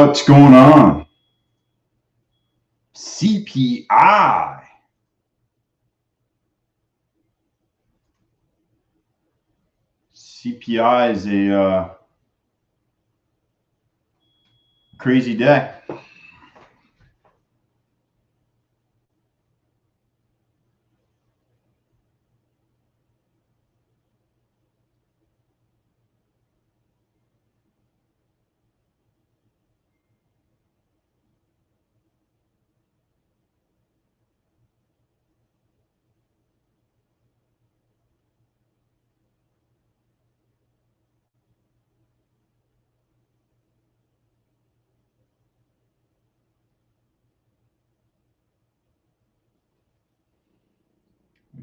What's going on? CPI. CPI is a crazy day.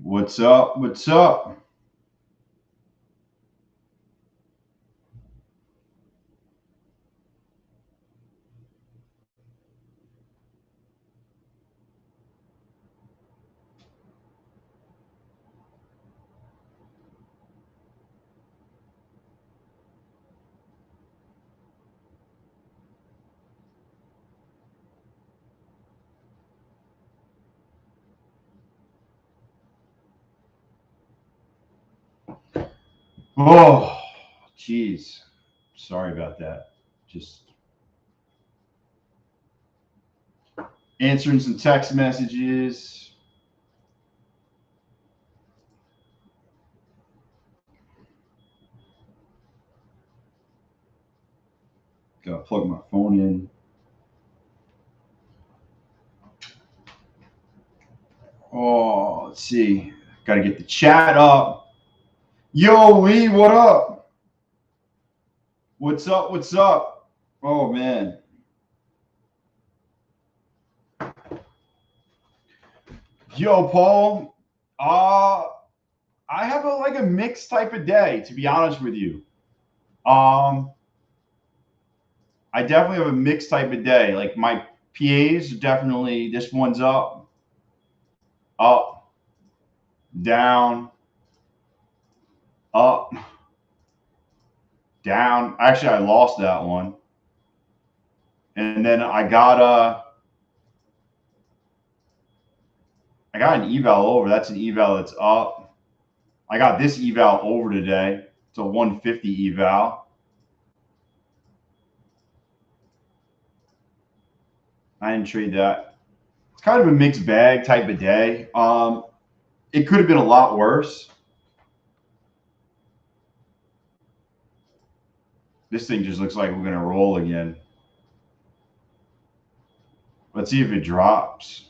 What's up? What's up? Oh, geez. Sorry about that. Just answering some text messages. Gotta plug my phone in. Oh, let's see. Gotta get the chat up. Yo, Lee, what up? What's up? What's up? Oh, man. Yo, Paul. I have like a mixed type of day, to be honest with you. I definitely have a mixed type of day. Like my PAs are definitely, this one's up, down, up, down. Actually, I lost that one. And then I got an eval over. That's an eval that's up. I got this eval over today. It's a 150 eval. I didn't trade that. It's kind of a mixed bag type of day. It could have been a lot worse. This thing just looks like we're going to roll again. Let's see if it drops.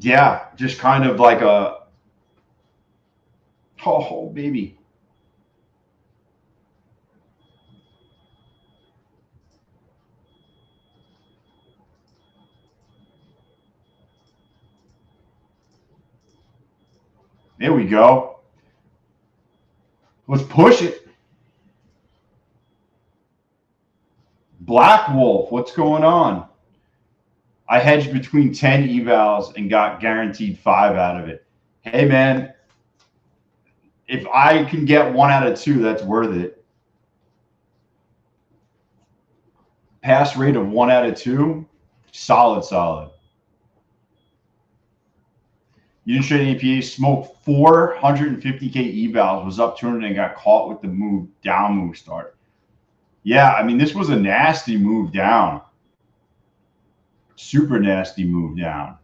Yeah, just kind of like a, oh, baby. There we go. Let's push it. Black Wolf, what's going on? I hedged between 10 evals and got guaranteed 5 out of it. Hey, man, if I can get 1 out of 2, that's worth it. Pass rate of 1 out of 2, solid, solid. You didn't trade any PAs, smoked 450K evals, was up 200 and got caught with the move, down move start. Yeah, I mean, this was a nasty move down. Super nasty move down.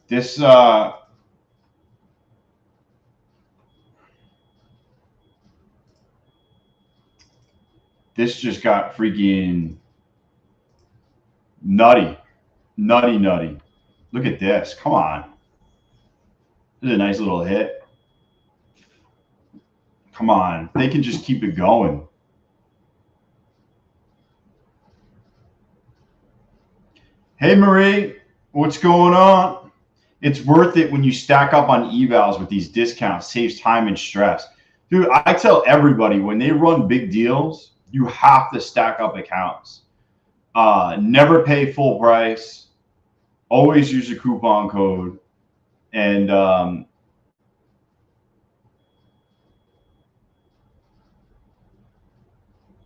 This this just got freaking nutty. Look at this. Come on. This is a nice little hit. Come on. They can just keep it going. Hey, Marie. What's going on? It's worth it when you stack up on evals with these discounts. Saves time and stress. Dude, I tell everybody when they run big deals, you have to stack up accounts. Never pay full price. Always use a coupon code. And I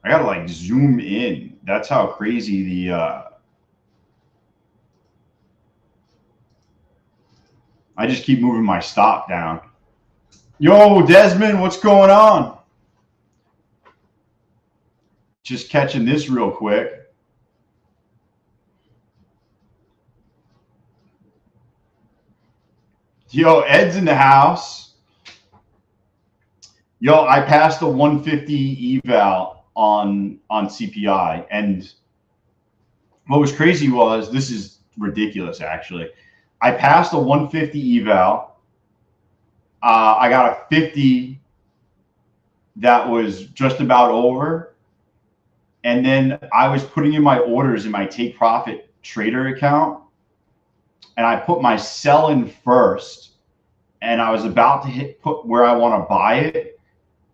gotta like zoom in. That's how crazy the I just keep moving my stop down. Yo, Desmond, what's going on? Just catching this real quick. Yo, Ed's in the house. Yo, I passed the 150 eval on CPI, and what was crazy was, this is ridiculous actually. I passed a 150 eval. I got a 50 that was just about over. And then I was putting in my orders in my take profit trader account. And I put my sell in first. And I was about to put where I want to buy it.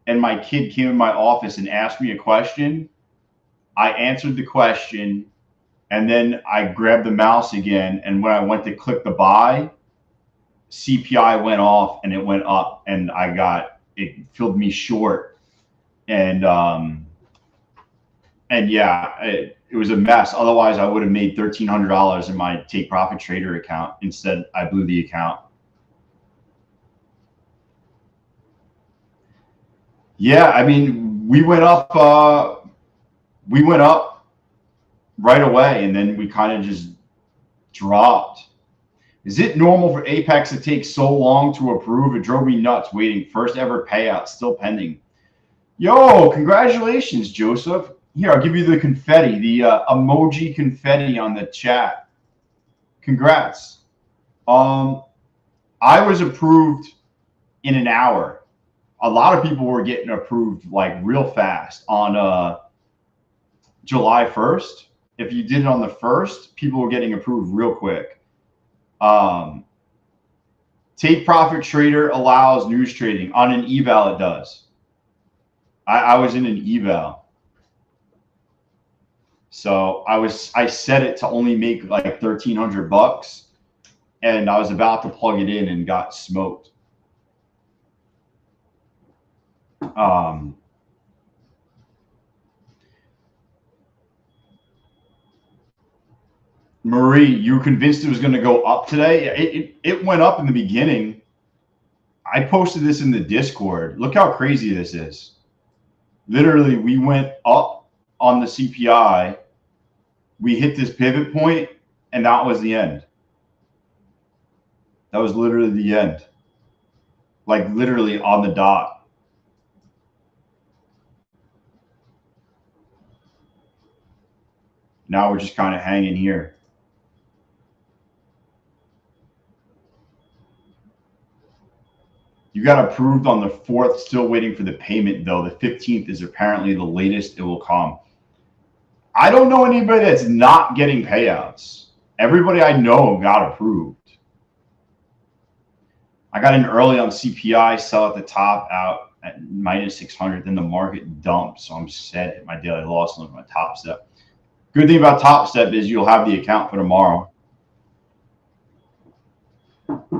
And my kid came in my office and asked me a question. I answered the question. And then I grabbed the mouse again. And when I went to click the buy, CPI went off and it went up, and it filled me short. And yeah, it was a mess. Otherwise, I would have made $1,300 in my take profit trader account. Instead, I blew the account. Yeah, I mean, we went up right away, and then we kind of just dropped. Is it normal for Apex to take so long to approve? It drove me nuts waiting. First ever payout, still pending. Yo, congratulations, Joseph. Here, I'll give you the confetti, the emoji confetti on the chat. Congrats. I was approved in an hour. A lot of people were getting approved like real fast on July 1st. If you did it on the 1st, people were getting approved real quick. Take profit trader allows news trading. On an eval, it does. I was in an eval. So I set it to only make like 1,300 bucks, and I was about to plug it in and got smoked. Marie, you were convinced it was going to go up today? It went up in the beginning. I posted this in the Discord. Look how crazy this is. Literally, we went up on the CPI. We hit this pivot point, and that was the end. That was literally the end. Like literally on the dot. Now we're just kind of hanging here. You got approved on the 4th, still waiting for the payment though. The 15th is apparently the latest it will come. I don't know anybody that's not getting payouts. Everybody I know got approved. I got in early on CPI, sell at the top, out at minus 600. Then the market dumped, so I'm set at my daily loss and look at my TopStep. Good thing about TopStep is you'll have the account for tomorrow.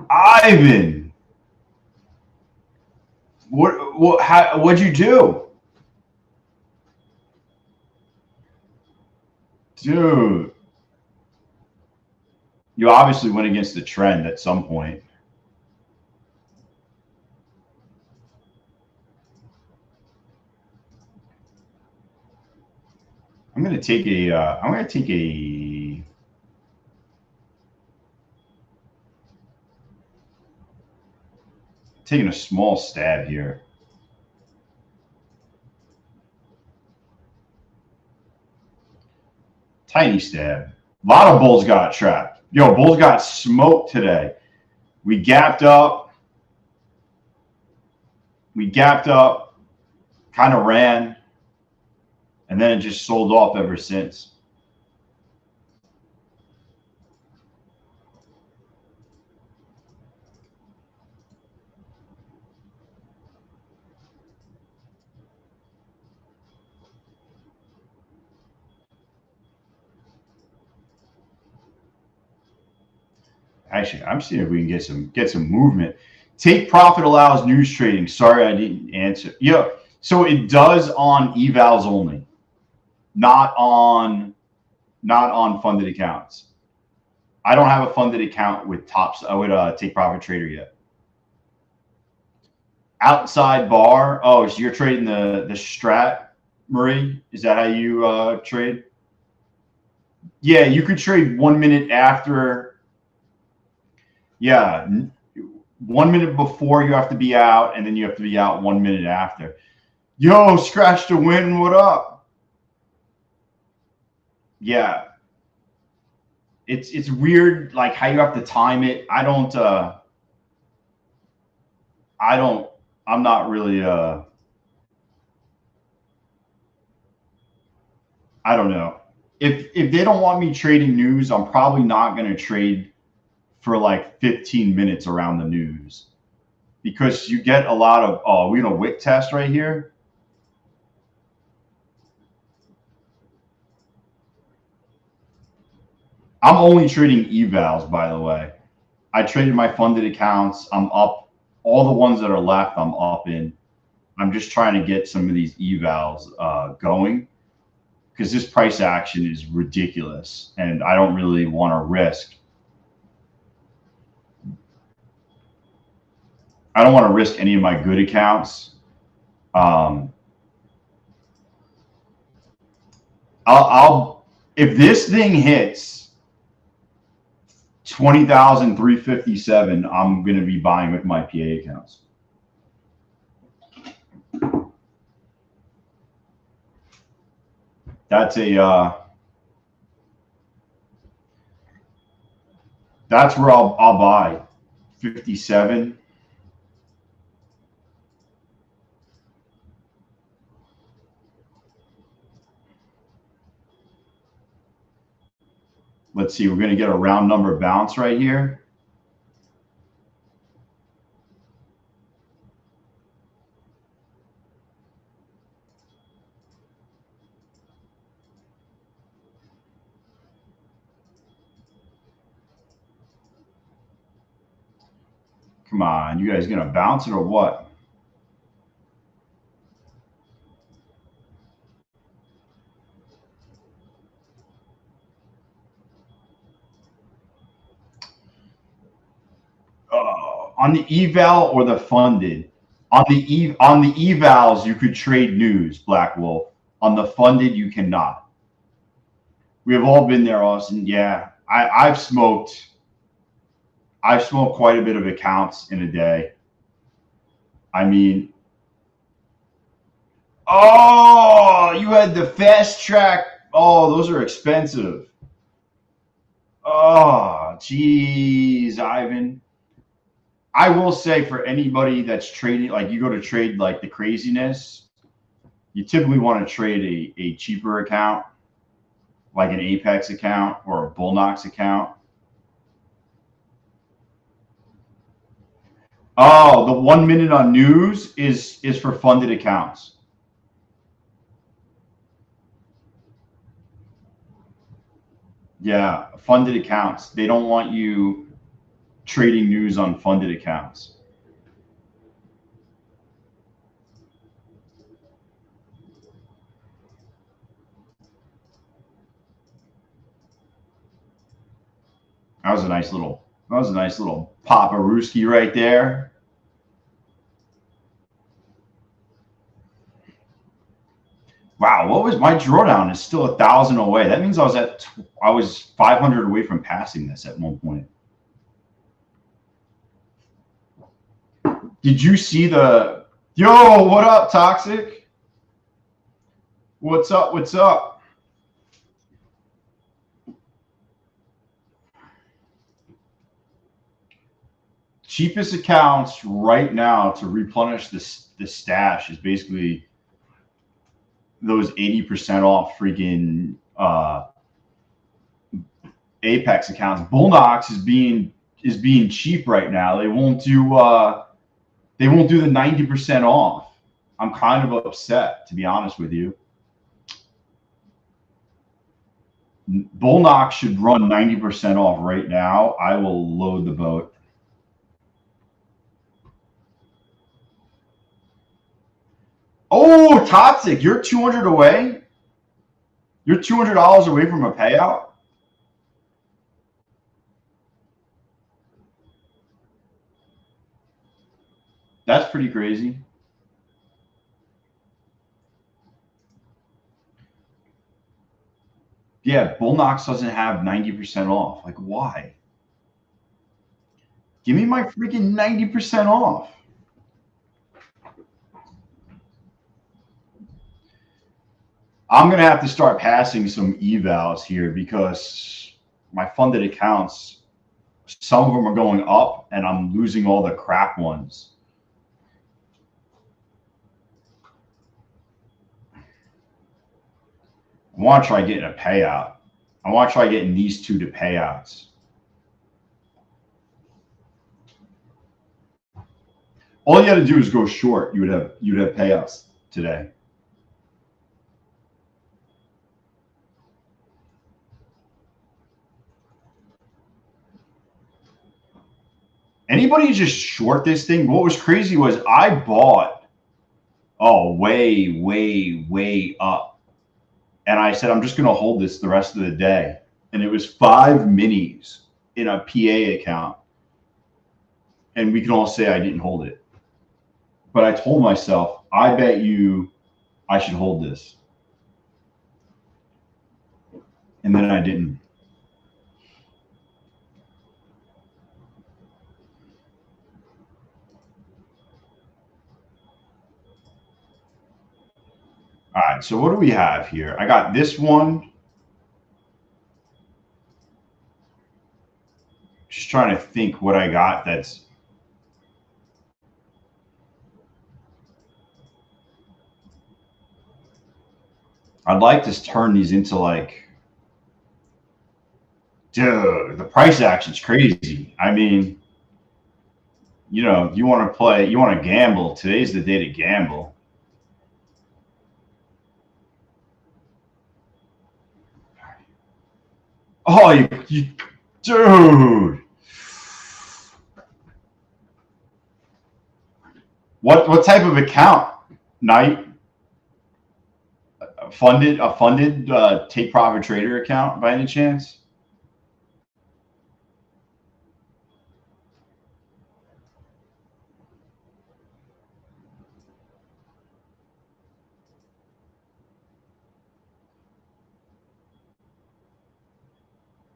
Ivan, what'd you do? Dude, you obviously went against the trend at some point. I'm gonna take taking a small stab here. Tiny stab. A lot of bulls got trapped. Yo, bulls got smoked today. We gapped up. Kind of ran, and then it just sold off ever since. Actually, I'm seeing if we can get some movement. Take profit allows news trading. Sorry, I didn't answer. Yeah, so it does on evals only, not on funded accounts. I don't have a funded account with Take Profit Trader yet. Outside bar. Oh, so you're trading the strat, Marie? Is that how you trade? Yeah, you could trade 1 minute after. Yeah, 1 minute before you have to be out, and then you have to be out 1 minute after. Yo, Scratch to Win, what up? Yeah, it's weird, like how you have to time it. I'm not really I don't know. If they don't want me trading news, I'm probably not going to trade for like 15 minutes around the news, because you get a lot of, oh, we know wick test right here. I'm only trading evals, by the way. I traded my funded accounts. I'm up. All the ones that are left, I'm up in. I'm just trying to get some of these evals going, because this price action is ridiculous, and I don't really want to risk. I don't want to risk any of my good accounts. I'll if this thing hits 20,357, I'm going to be buying with my PA accounts. That's that's where I'll buy 57. Let's see, we're going to get a round number bounce right here. Come on, you guys going to bounce it or what? On the eval or the funded? On the evals, you could trade news, Black Wolf. On the funded, you cannot. We have all been there, Austin. Yeah, I've smoked quite a bit of accounts in a day. I mean, oh, you had the fast track. Oh, those are expensive. Oh, geez, Ivan. I will say, for anybody that's trading, like you go to trade like the craziness, you typically want to trade a cheaper account, like an Apex account or a Bullnox account. Oh, the 1 minute on news is for funded accounts. Yeah, funded accounts. They don't want you trading news on funded accounts. That was a nice little Papa Rooski right there. Wow, what was my drawdown? Is still 1,000 away. That means I was 500 away from passing this at one point. Did you see the yo? What up, Toxic? What's up? What's up? Cheapest accounts right now to replenish the stash is basically those 80% off freaking Apex accounts. Bullnox is being cheap right now. They won't do the 90% off. I'm kind of upset, to be honest with you. Bullnox should run 90% off right now. I will load the boat. Oh, Toxic, you're 200 away? You're $200 away from a payout? That's pretty crazy. Yeah, Bullnox doesn't have 90% off. Like, why? Give me my freaking 90% off. I'm going to have to start passing some evals here because my funded accounts, some of them are going up and I'm losing all the crap ones. I want to try getting a payout. I want to try getting these two to payouts. All you got to do is go short. You'd have payouts today. Anybody just short this thing? What was crazy was I bought, way up. And I said, I'm just going to hold this the rest of the day. And it was 5 minis in a PA account. And we can all say I didn't hold it. But I told myself, I bet you I should hold this. And then I didn't. All right, so what do we have here? I got this one. Just trying to think what I got that's. I'd like to turn these into like, dude, the price action's crazy. I mean, you know, you want to play, you want to gamble. Today's the day to gamble. Oh, you dude. What type of account? Knight? A funded take profit trader account by any chance?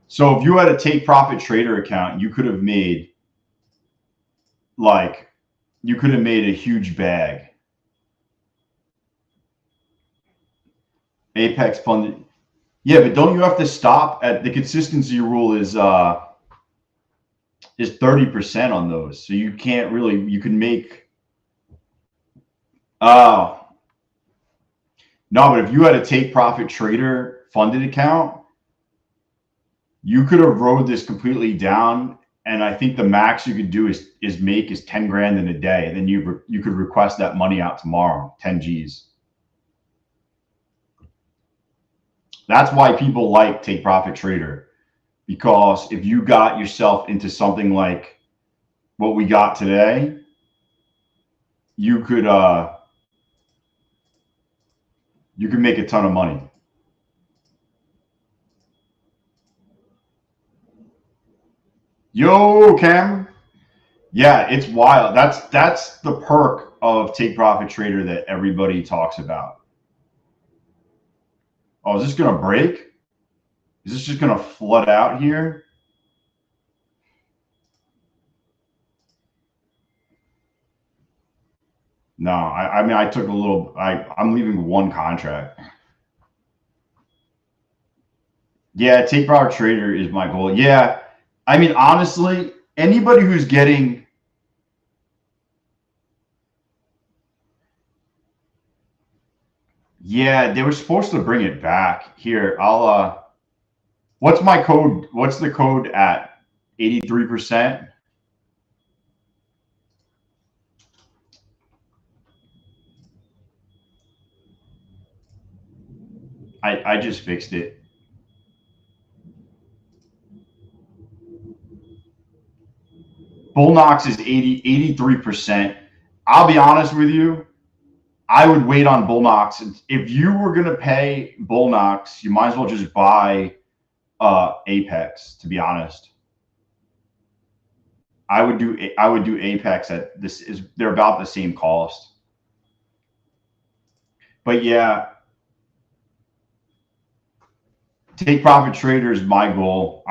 So if you had a take profit trader account, you could have made like you could have made a huge bag. Apex funded. Yeah, but don't you have to stop at the consistency rule is 30% on those. So you can't really, you can make, no, but if you had a take profit trader funded account, you could have rode this completely down. And I think the max you could do is make 10 grand in a day. And then you could request that money out tomorrow, 10 G's. That's why people like take profit trader, because if you got yourself into something like what we got today, you could make a ton of money. Yo, Cam. Yeah, it's wild. That's the perk of take profit trader that everybody talks about. Oh, is this gonna break? Is this just gonna flood out here? No, I mean I took a little. I'm leaving one contract. Yeah, take profit trader is my goal. Yeah, I mean honestly, anybody who's getting. Yeah, they were supposed to bring it back. Here, I'll what's my code? What's the code at? 83%? I just fixed it. Bull Knox is 83%. I'll be honest with you. I would wait on Bull Knox. If you were going to pay Bull Knox, you might as well just buy Apex, to be honest. I would do Apex at this is they're about the same cost. But yeah, take profit trader is my goal.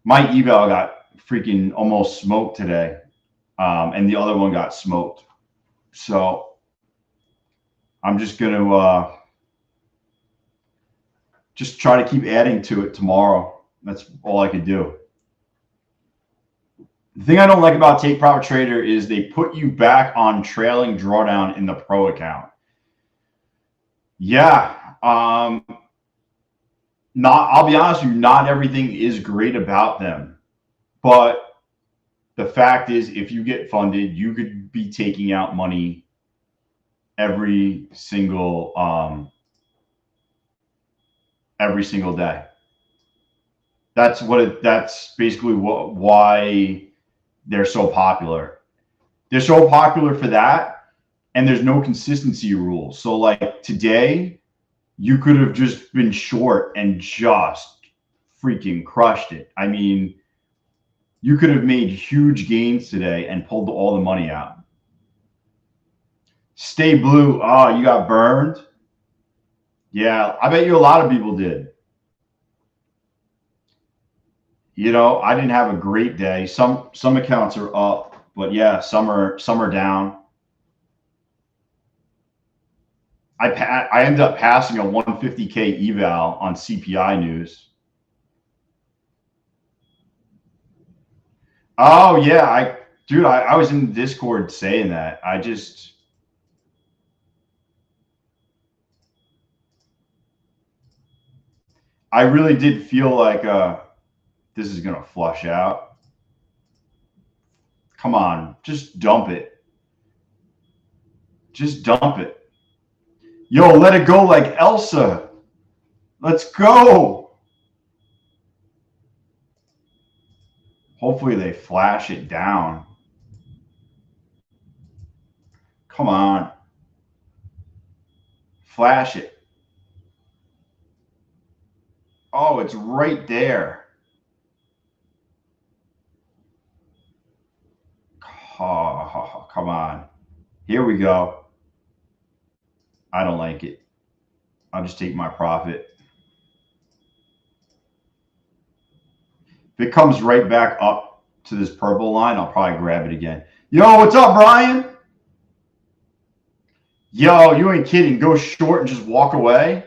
My eval got freaking almost smoked today, and the other one got smoked. So I'm just gonna just try to keep adding to it tomorrow. That's all I could do. The thing I don't like about Take Profit Trader is they put you back on trailing drawdown in the pro account. Yeah. I'll be honest with you, not everything is great about them. But the fact is, if you get funded, you could be taking out money every single day. That's basically why they're so popular. They're so popular for that, and there's no consistency rules. So like today, you could have just been short and just freaking crushed it. I mean, you could have made huge gains today and pulled all the money out. Stay blue. Oh, you got burned? Yeah, I bet you a lot of people did. You know, I didn't have a great day. Some accounts are up, but yeah, some are down. I ended up passing a 150K eval on CPI news. Oh yeah, dude, I was in Discord saying that. I really did feel like this is gonna flush out. Come on, just dump it. Just dump it. Yo, let it go like Elsa. Let's go. Hopefully they flash it down. Come on. Flash it. Oh, it's right there. Oh, come on. Here we go. I don't like it. I'll just take my profit. If it comes right back up to this purple line, I'll probably grab it again. Yo, what's up, Brian? Yo, you ain't kidding. Go short and just walk away?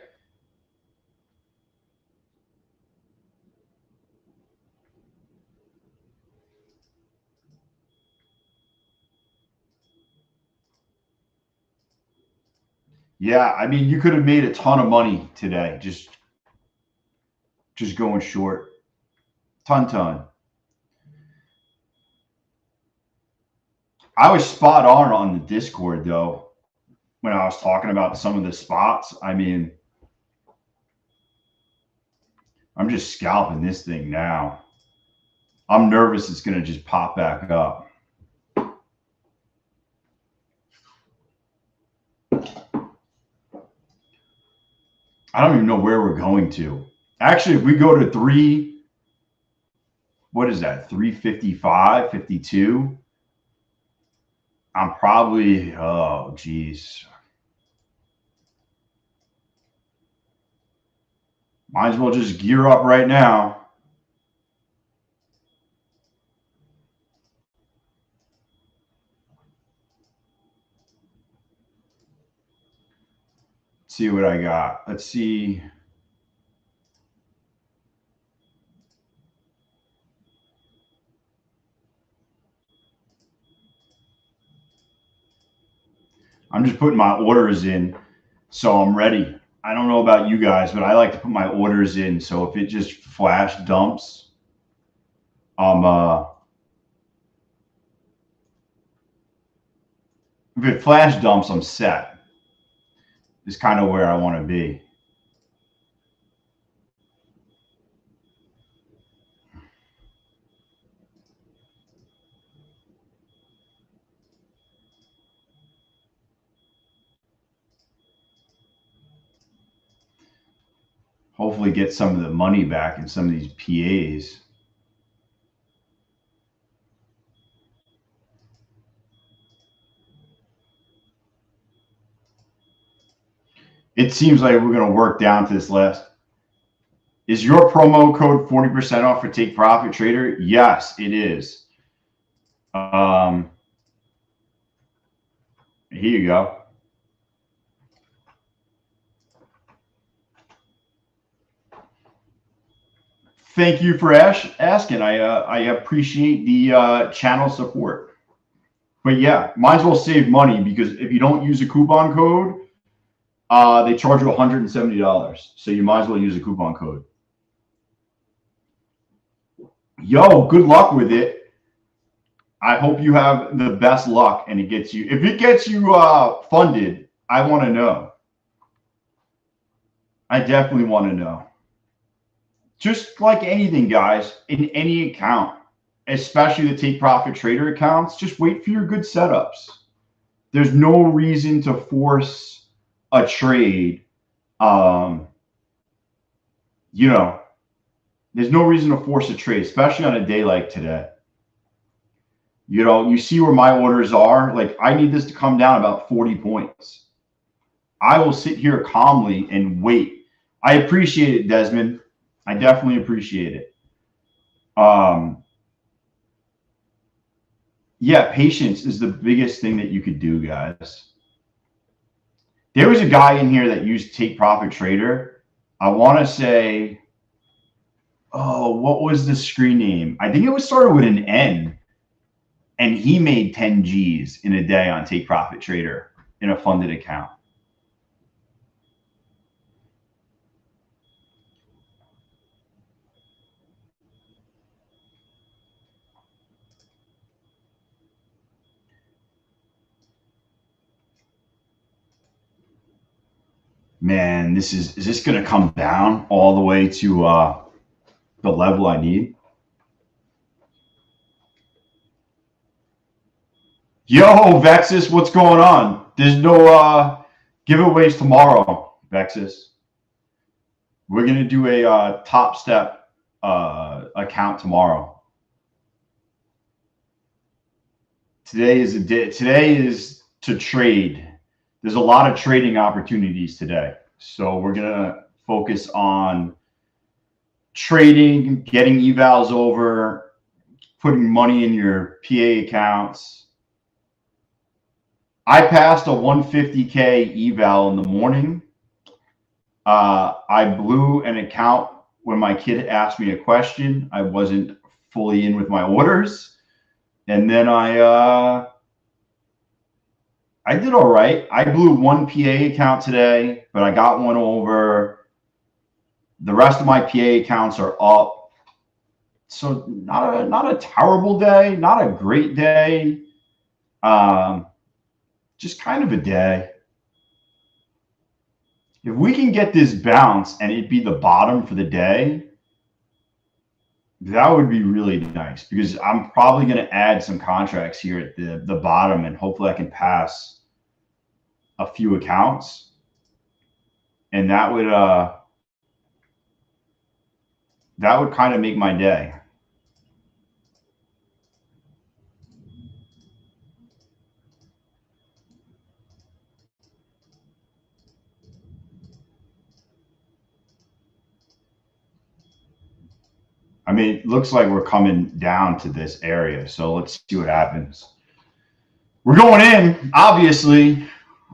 Yeah, I mean, you could have made a ton of money today just going short. Ton. I was spot on the Discord, though, when I was talking about some of the spots. I mean, I'm just scalping this thing now. I'm nervous it's going to just pop back up. I don't even know where we're going to. Actually, if we go to what is that? 355, 52. I'm probably, oh, geez. Might as well just gear up right now. Let's see what I got. Let's see. I'm just putting my orders in, so I'm ready. I don't know about you guys, but I like to put my orders in. So if it just flash dumps, if it flash dumps, I'm set. Is kind of where I want to be. hopefully get some of the money back in some of these PAs. It seems like we're going to work down to this last. Is your promo code 40% off for Take Profit Trader? Yes, it is. Here you go. Thank you for asking. I appreciate the channel support. But yeah, might as well save money, because if you don't use a coupon code, they charge you $170. So you might as well use a coupon code. Yo, good luck with it. I hope you have the best luck and it gets you. If it gets you funded, I want to know. I definitely want to know. Just like anything, guys, in any account, especially the Take Profit Trader accounts, just wait for your good setups. There's no reason to force a trade. You know, there's no reason to force a trade, especially on a day like today. You know, you see where my orders are. Like, I need this to come down about 40 points. I will sit here calmly and wait. I appreciate it, Desmond. I definitely appreciate it. Yeah, patience is the biggest thing that you could do, guys. There was a guy in here that used Take Profit Trader. I want to say, oh, what was the screen name? I think it was started with an N. And he made 10 G's in a day on Take Profit Trader in a funded account. Man, is this going to come down all the way to the level I need? Yo, Vexus, what's going on? There's no giveaways tomorrow, Vexus. We're going to do a TopStep account tomorrow. Today is to trade. There's a lot of trading opportunities today. So we're going to focus on trading, getting evals over, putting money in your PA accounts. I passed a 150K eval in the morning. I blew an account when my kid asked me a question. I wasn't fully in with my orders. And then I did all right. I blew one PA account today, but I got one over. The rest of my PA accounts are up. So not a terrible day, not a great day. Just kind of a day. If we can get this bounce and it be the bottom for the day, that would be really nice, because I'm probably going to add some contracts here at the bottom, and hopefully I can pass a few accounts, and that would kind of make my day. I mean, it looks like we're coming down to this area, so let's see what happens. We're going in, obviously.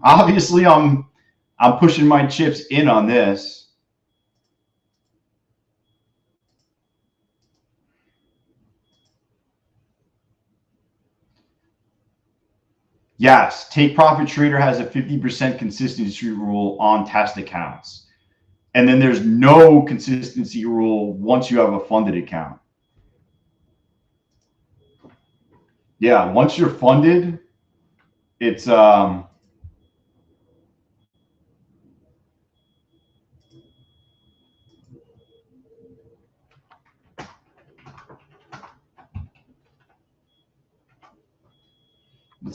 Obviously, I'm pushing my chips in on this. Yes, Take Profit Trader has a 50% consistency rule on test accounts. And then there's no consistency rule once you have a funded account. Yeah, once you're funded, it's let's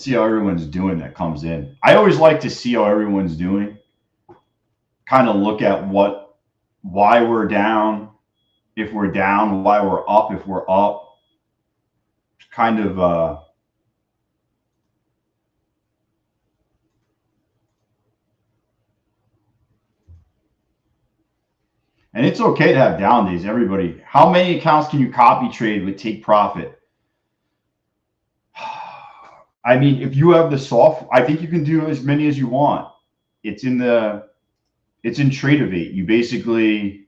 see how everyone's doing that comes in. I always like to see how everyone's doing. Kind of look at what why we're down, if we're down, why we're up, if we're up. Kind of and it's okay to have down days, everybody. How many accounts can you copy trade with take profit? I mean, if you have the soft, I think you can do as many as you want. It's in Tradeovate. You basically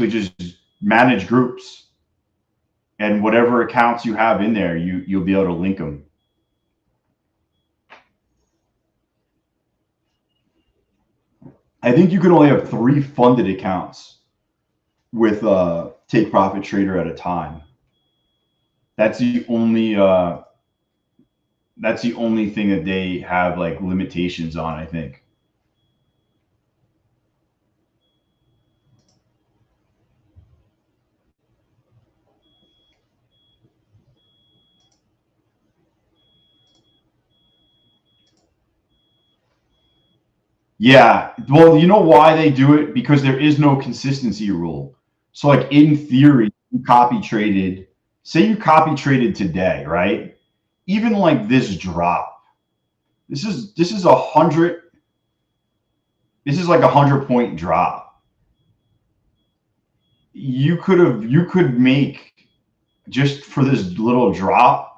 just manage groups, and whatever accounts you have in there, you'll be able to link them. I think you can only have 3 funded accounts with Take Profit Trader at a time. That's the only thing that they have like limitations on, I think. Yeah, well, you know why they do it? Because there is no consistency rule. So, like in theory, you copy traded. Say you copy traded today, right? Even like this drop, this is a hundred. This is like 100-point drop. You could make just for this little drop.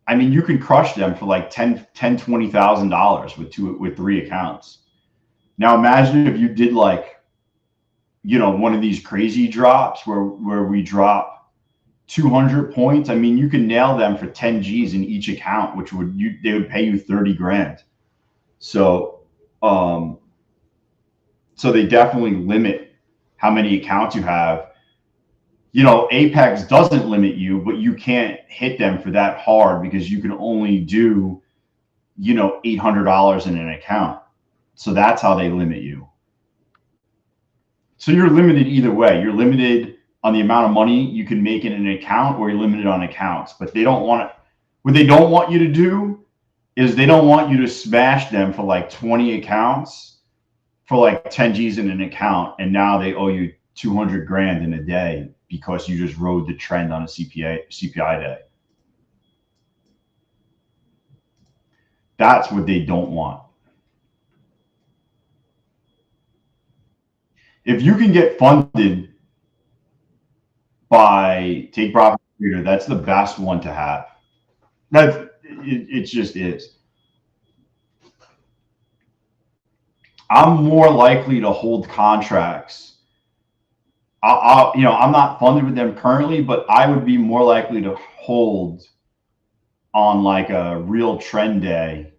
I mean, you could crush them for like $20,000 with 3 accounts. Now imagine if you did like, one of these crazy drops where we drop 200 points. I mean, you can nail them for 10 G's in each account, which they would pay you 30 grand. So, so they definitely limit how many accounts you have. Apex doesn't limit you, but you can't hit them for that hard because you can only do, $800 in an account. So that's how they limit you. So you're limited either way. You're limited on the amount of money you can make in an account, or you're limited on accounts. But they don't want it. What they don't want you to do is they don't want you to smash them for like 20 accounts for like 10 G's in an account, and now they owe you 200 grand in a day because you just rode the trend on a CPI day. That's what they don't want. If you can get funded by Take Profit Trader, that's the best one to have. It just is. I'm more likely to hold contracts. I'm not funded with them currently, but I would be more likely to hold on like a real trend day.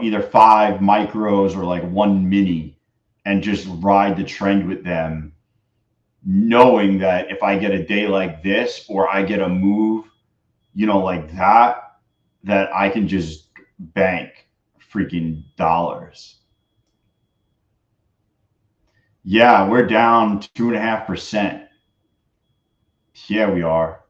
Either 5 micros or like 1 mini, and just ride the trend with them, knowing that if I get a day like this, or I get a move, like that I can just bank freaking dollars. Yeah, we're down 2.5%. Yeah, we are.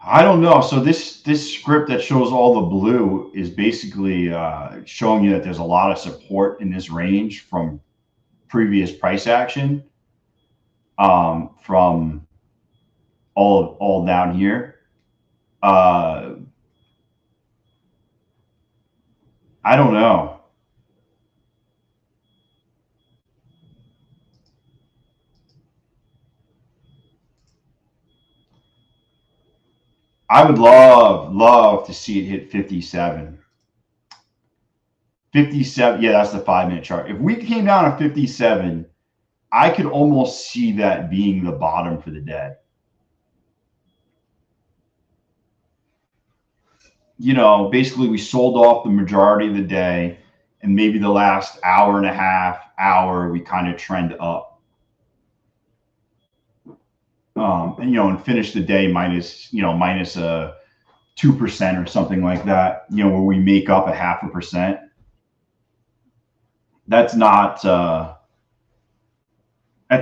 I don't know. So this script that shows all the blue is basically showing you that there's a lot of support in this range from previous price action, from all down here. I don't know. I would love to see it hit 57. 57, yeah, that's the 5-minute chart. If we came down to 57, I could almost see that being the bottom for the day. Basically we sold off the majority of the day, and maybe the last hour and a half, we kind of trend up. And finish the day minus a 2% or something like that, you know, where we make up a 0.5%. That's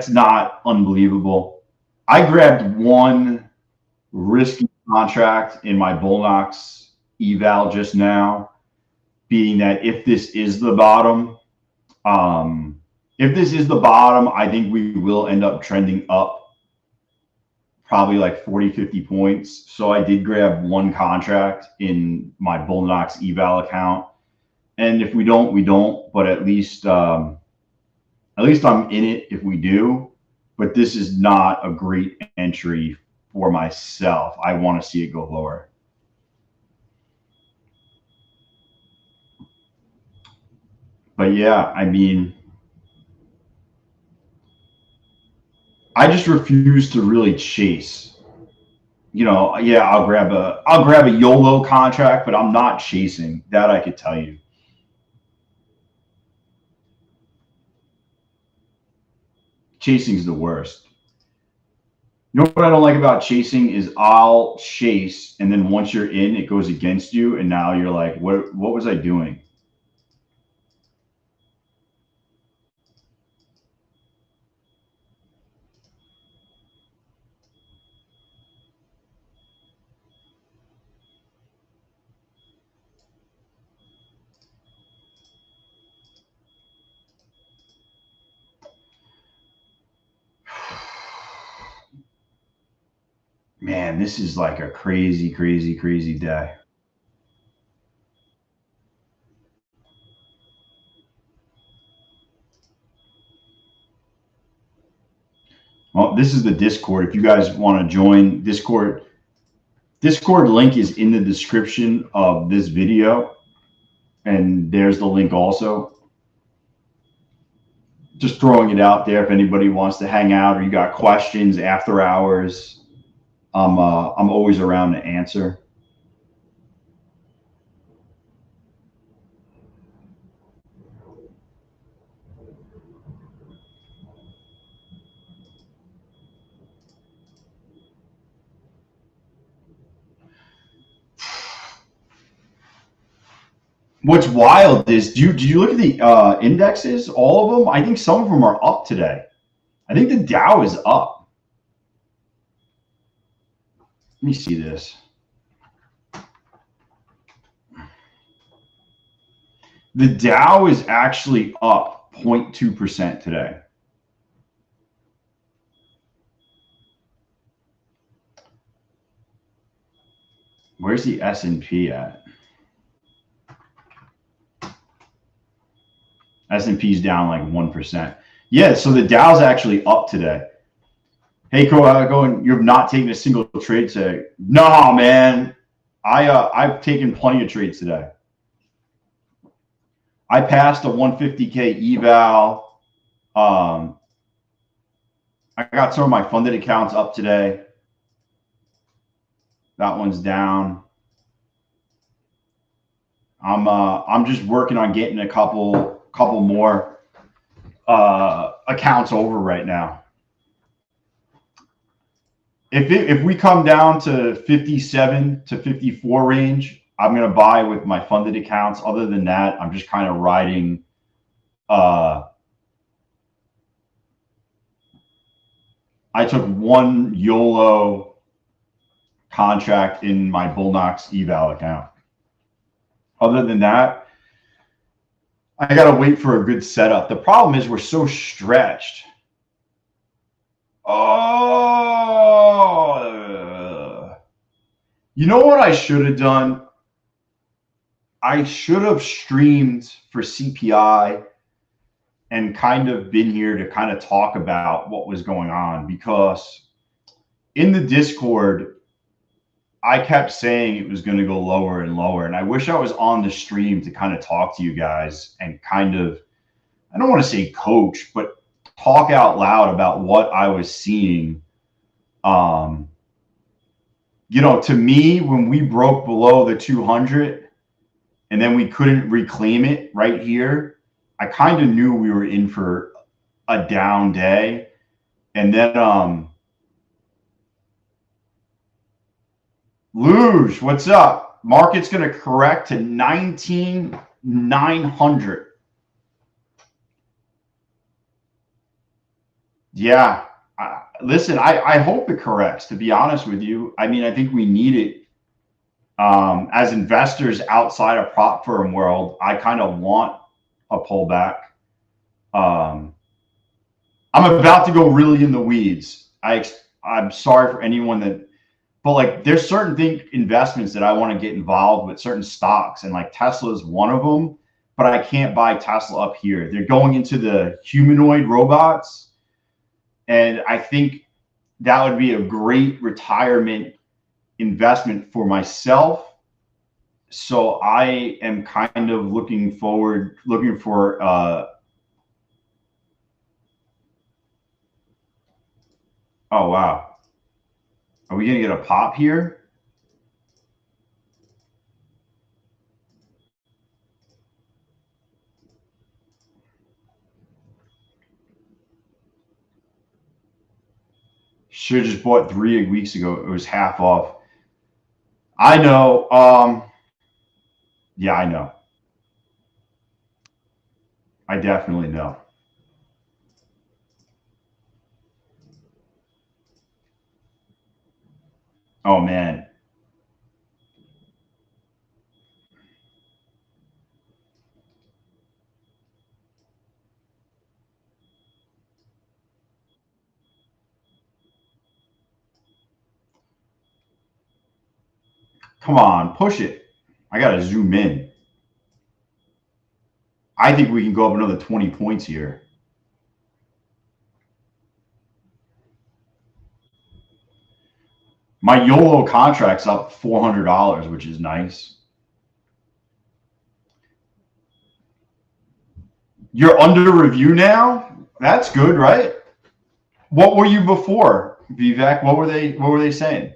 not unbelievable. I grabbed one risky contract in my Bullnox eval just now, being that if this is the bottom, I think we will end up trending up probably like 40, 50 points. So I did grab one contract in my Bullnox eval account. And if we don't, we don't, but at least I'm in it if we do. But this is not a great entry for myself. I want to see it go lower. But yeah, I mean, I just refuse to really chase. You know, yeah, I'll grab a YOLO contract, but I'm not chasing. That I could tell you. Chasing is the worst. You know what I don't like about chasing is I'll chase, and then once you're in, it goes against you, and now you're like, what was I doing? Man, this is like a crazy, crazy, crazy day. Well, this is the Discord. If you guys want to join Discord link is in the description of this video. And there's the link also. Just throwing it out there if anybody wants to hang out or you got questions after hours. I'm always around to answer. What's wild is, do you look at the indexes? All of them? I think some of them are up today. I think the Dow is up. Let me see this. The Dow is actually up 0.2% today. Where's the S&P at? S&P's down like 1%. Yeah, so the Dow's actually up today. Hey, Cole, how's it going? You have not taken a single trade today? No, man. I've taken plenty of trades today. I passed a 150K eval. I got some of my funded accounts up today. That one's down. I'm just working on getting a couple more accounts over right now. If we come down to 57 to 54 range, I'm going to buy with my funded accounts. Other than that, I'm just kind of riding. I took one YOLO contract in my Bullnox eval account. Other than that, I got to wait for a good setup. The problem is we're so stretched. Oh, you know what I should have done? I should have streamed for CPI and kind of been here to kind of talk about what was going on, because in the Discord, I kept saying it was going to go lower and lower. And I wish I was on the stream to kind of talk to you guys and kind of, I don't want to say coach, but talk out loud about what I was seeing. You know, to me, when we broke below the 200 and then we couldn't reclaim it right here, I kind of knew we were in for a down day. And then Luge, what's up? Market's going to correct to 19,900. Yeah. Listen, I hope it corrects, to be honest with you. I mean, I think we need it. As investors outside of prop firm world, I kind of want a pullback. I'm about to go really in the weeds. I'm sorry for anyone that, but like there's certain investments that I want to get involved with, certain stocks, and like Tesla is one of them. But I can't buy Tesla up here. They're going into the humanoid robots, and I think that would be a great retirement investment for myself. So I am kind of looking for oh wow, are we gonna get a pop here? Should have just bought 3 weeks ago. It was half off. I know. Yeah, I know. I definitely know. Oh man. Come on, push it. I gotta zoom in. I think we can go up another 20 points here. My YOLO contract's up $400, which is nice. You're under review now? That's good, right? What were you before, Vivek? What were they saying?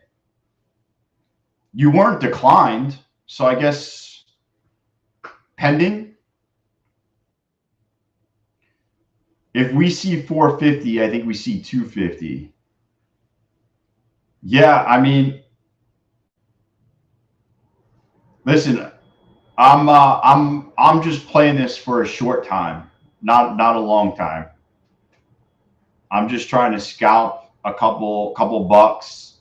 You weren't declined, so I guess pending. If we see 450, I think we see 250. Yeah, I mean, listen, I'm just playing this for a short time, not a long time. I'm just trying to scalp a couple bucks.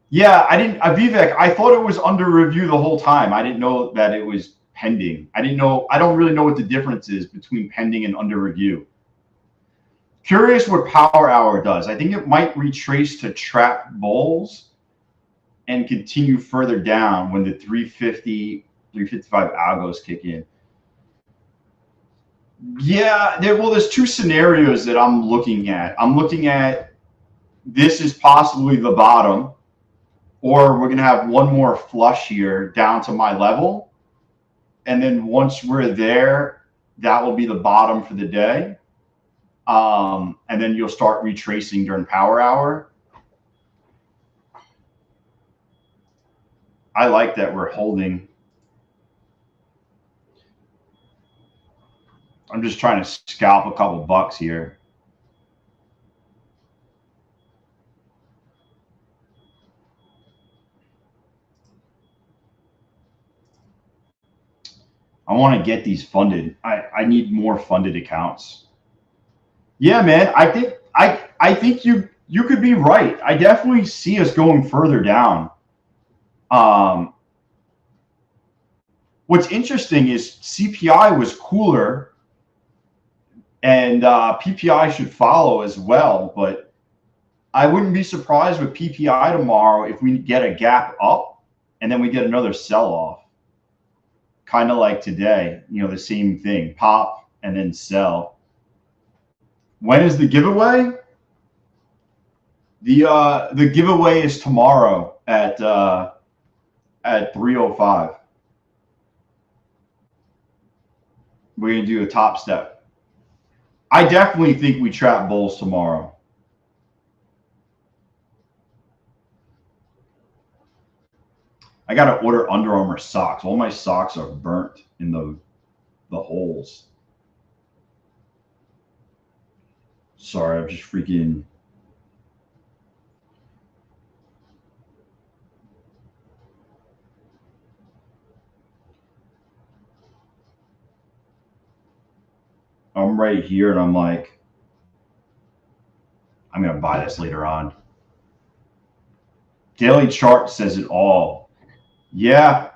Yeah, I didn't, Vivek, I thought it was under review the whole time. I didn't know that it was pending. I didn't know, I don't really know what the difference is between pending and under review. Curious what Power Hour does. I think it might retrace to trap bulls and continue further down when the 350, 355 algos kick in. Yeah, there's two scenarios that I'm looking at. I'm looking at this is possibly the bottom, or we're going to have one more flush here down to my level. And then once we're there, that will be the bottom for the day. And then you'll start retracing during Power Hour. I like that we're holding. I'm just trying to scalp a couple bucks here. I want to get these funded. I need more funded accounts. Yeah, man. I think you could be right. I definitely see us going further down. Um, what's interesting is CPI was cooler, and PPI should follow as well. But I wouldn't be surprised with PPI tomorrow if we get a gap up and then we get another sell off. Kind of like today, the same thing, pop and then sell. When is the giveaway? The giveaway is tomorrow at 3:05. We're gonna do a top step. I definitely think we trap bulls tomorrow. I gotta order Under Armour socks. All my socks are burnt in the holes. Sorry, I'm just freaking. I'm right here and I'm like, I'm going to buy this later on. Daily chart says it all. Yeah.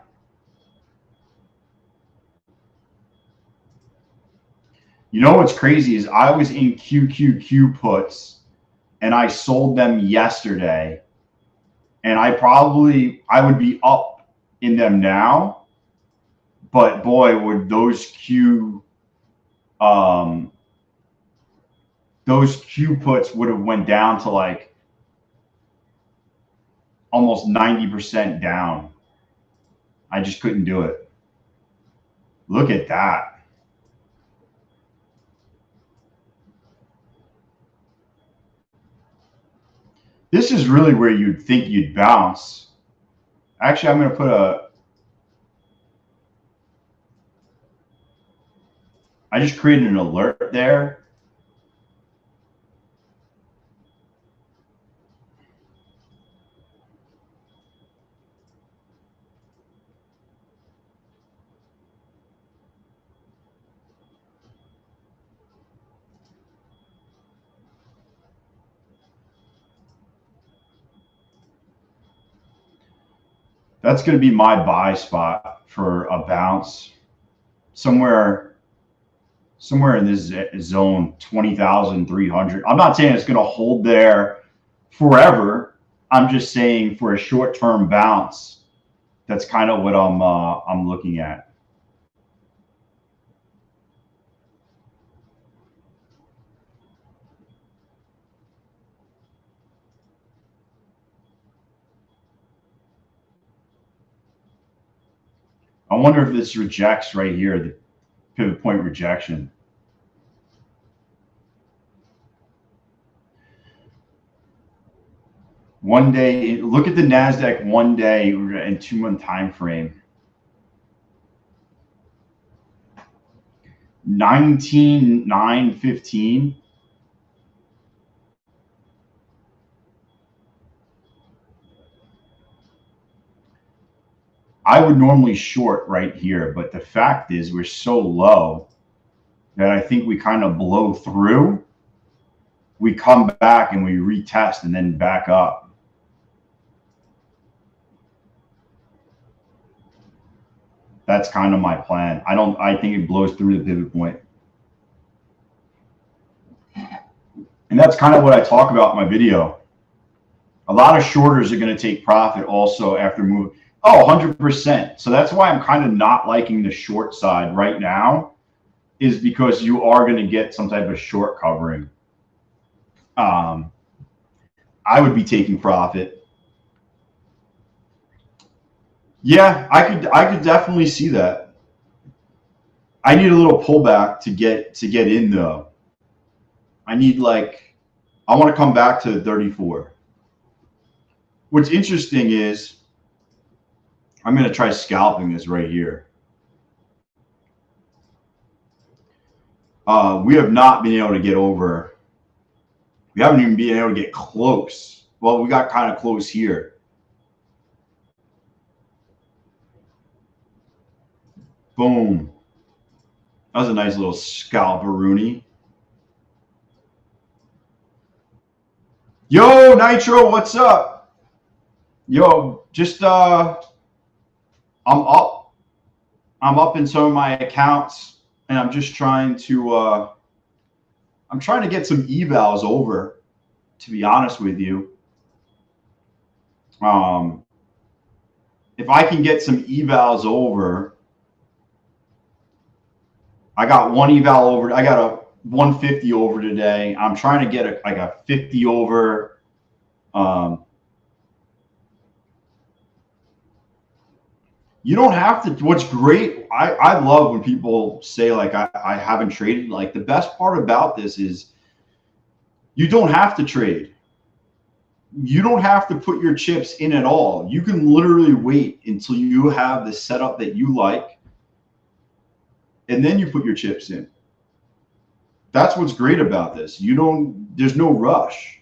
You know what's crazy is I was in QQQ puts and I sold them yesterday, and I would be up in them now, but boy, would those Q puts would have went down to like almost 90% down. I just couldn't do it. Look at that. This is really where you'd think you'd bounce. Actually, I'm going to put I just created an alert there. That's going to be my buy spot for a bounce somewhere in this zone, 20,300. I'm not saying it's going to hold there forever. I'm just saying for a short-term bounce, that's kind of what I'm looking at. I wonder if this rejects right here, the pivot point rejection. One day, look at the NASDAQ 1 day and 2 month time frame. 19,915. I would normally short right here, but the fact is we're so low that I think we kind of blow through. We come back and we retest and then back up. That's kind of my plan. I think it blows through the pivot point. And that's kind of what I talk about in my video. A lot of shorters are going to take profit also after moving. Oh, 100%. So that's why I'm kind of not liking the short side right now, is because you are going to get some type of short covering. I would be taking profit. Yeah, I could definitely see that. I need a little pullback to get in though. I want to come back to 34. What's interesting is I'm going to try scalping this right here. We have not been able to get over. We haven't even been able to get close. Well, we got kind of close here. Boom. That was a nice little scalperoonie. Yo, Nitro, what's up? Yo, just I'm up in some of my accounts, and I'm just trying to get some evals over, to be honest with you. If I can get some evals over, I got one eval over. I got a 150 over today. I'm trying to get a 50 over. You don't have to. What's great, I love when people say like I haven't traded. Like the best part about this is you don't have to trade. You don't have to put your chips in at all. You can literally wait until you have the setup that you like, and then you put your chips in. That's what's great about this. There's no rush.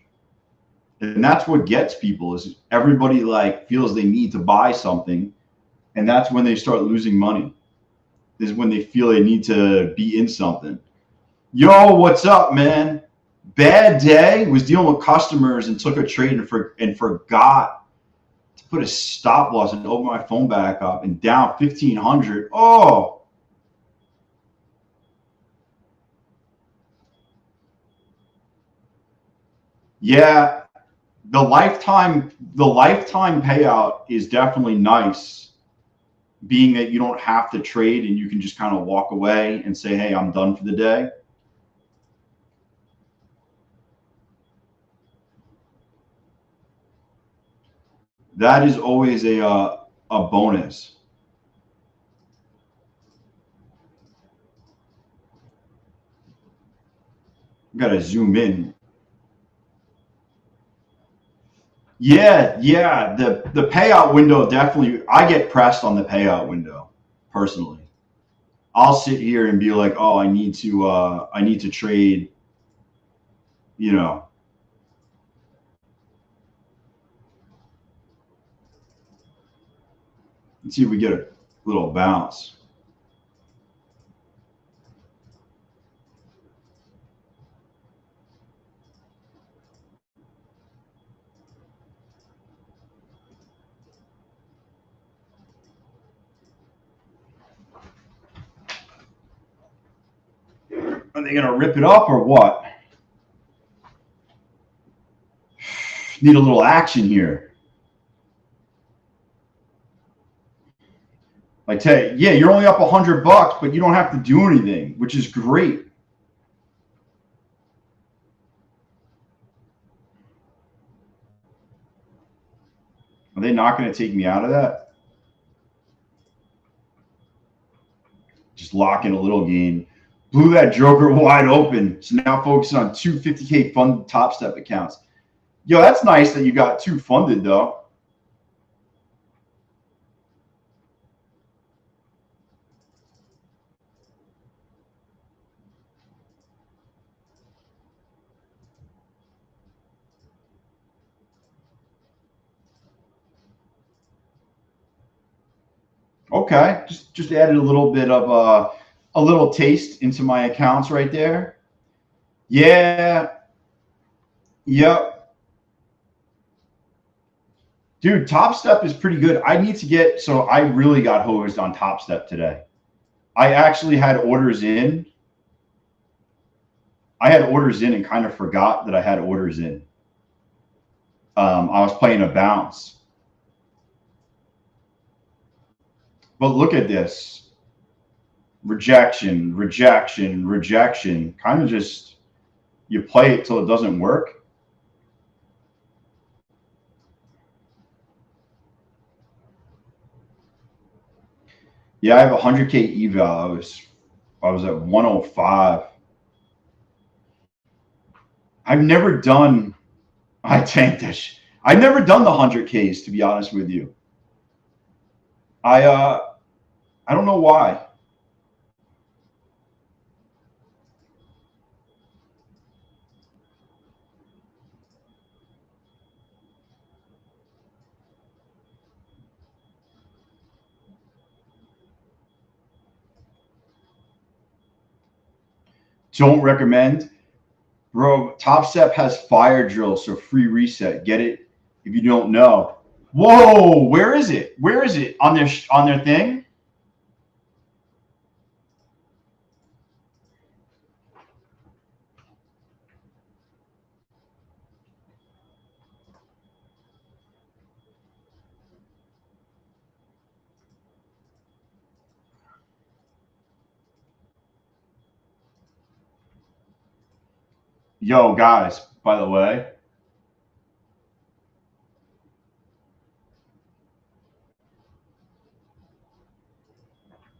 And that's what gets people is everybody like feels they need to buy something. And that's when they start losing money, is when they feel they need to be in something. Yo, what's up, man? Bad day. Was dealing with customers and took a trade and forgot to put a stop loss and open my phone back up and down 1,500. Oh, yeah. The lifetime payout is definitely nice, being that you don't have to trade and you can just kind of walk away and say, "Hey, I'm done for the day." That is always a bonus. Got to zoom in. Yeah, yeah. The payout window definitely. I get pressed on the payout window personally. I'll sit here and be like, "Oh, I need to trade." You know, let's see if we get a little bounce. Are they gonna rip it up or what? Need a little action here. Like, yeah, you're only up $100, but you don't have to do anything, which is great. Are they not going to take me out of that? Just lock in a little gain. Blew that joker wide open. So now focusing on two 50K funded TopStep accounts. Yo, that's nice that you got two funded though. Okay, just added a little bit of a little taste into my accounts right there. Yeah, yep. Dude, TopStep is pretty good. I need to get, so I really got hosed on TopStep today. I actually had orders in. I had orders in and kind of forgot that I had orders in. I was playing a bounce. But look at this. Rejection, rejection, rejection. Kind of just, you play it till it doesn't work. Yeah, I have 100K eval. I was at 105. I've never done. I tanked that. I've never done the 100Ks, to be honest with you. I don't know why. Don't recommend. Bro, TopStep has fire drill, so free reset. Get it if you don't know. Whoa, where is it? Where is it on their thing? Yo, guys, by the way,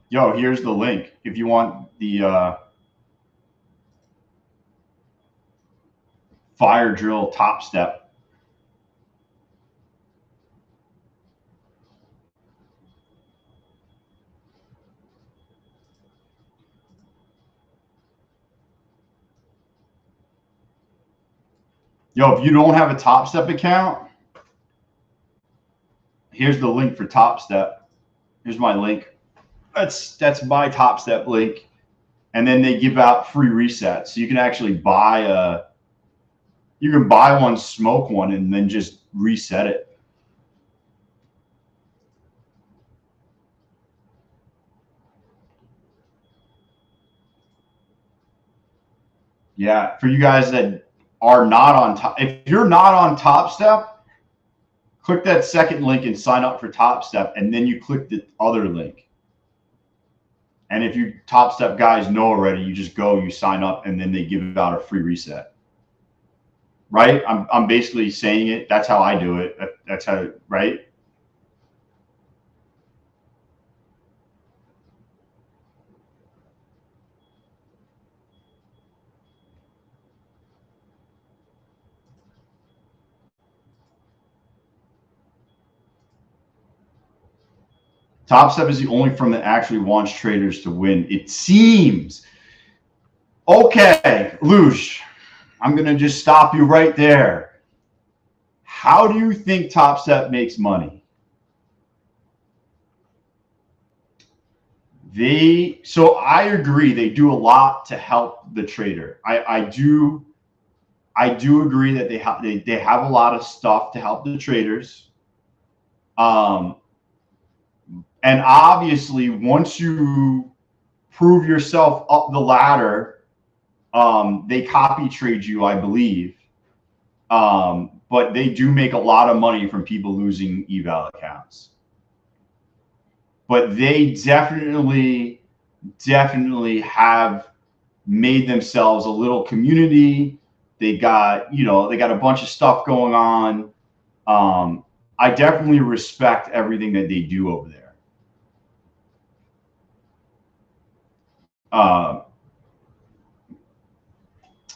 yo, here's the link if you want the fire drill TopStep. Yo, if you don't have a TopStep account, here's the link for TopStep. Here's my link. That's my TopStep link. and then they give out free resets. So you can actually buy you can buy one, smoke one, and then just reset it. Yeah, for you guys that are not on top, if you're not on TopStep, click that second link and sign up for TopStep, and then you click the other link. And if you TopStep guys know already, you just go, you sign up, and then they give out a free reset. Right? I'm basically saying it. That's how I do it. That's how, right? TopStep is the only firm that actually wants traders to win. It seems. Okay, Luge, I'm going to just stop you right there. How do you think TopStep makes money? So I agree, they do a lot to help the trader. I do agree that they have a lot of stuff to help the traders. And obviously, once you prove yourself up the ladder, they copy trade you, I believe. But they do make a lot of money from people losing eval accounts. But they definitely have made themselves a little community. They got a bunch of stuff going on. I definitely respect everything that they do over there.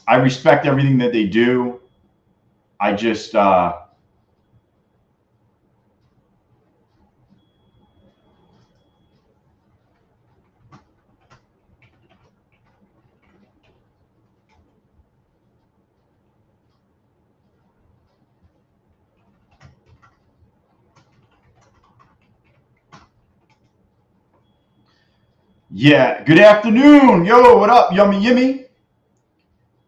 I respect everything that they do. I just yeah, good afternoon. Yo, what up, Yummy Yimmy?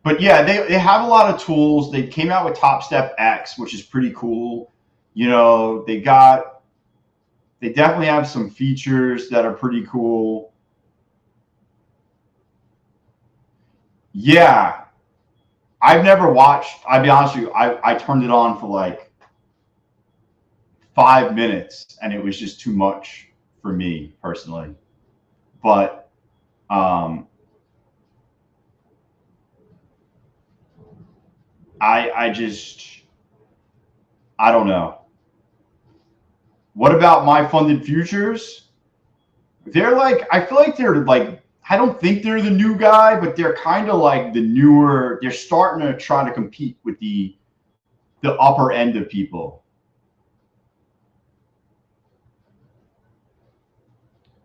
But yeah, they have a lot of tools. They came out with TopStep X, which is pretty cool. You know, they definitely have some features that are pretty cool. Yeah, I've never watched. I'll be honest with you. I turned it on for like 5 minutes, and it was just too much for me personally. But I don't know. What about my funded futures? They're like, I feel like they're like, I don't think they're the new guy, but they're kind of like the newer. They're starting to try to compete with the upper end of people.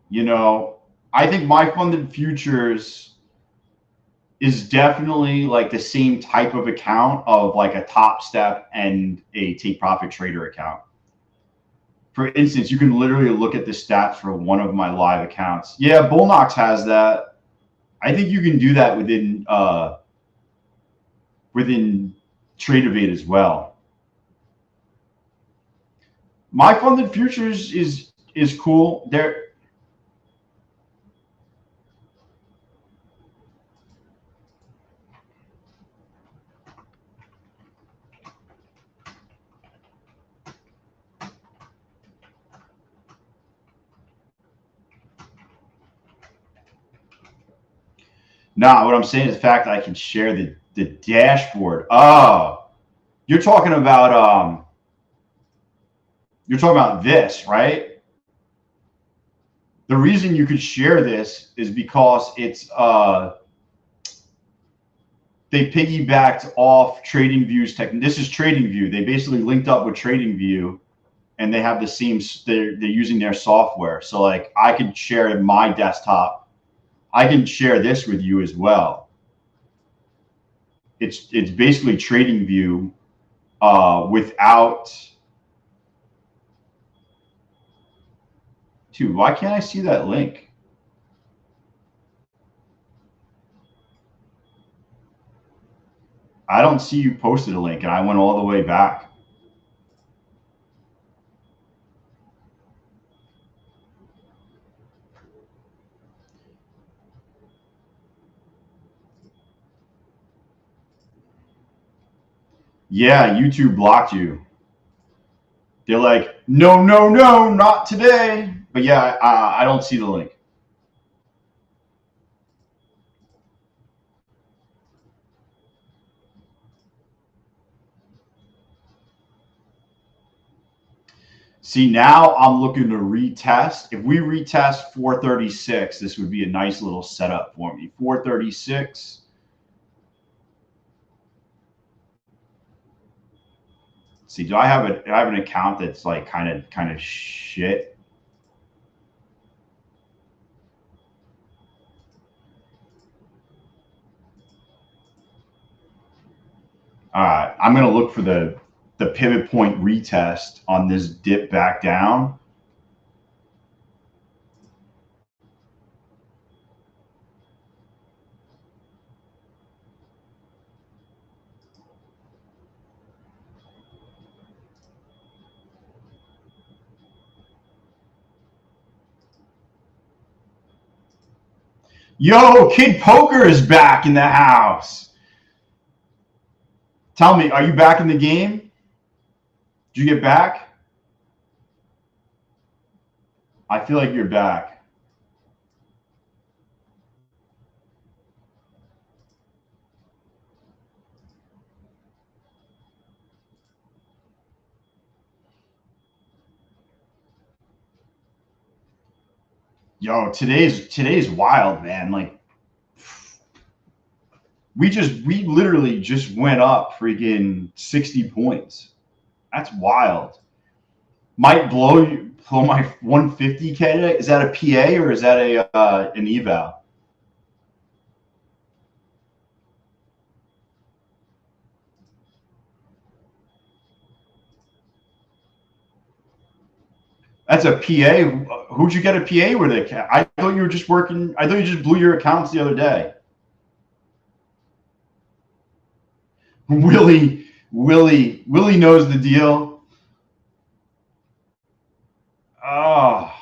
You know, I think my funded futures is definitely like the same type of account of like a TopStep and a take profit trader account. For instance, you can literally look at the stats for one of my live accounts. Yeah, Bullnox has that. I think you can do that within Tradeovate as well. My funded futures is cool. Nah, what I'm saying is the fact that I can share the dashboard. Oh, you're talking about this, right? The reason you could share this is because it's they piggybacked off TradingView's tech. This is TradingView. They basically linked up with TradingView, and they have the same. They're using their software. So like I could share my desktop. I can share this with you as well. It's basically TradingView without. Dude, why can't I see that link? I don't see you posted a link, and I went all the way back. Yeah, YouTube blocked you. They're like, no, no, no, not today. But yeah, I don't see the link. See, now I'm looking to retest. If we retest 436, this would be a nice little setup for me. 436. See, do I have an account that's like kind of shit? All right, I'm gonna look for the pivot point retest on this dip back down. Yo, Kid Poker is back in the house. Tell me, are you back in the game? Did you get back? I feel like you're back. Yo, today's wild, man. Like we literally just went up freaking 60 points. That's wild. Might blow my 150K. Is that a PA or is that an eval? That's a PA. Who'd you get a PA with it? I thought you were just working. I thought you just blew your accounts the other day. Willie knows the deal. Oh,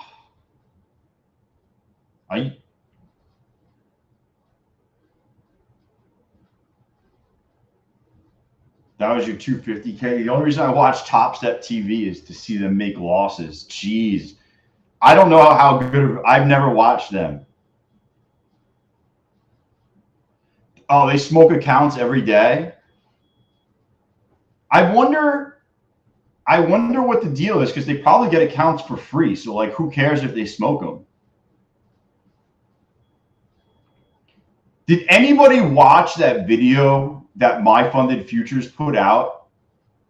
that was your 250K. The only reason I watch TopStep TV is to see them make losses. Jeez, I don't know how good. I've never watched them. Oh, they smoke accounts every day. I wonder what the deal is because they probably get accounts for free. So like, who cares if they smoke them? Did anybody watch that video that My Funded Futures put out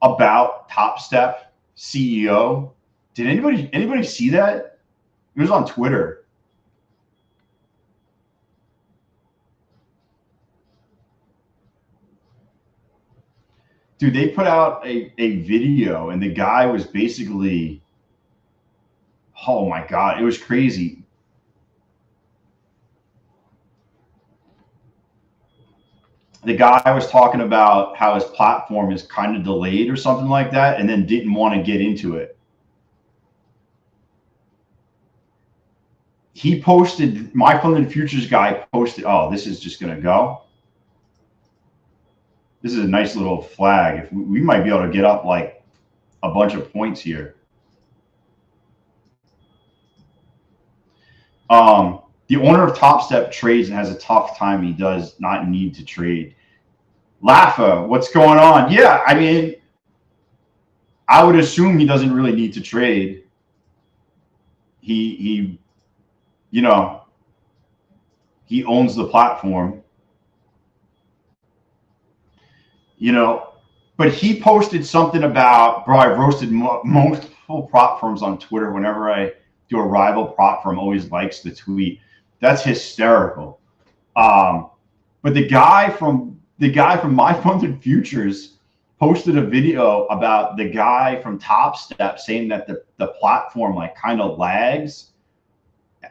about TopStep CEO? Did anybody see that? It was on Twitter. Dude, they put out a video and the guy was basically, oh my God, it was crazy. The guy was talking about how his platform is kind of delayed or something like that, and then didn't want to get into it. He posted, My Funded Futures guy posted, oh, this is just going to go. This is a nice little flag. If we might be able to get up like a bunch of points here. The owner of TopStep trades and has a tough time. He does not need to trade. Laffa, what's going on? Yeah, I mean, I would assume he doesn't really need to trade. He you know, he owns the platform. You know, but he posted something about, bro, I've roasted multiple prop firms on Twitter. Whenever I do a rival prop firm, always likes the tweet. That's hysterical. But the guy from My Funded Futures posted a video about the guy from TopStep saying that the platform like kind of lags,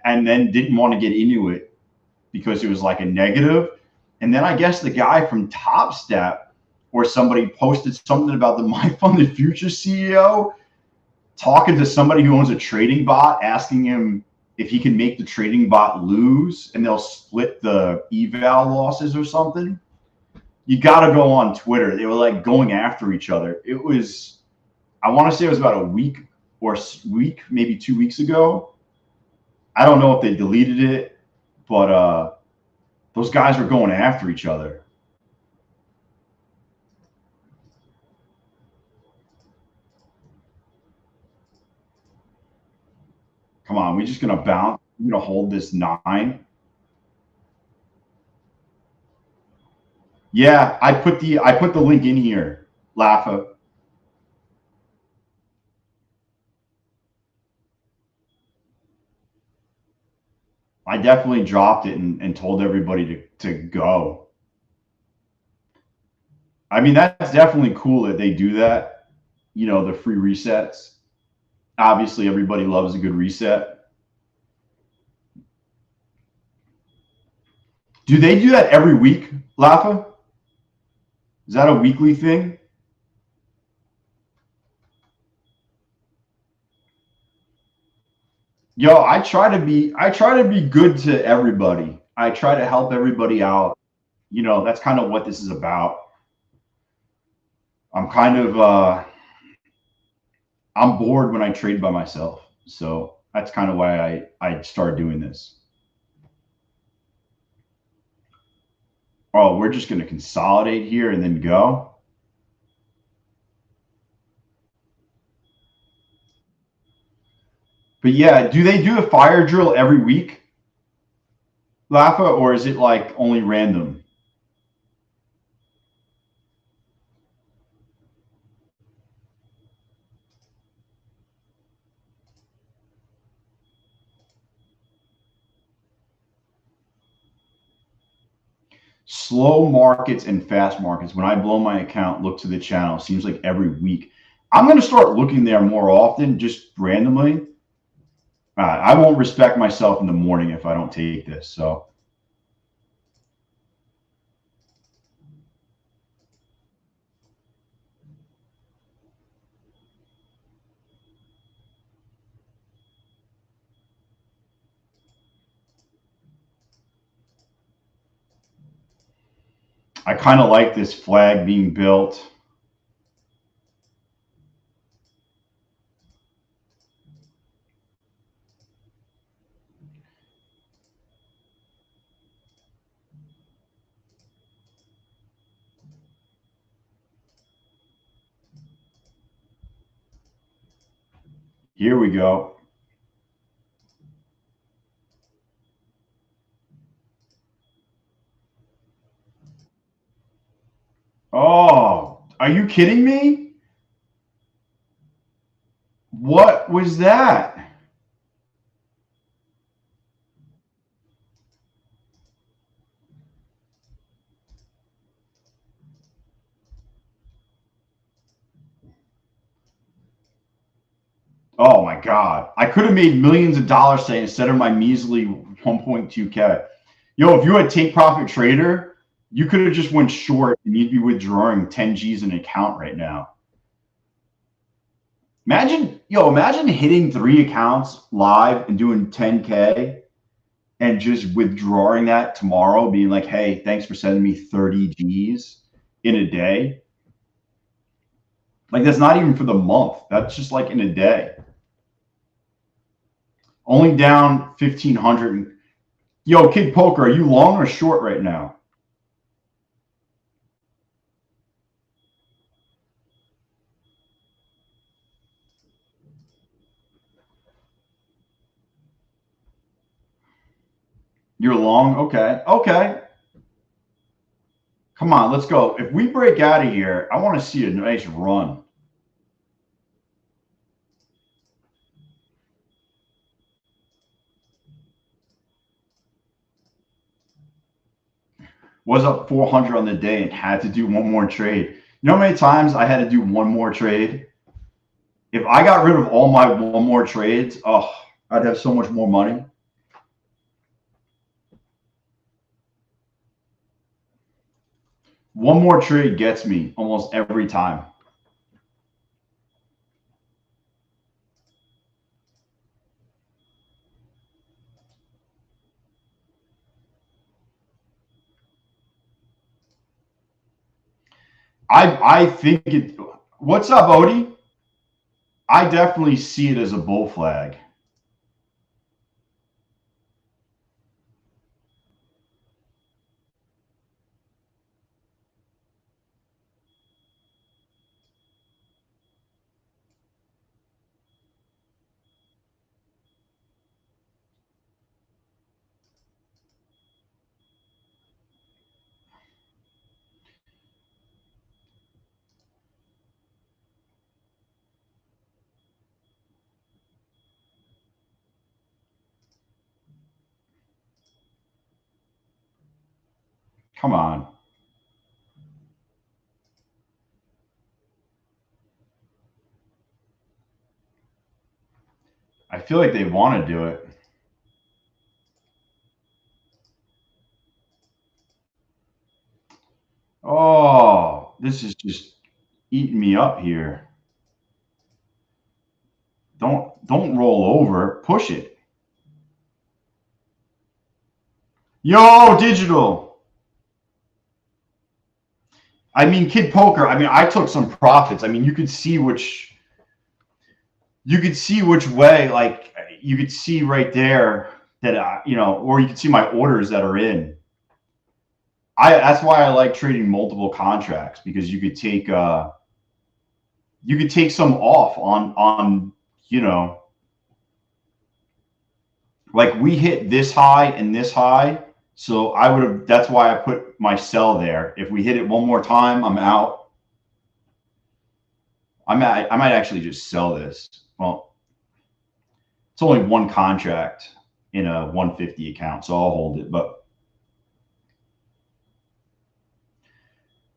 and then didn't want to get into it because it was like a negative. And then I guess the guy from TopStep or somebody posted something about the My Funded Future CEO talking to somebody who owns a trading bot, asking him if he can make the trading bot lose and they'll split the eval losses or something. You got to go on Twitter. They were like going after each other. It was, I want to say it was about a week, maybe 2 weeks ago. I don't know if they deleted it, but those guys were going after each other. Come on, we're just gonna bounce. We're gonna hold this 9. Yeah, I put the link in here, Lafa. I definitely dropped it and told everybody to go. I mean, that's definitely cool that they do that. You know, the free resets. Obviously, everybody loves a good reset. Do they do that every week, Lafa? Is that a weekly thing? Yo, I try to be good to everybody. I try to help everybody out. You know, that's kind of what this is about. I'm kind of I'm bored when I trade by myself. So that's kind of why I started doing this. Oh, we're just going to consolidate here and then go. But yeah, do they do a fire drill every week, Lafa, or is it like only random? Slow markets and fast markets. When I blow my account, look to the channel. Seems like every week. I'm going to start looking there more often, just randomly. I won't respect myself in the morning if I don't take this. So I kind of like this flag being built. Here we go. Oh, are you kidding me? What was that? Oh my God. I could have made millions of dollars today instead of my measly 1.2K. Yo, if you had Take Profit Trader, you could have just went short and you'd be withdrawing 10 G's in an account right now. Imagine hitting 3 accounts live and doing 10K and just withdrawing that tomorrow, being like, hey, thanks for sending me 30 G's in a day. Like, that's not even for the month. That's just like in a day. Only down 1,500. Yo, Kid Poker, are you long or short right now? You're long? Okay. Okay. Come on, let's go. If we break out of here, I want to see a nice run. Was up 400 on the day and had to do one more trade. You know how many times I had to do one more trade? If I got rid of all my one more trades, oh, I'd have so much more money. One more trade gets me almost every time. I think it. What's up, Odie? I definitely see it as a bull flag. Come on. I feel like they want to do it. Oh, this is just eating me up here. Don't roll over. Push it. Yo, digital. I mean, Kid Poker. I mean, I took some profits. I mean, you could see which way. Like you could see right there that or you could see my orders that are in. That's why I like trading multiple contracts, because you could take some off on like we hit this high and this high. So I would have, that's why I put my sell there. If we hit it one more time, I'm out. I might actually just sell this. Well, it's only one contract in a 150 account, so I'll hold it. But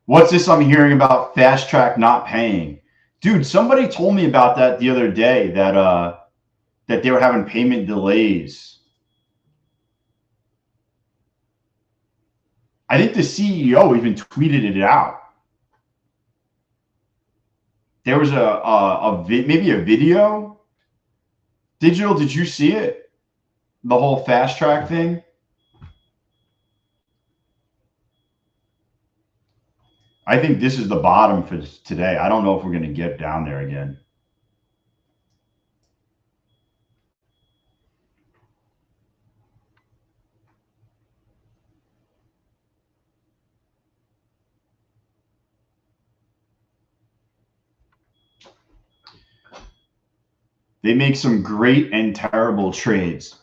what's this I'm hearing about fast track not paying? Dude, somebody told me about that the other day, that they were having payment delays. I think the CEO even tweeted it out. There was maybe a video. Digital, did you see it? The whole fast track thing? I think this is the bottom for today. I don't know if we're going to get down there again. They make some great and terrible trades.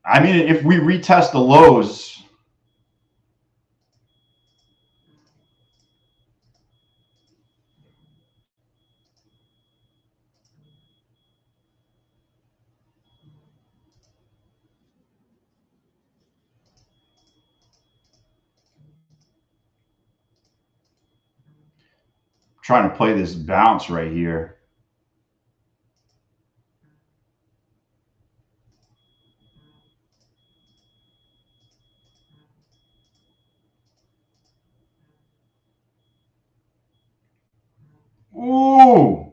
I mean, if we retest the lows, trying to play this bounce right here. Ooh.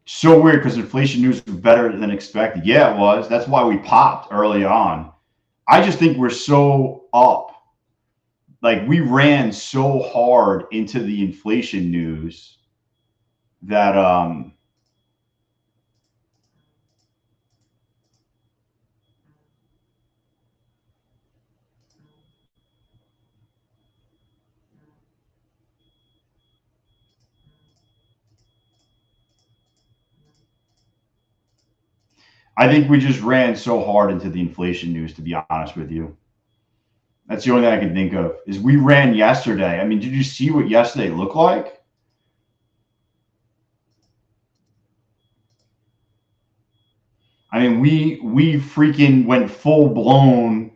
So weird, because inflation news was better than expected. Yeah, it was. That's why we popped early on. I just think we're so up. Like we ran so hard into the inflation news that I think we just ran so hard into the inflation news, to be honest with you. That's the only thing I can think of, is we ran yesterday. I mean, did you see what yesterday looked like? I mean, we freaking went full blown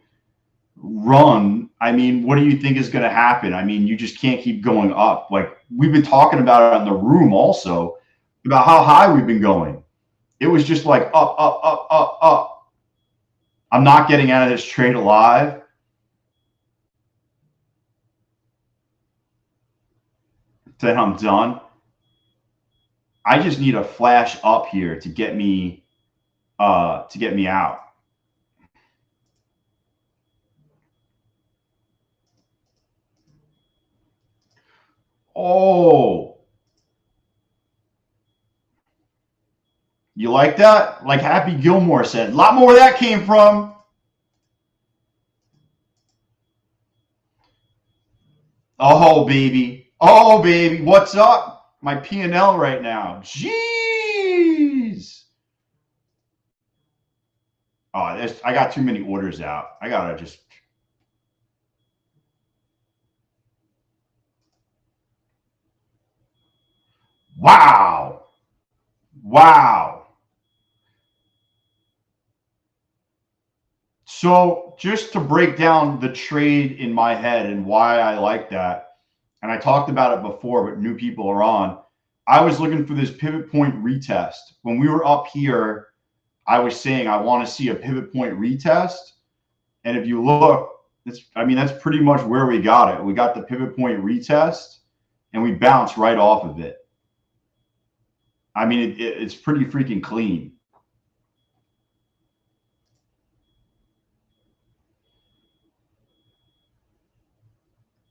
run. I mean, what do you think is going to happen? I mean, you just can't keep going up. Like we've been talking about it in the room also, about how high we've been going. It was just like up, up, up, up, up. I'm not getting out of this trade alive. Then I'm done. I just need a flash up here to get me out. Oh, you like that? Like Happy Gilmore said, a lot more where that came from. Oh, baby. Oh, baby. What's up? My P&L right now. Jeez. Oh, I got too many orders out. I got to just. Wow. Wow. So just to break down the trade in my head and why I like that, and I talked about it before, but new people are on. I was looking for this pivot point retest. When we were up here, I was saying I want to see a pivot point retest. And if you look, that's pretty much where we got it. We got the pivot point retest and we bounced right off of it. I mean, it's pretty freaking clean.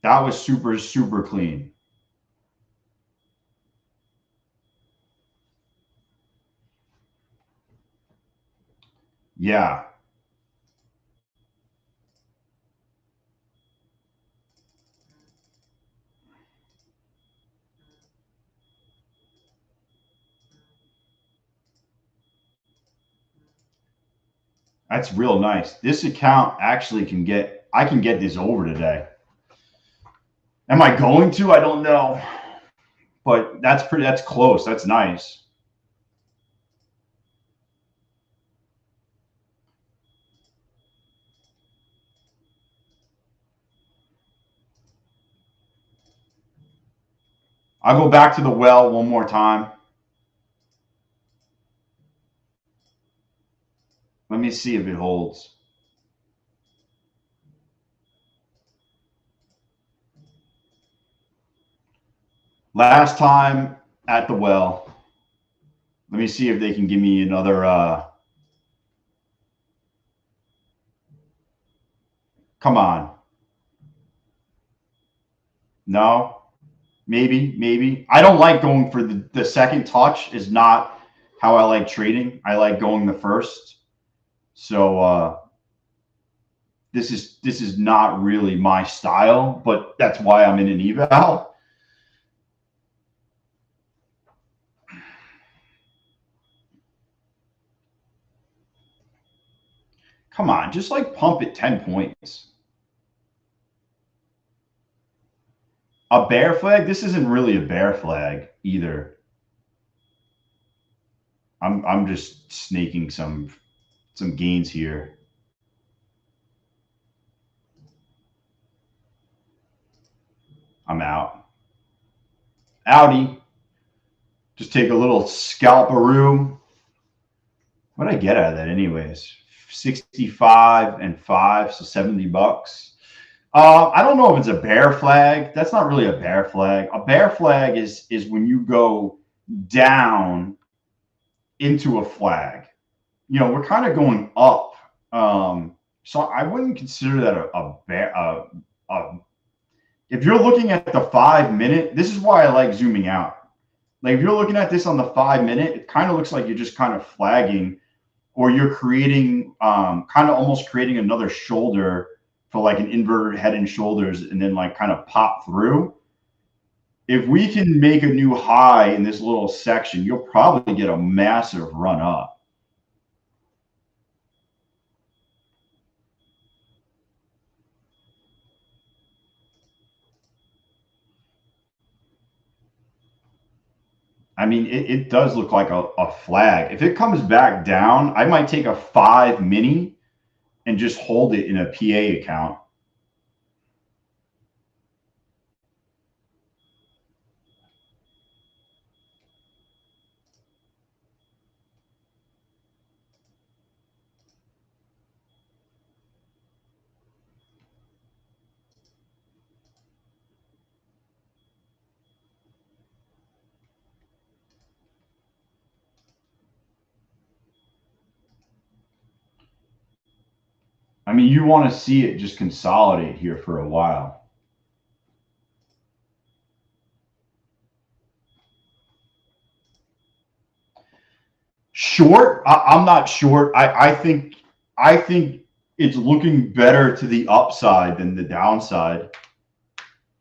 That was super, super clean. Yeah. That's real nice. This account actually I can get this over today. Am I going to? I don't know. But that's close. That's nice. I'll go back to the well one more time. Let me see if it holds. Last time at the well. Let me see if they can give me another. Come on. No, maybe. I don't like going for the second touch. Is not how I like trading. I like going the first. So this is not really my style, but that's why I'm in an eval. Come on, just like pump it 10 points. A bear flag? This isn't really a bear flag either. I'm just snaking some gains here. I'm out. Outie. Just take a little scalperoo. What did I get out of that anyways? 65 and 5, so $70. I don't know if it's a bear flag. That's not really a bear flag. A bear flag is when you go down into a flag. You know, we're kind of going up. So I wouldn't consider that a bear. If you're looking at the 5 minute, this is why I like zooming out. Like if you're looking at this on the 5 minute, it kind of looks like you're just kind of flagging, or you're creating kind of almost creating another shoulder for like an inverted head and shoulders, and then like kind of pop through. If we can make a new high in this little section, you'll probably get a massive run up. I mean, it does look like a flag. If it comes back down, I might take a 5 mini and just hold it in a PA account. I mean, you want to see it just consolidate here for a while. Short? I'm not short. I think it's looking better to the upside than the downside.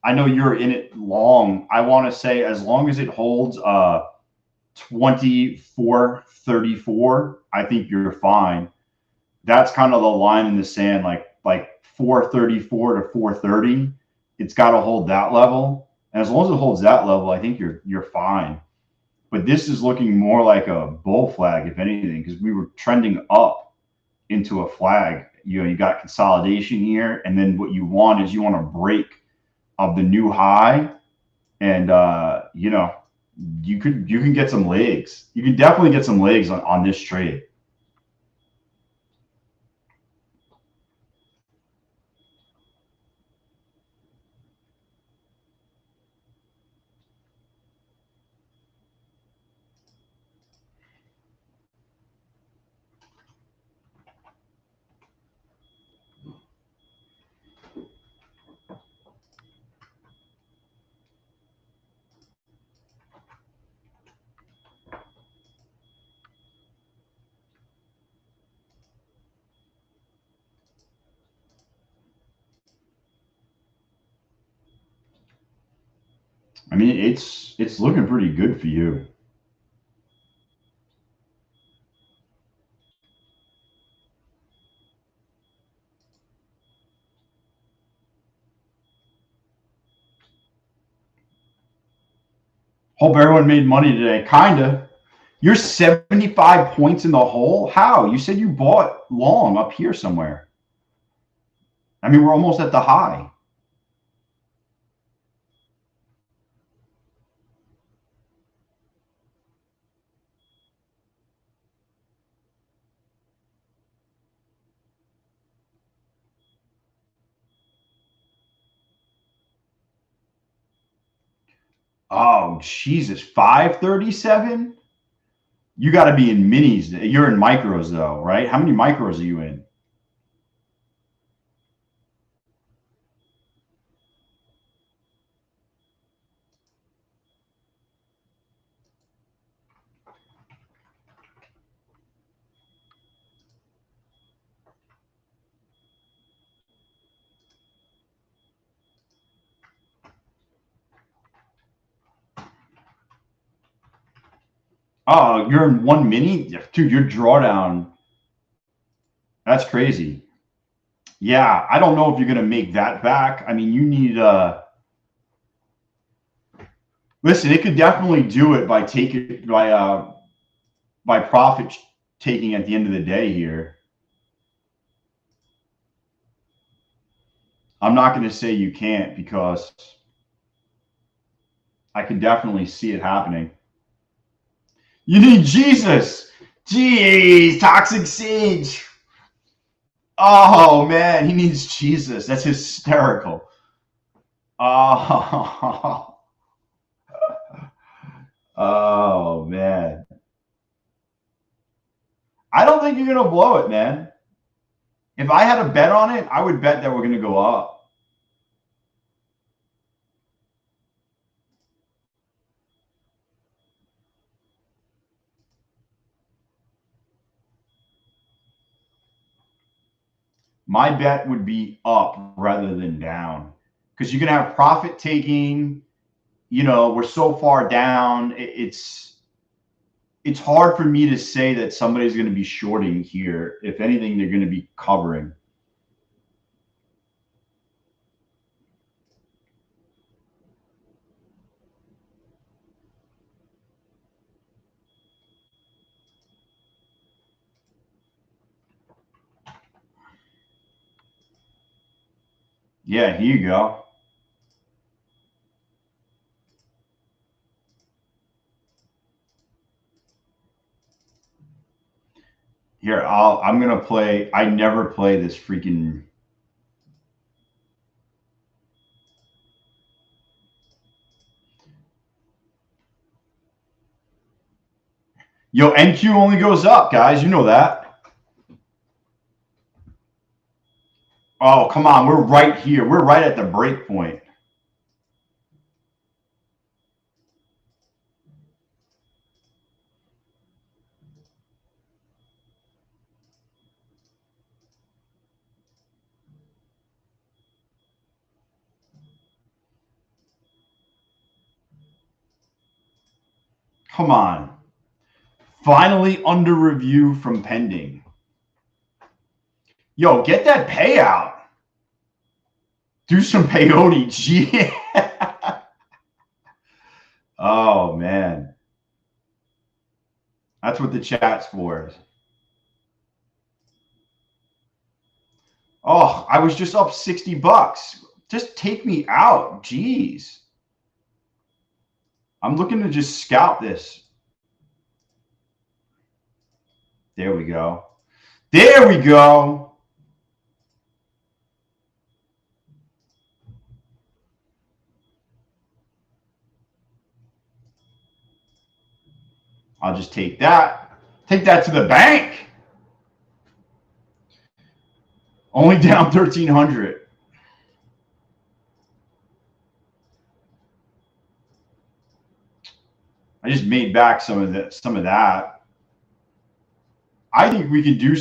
I know you're in it long. I want to say as long as it holds 24.34, I think you're fine. That's kind of the line in the sand, like 434 to 430. It's got to hold that level, and as long as it holds that level, I think you're fine. But this is looking more like a bull flag, if anything, because we were trending up into a flag. You got consolidation here, and then what you want is you want a break of the new high, and you can get some legs. You can definitely get some legs on this trade. I mean, it's looking pretty good for you. Hope everyone made money today. Kinda. You're 75 points in the hole? How? You said you bought long up here somewhere. I mean, we're almost at the high. Oh, Jesus. 537? You got to be in minis. You're in micros, though, right? How many micros are you in? Oh, you're in one mini? Dude, your drawdown. That's crazy. Yeah, I don't know if you're going to make that back. I mean, you need listen, it could definitely do it by profit taking at the end of the day here. I'm not going to say you can't because I can definitely see it happening. You need Jesus. Jeez, Toxic Sage. Oh man, he needs Jesus. That's hysterical. Oh, oh man. I don't think you're gonna blow it, man. If I had a bet on it, I would bet that we're gonna go up. My bet would be up rather than down because you're gonna have profit taking. We're so far down. It's hard for me to say that somebody's going to be shorting here. If anything, they're going to be covering. Yeah, here you go. Here, I'm going to play. I never play this freaking. Yo, NQ only goes up, guys. You know that. Oh, come on. We're right here. We're right at the break point. Come on. Finally under review from pending. Yo, get that payout. Do some peyote. Gee. Oh, man. That's what the chat's for. Oh, I was just up $60. Just take me out. Jeez. I'm looking to just scalp this. There we go. There we go. I'll just take that. Take that to the bank. Only down 1,300. I just made back some of that. I think we can do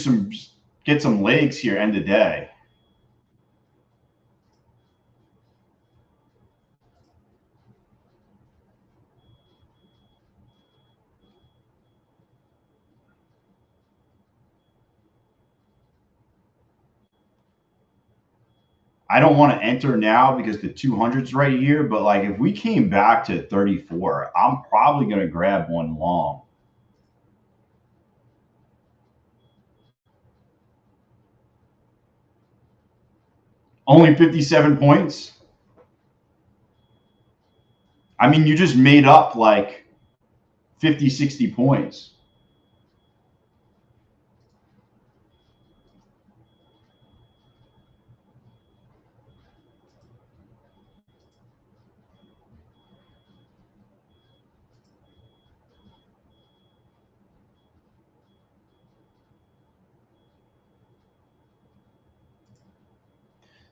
get some legs here end of day. I don't want to enter now because the 200's right here, but like if we came back to 34, I'm probably going to grab one long. Only 57 points. I mean, you just made up like 50, 60 points.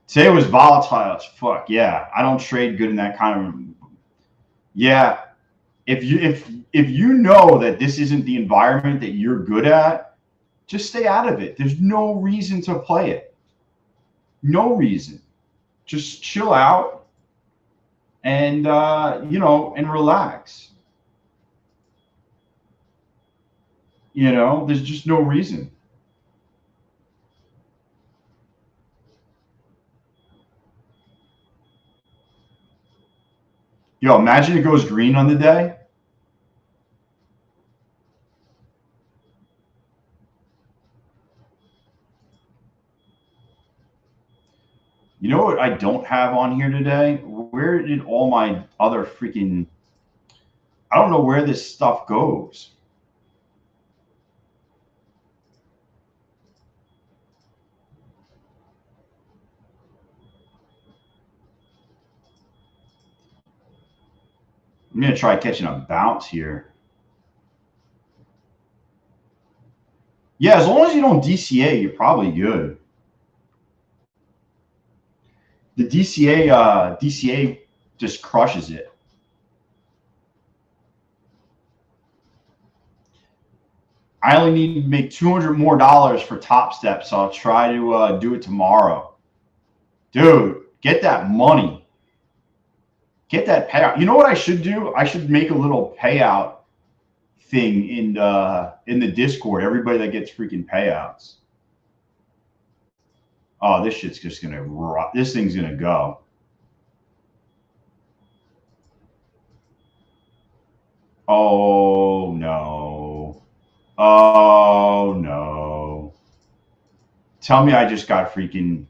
Today was volatile as fuck. Yeah, I don't trade good in that kind of. Yeah, if you know that this isn't the environment that you're good at, just stay out of it. There's no reason to play it. No reason. Just chill out and and relax. There's just no reason. Yo, imagine it goes green on the day. You know what I don't have on here today? Where did all my other freaking... I don't know where this stuff goes. I'm going to try catching a bounce here. Yeah, as long as you don't DCA, you're probably good. The DCA just crushes it. I only need to make $200 more for TopStep, so I'll try to do it tomorrow. Dude, get that money. Get that payout. You know what I should do? I should make a little payout thing in the Discord. Everybody that gets freaking payouts. Oh, this shit's just gonna rot. This thing's gonna go. Oh no. Oh no. Tell me I just got freaking...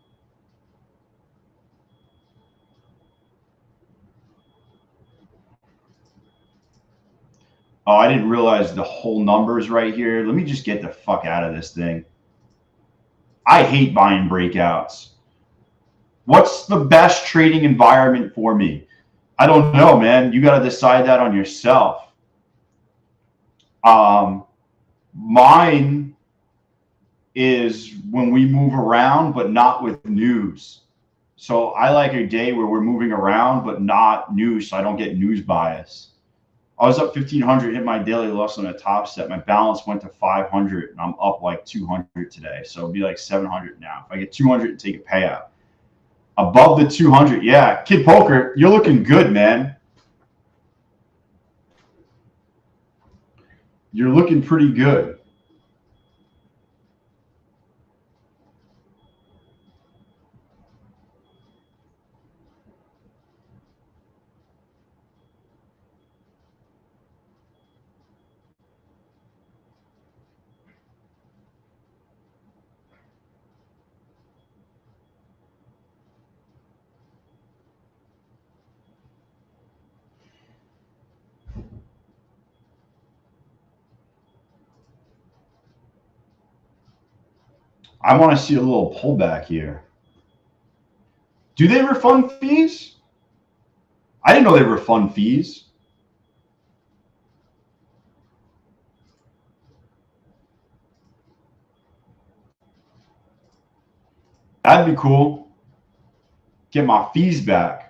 Oh, I didn't realize the whole numbers right here. Let me just get the fuck out of this thing. I hate buying breakouts. What's the best trading environment for me? I don't know, man. You got to decide that on yourself. Mine is when we move around, but not with news. So I like a day where we're moving around, but not news, so I don't get news bias. I was up 1,500, hit my daily loss on a TopStep. My balance went to 500, and I'm up like 200 today. So it'll be like 700 now. If I get 200 and take a payout. Above the 200, yeah. Kid Poker, you're looking good, man. You're looking pretty good. I want to see a little pullback here. Do they refund fees? I didn't know they refund fees. That'd be cool. Get my fees back.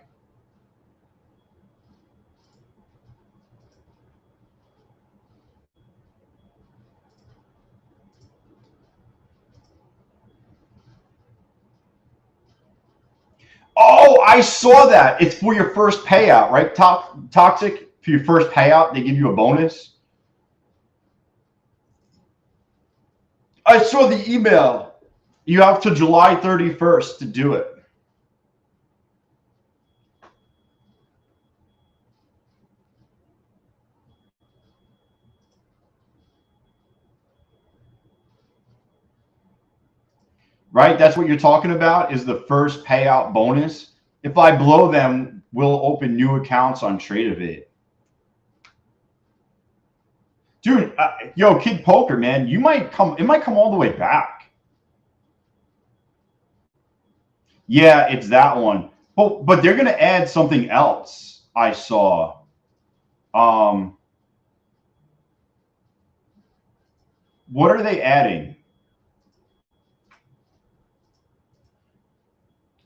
Oh, I saw that. It's for your first payout, right? Toxic, for your first payout, they give you a bonus. I saw the email. You have to July 31st to do it. Right? That's what you're talking about, is the first payout bonus. If I blow them, we'll open new accounts on TradeAvate. Dude, yo, Kid Poker, man, it might come all the way back. Yeah, it's that one. But they're gonna add something else. I saw. What are they adding?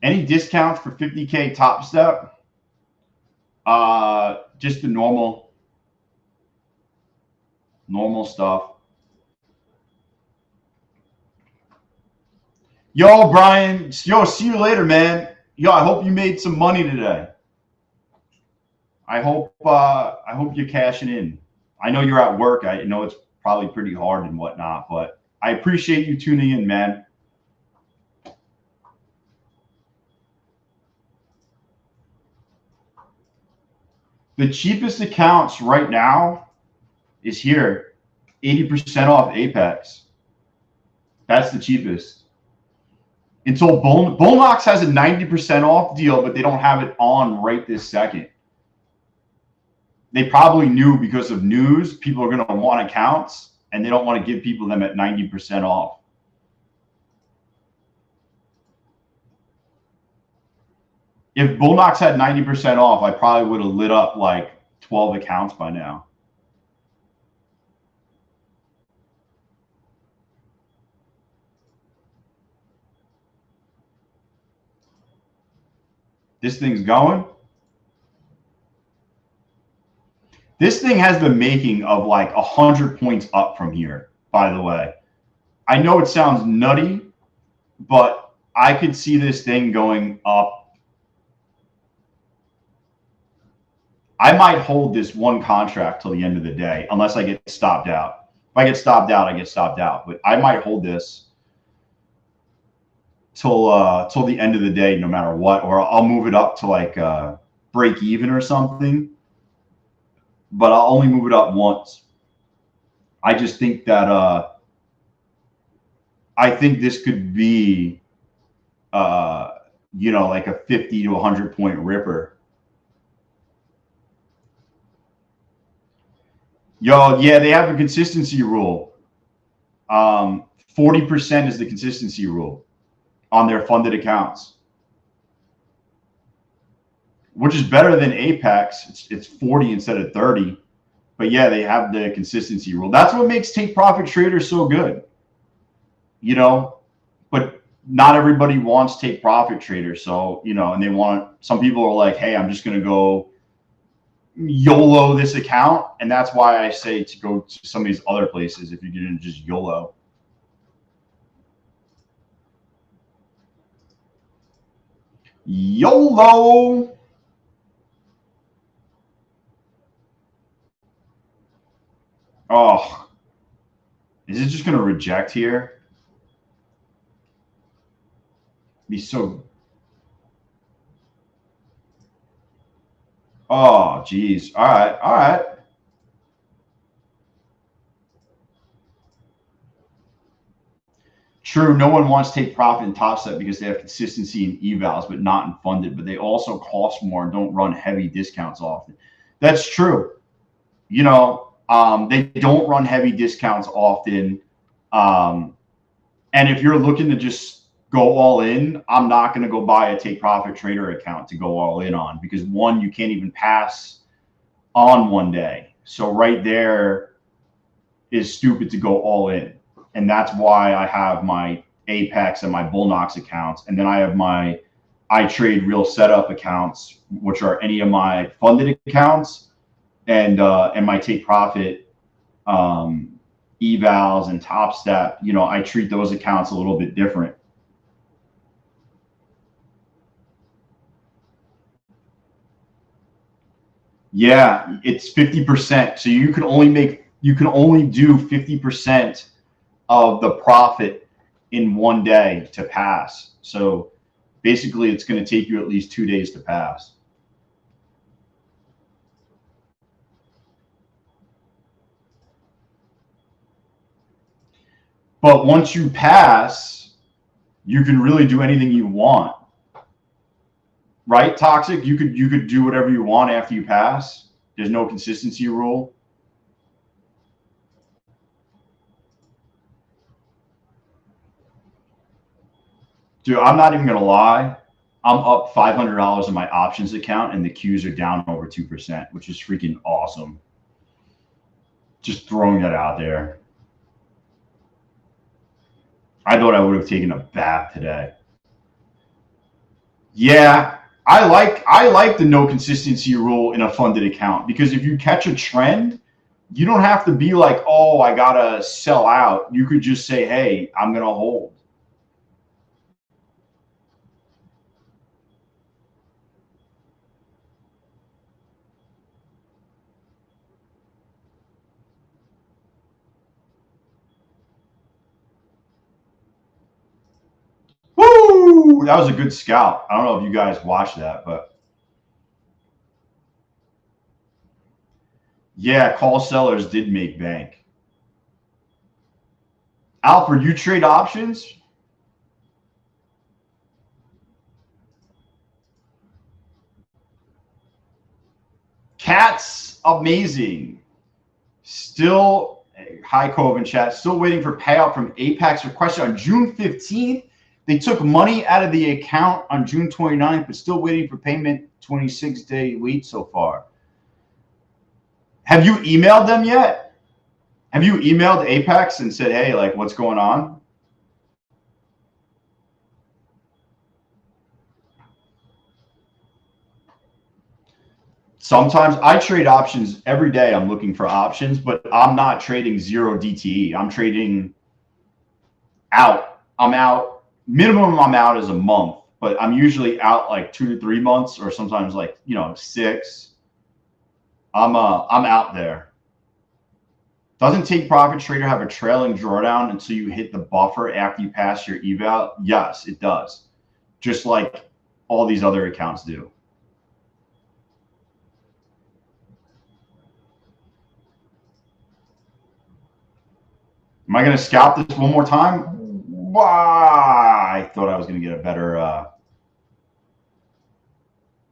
Any discounts for 50K TopStep? Just the normal stuff. Yo, Brian. Yo, see you later, man. Yo, I hope you made some money today. I hope you're cashing in. I know you're at work. I know it's probably pretty hard and whatnot, but I appreciate you tuning in, man. The cheapest accounts right now is here, 80% off Apex. That's the cheapest. Until Bullnox has a 90% off deal, but they don't have it on right this second. They probably knew because of news, people are going to want accounts, and they don't want to give people them at 90% off. If Bullnox had 90% off, I probably would have lit up like 12 accounts by now. This thing's going. This thing has the making of like 100 points up from here, by the way. I know it sounds nutty, but I could see this thing going up. I might hold this one contract till the end of the day, unless I get stopped out. If I get stopped out, I get stopped out. But I might hold this till the end of the day, no matter what, or I'll move it up to like break even or something. But I'll only move it up once. I just think that I think this could be like a 50 to 100 point ripper. Yo, yeah, they have a consistency rule. 40% is the consistency rule on their funded accounts, which is better than Apex. It's 40 instead of 30. But yeah, they have the consistency rule. That's what makes take profit traders so good. you know, but not everybody wants take profit traders. So, you know, and they want, some people are like, hey, I'm just going to go YOLO this account. And that's why I say to go to some of these other places if you're going to just YOLO. YOLO. Oh, is it just going to reject here? Be so. Oh, geez. All right. All right. True, no one wants to take profit in TopStep because they have consistency in evals, but not in funded. But they also cost more and don't run heavy discounts often. That's true. You know, they don't run heavy discounts often. And if you're looking to just go all in, I'm not going to go buy a take profit trader account to go all in on, because one, you can't even pass on one day. So right there is stupid to go all in. And that's why I have my Apex and my Bullnox accounts. And then I have my I Trade Real Setup accounts, which are any of my funded accounts, and my take profit evals and TopStep. You know, I treat those accounts a little bit different. Yeah, it's 50%. So you can only do 50% of the profit in one day to pass. So basically it's going to take you at least 2 days to pass. But once you pass, you can really do anything you want. Right? Toxic, you could do whatever you want after you pass. There's no consistency rule. Dude, I'm not even gonna lie. I'm up $500 in my options account, and the Qs are down over 2%, which is freaking awesome. Just throwing that out there. I thought I would have taken a bath today. Yeah, I like the no consistency rule in a funded account, because if you catch a trend, you don't have to be like, oh, I gotta sell out. You could just say, hey, I'm gonna hold. Woo! That was a good scalp. I don't know if you guys watched that, but yeah, call sellers did make bank. Alfred, you trade options? Cat's amazing. Still, hi Cove in chat. Still waiting for payout from Apex requested on June 15th. They took money out of the account on June 29th, but still waiting for payment. 26-day wait so far. Have you emailed them yet? Have you emailed Apex and said, hey, like, what's going on? Sometimes I trade options every day. I'm looking for options, but I'm not trading zero DTE. I'm trading out. I'm out. Minimum I'm out is a month, but I'm usually out like 2 to 3 months, or sometimes like, 6. I'm out there. Doesn't take profit trader have a trailing drawdown until you hit the buffer after you pass your eval? Yes, it does. Just like all these other accounts do. Am I going to scalp this one more time? I thought I was going to get a better.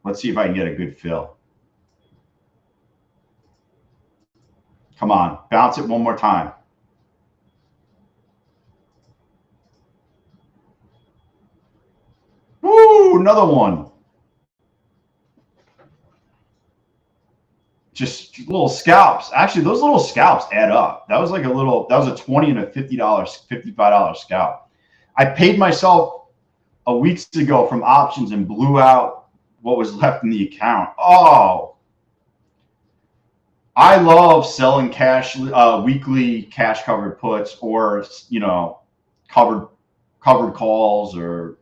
Let's see if I can get a good fill. Come on, bounce it one more time. Woo, another one. just little scalps. Actually, those little scalps add up. That was like that was a $20 and a $55 scalp. I paid myself a weeks ago from options and blew out what was left in the account. Oh, I love selling weekly cash covered puts, or, covered calls, or,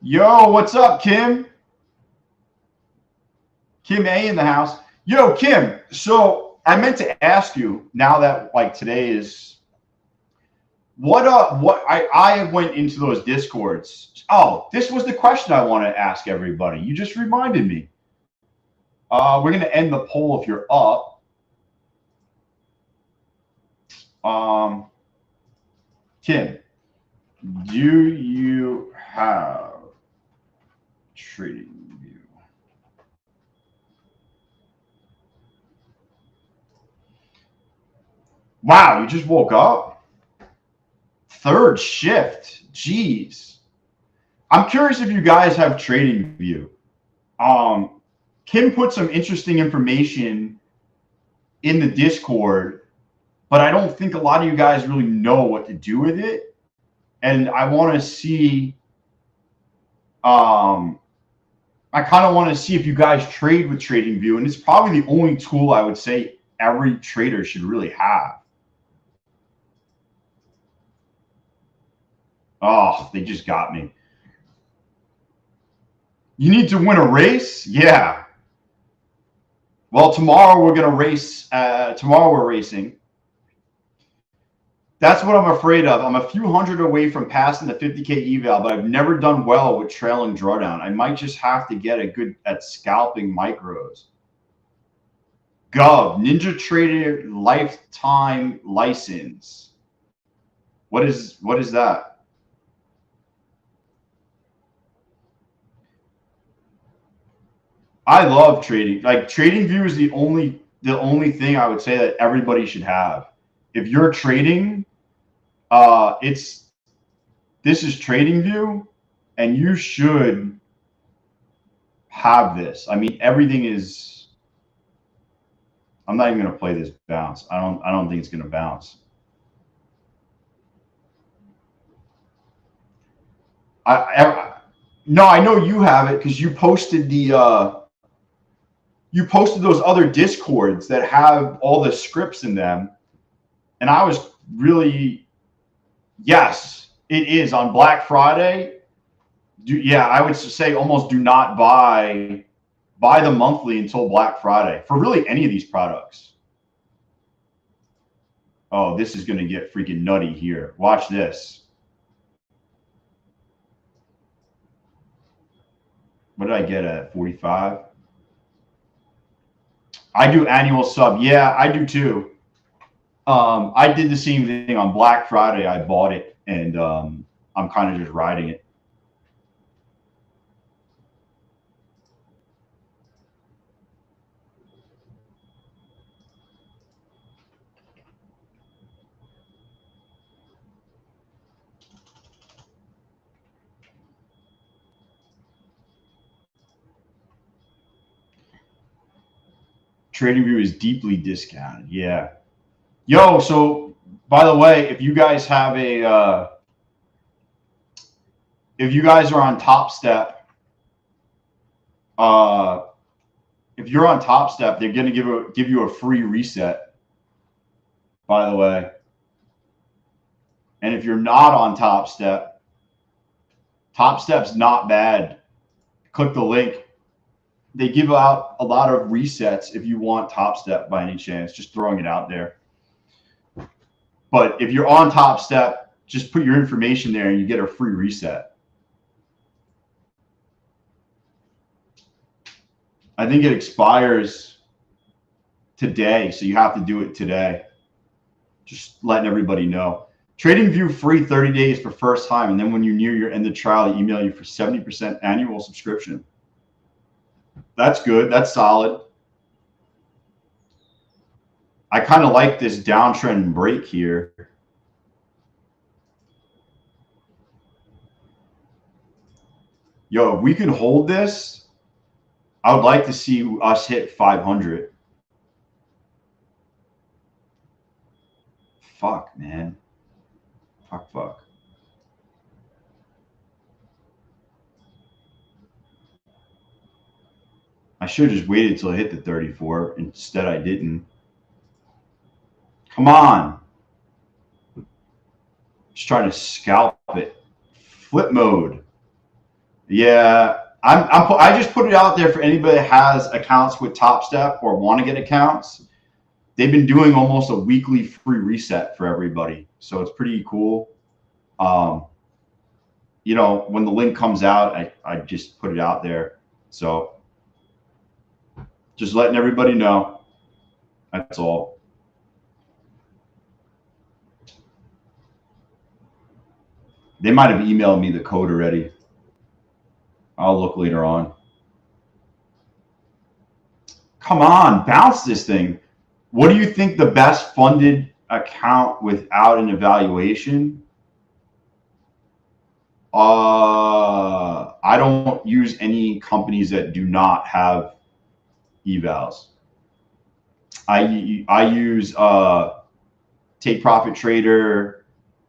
Yo, what's up, Kim? Kim A in the house. Yo, Kim. So I meant to ask you, now that like today is what I went into those discords. Oh, this was the question I want to ask everybody. You just reminded me. We're gonna end the poll if you're up. Kim, do you have trading view? Wow, you just woke up? Third shift. Jeez. I'm curious if you guys have trading view. Kim put some interesting information in the Discord, but I don't think a lot of you guys really know what to do with it. And I want to see, I kind of want to see if you guys trade with trading view. And it's probably the only tool I would say every trader should really have. Oh, they just got me. You need to win a race? Yeah. Well, tomorrow we're going to race. Tomorrow we're racing. That's what I'm afraid of. I'm a few hundred away from passing the 50K eval, but I've never done well with trailing drawdown. I might just have to get a good at scalping micros. Gov, Ninja Trader lifetime license. What is that? I love trading. Like, trading view is the only thing I would say that everybody should have. If you're trading, this is trading view, and you should have this. I mean, everything is. I'm not even going to play this bounce. I don't think it's going to bounce. No, I know you have it because you posted those other discords that have all the scripts in them, and I was really, yes, it is on Black Friday. I would say almost do not buy the monthly until Black Friday for really any of these products. Oh, this is going to get freaking nutty here. Watch this. What did I get at 45? I do annual sub. Yeah, I do too. I did the same thing on Black Friday. I bought it, and I'm kind of just riding it. TradingView is deeply discounted. Yeah. Yo, so by the way, if you guys have if you guys are on TopStep, if you're on TopStep, they're going to give you a free reset, by the way. And if you're not on TopStep, TopStep's not bad. Click the link. They give out a lot of resets if you want TopStep by any chance. Just throwing it out there. But if you're on TopStep, just put your information there and you get a free reset. I think it expires today, so you have to do it today. Just letting everybody know. TradingView free 30 days for first time, and then when you near your end of trial, they email you for 70% annual subscription. That's good. That's solid. I kind of like this downtrend break here. Yo, if we can hold this, I would like to see us hit 500. Fuck, man. Fuck. I should have just waited till I hit the 34. Instead, I didn't. Come on. Just trying to scalp it. Flip mode. Yeah, I just put it out there for anybody that has accounts with TopStep or want to get accounts. They've been doing almost a weekly free reset for everybody, so it's pretty cool. You know, when the link comes out, I just put it out there. So just letting everybody know. That's all. They might have emailed me the code already. I'll look later on. Come on, bounce this thing. What do you think the best funded account without an evaluation? I don't use any companies that do not have evals. I use Take Profit Trader,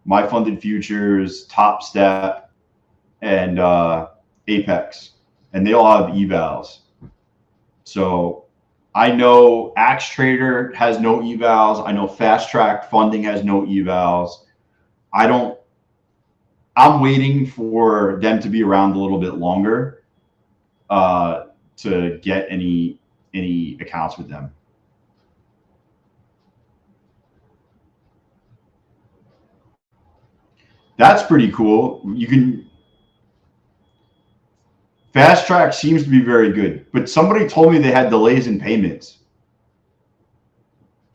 My Funded Futures, TopStep, and Apex, and they all have evals. So I know Axe Trader has no evals. I know Fast Track Funding has no evals. I'm waiting for them to be around a little bit longer to get any accounts with them. That's pretty cool. You can Fast Track seems to be very good, but somebody told me they had delays in payments.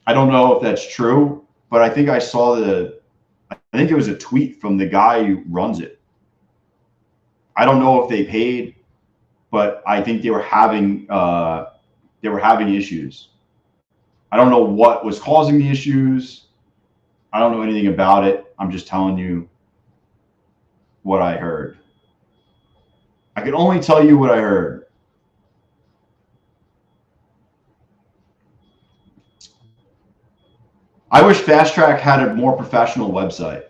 I don't know if that's true, but I think I saw I think it was a tweet from the guy who runs it. I don't know if they paid, but I think they were having issues. I don't know what was causing the issues. I don't know anything about it. I'm just telling you what I heard. I can only tell you what I heard. I wish Fast Track had a more professional website.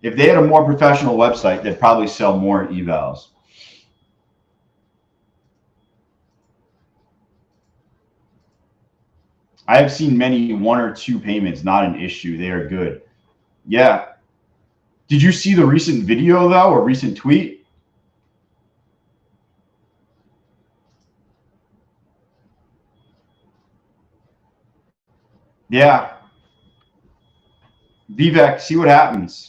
If they had a more professional website, they'd probably sell more evals. I have seen many 1 or 2 payments, not an issue. They are good. Yeah. Did you see the recent video though, or recent tweet? Yeah. Vivek, see what happens.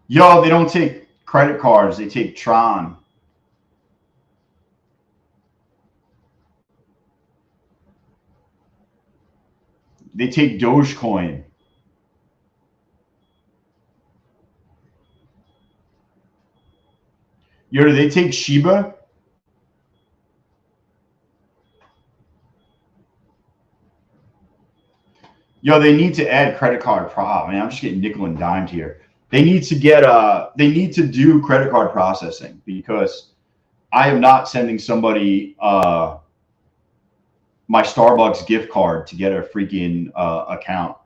Yo, they don't take credit cards. They take Tron. They take Dogecoin. Yo, do they take Shiba? Yo, they need to add credit card prop. Man, I'm just getting nickel and dimed here. They need to do credit card processing, because I am not sending somebody my Starbucks gift card to get a freaking account.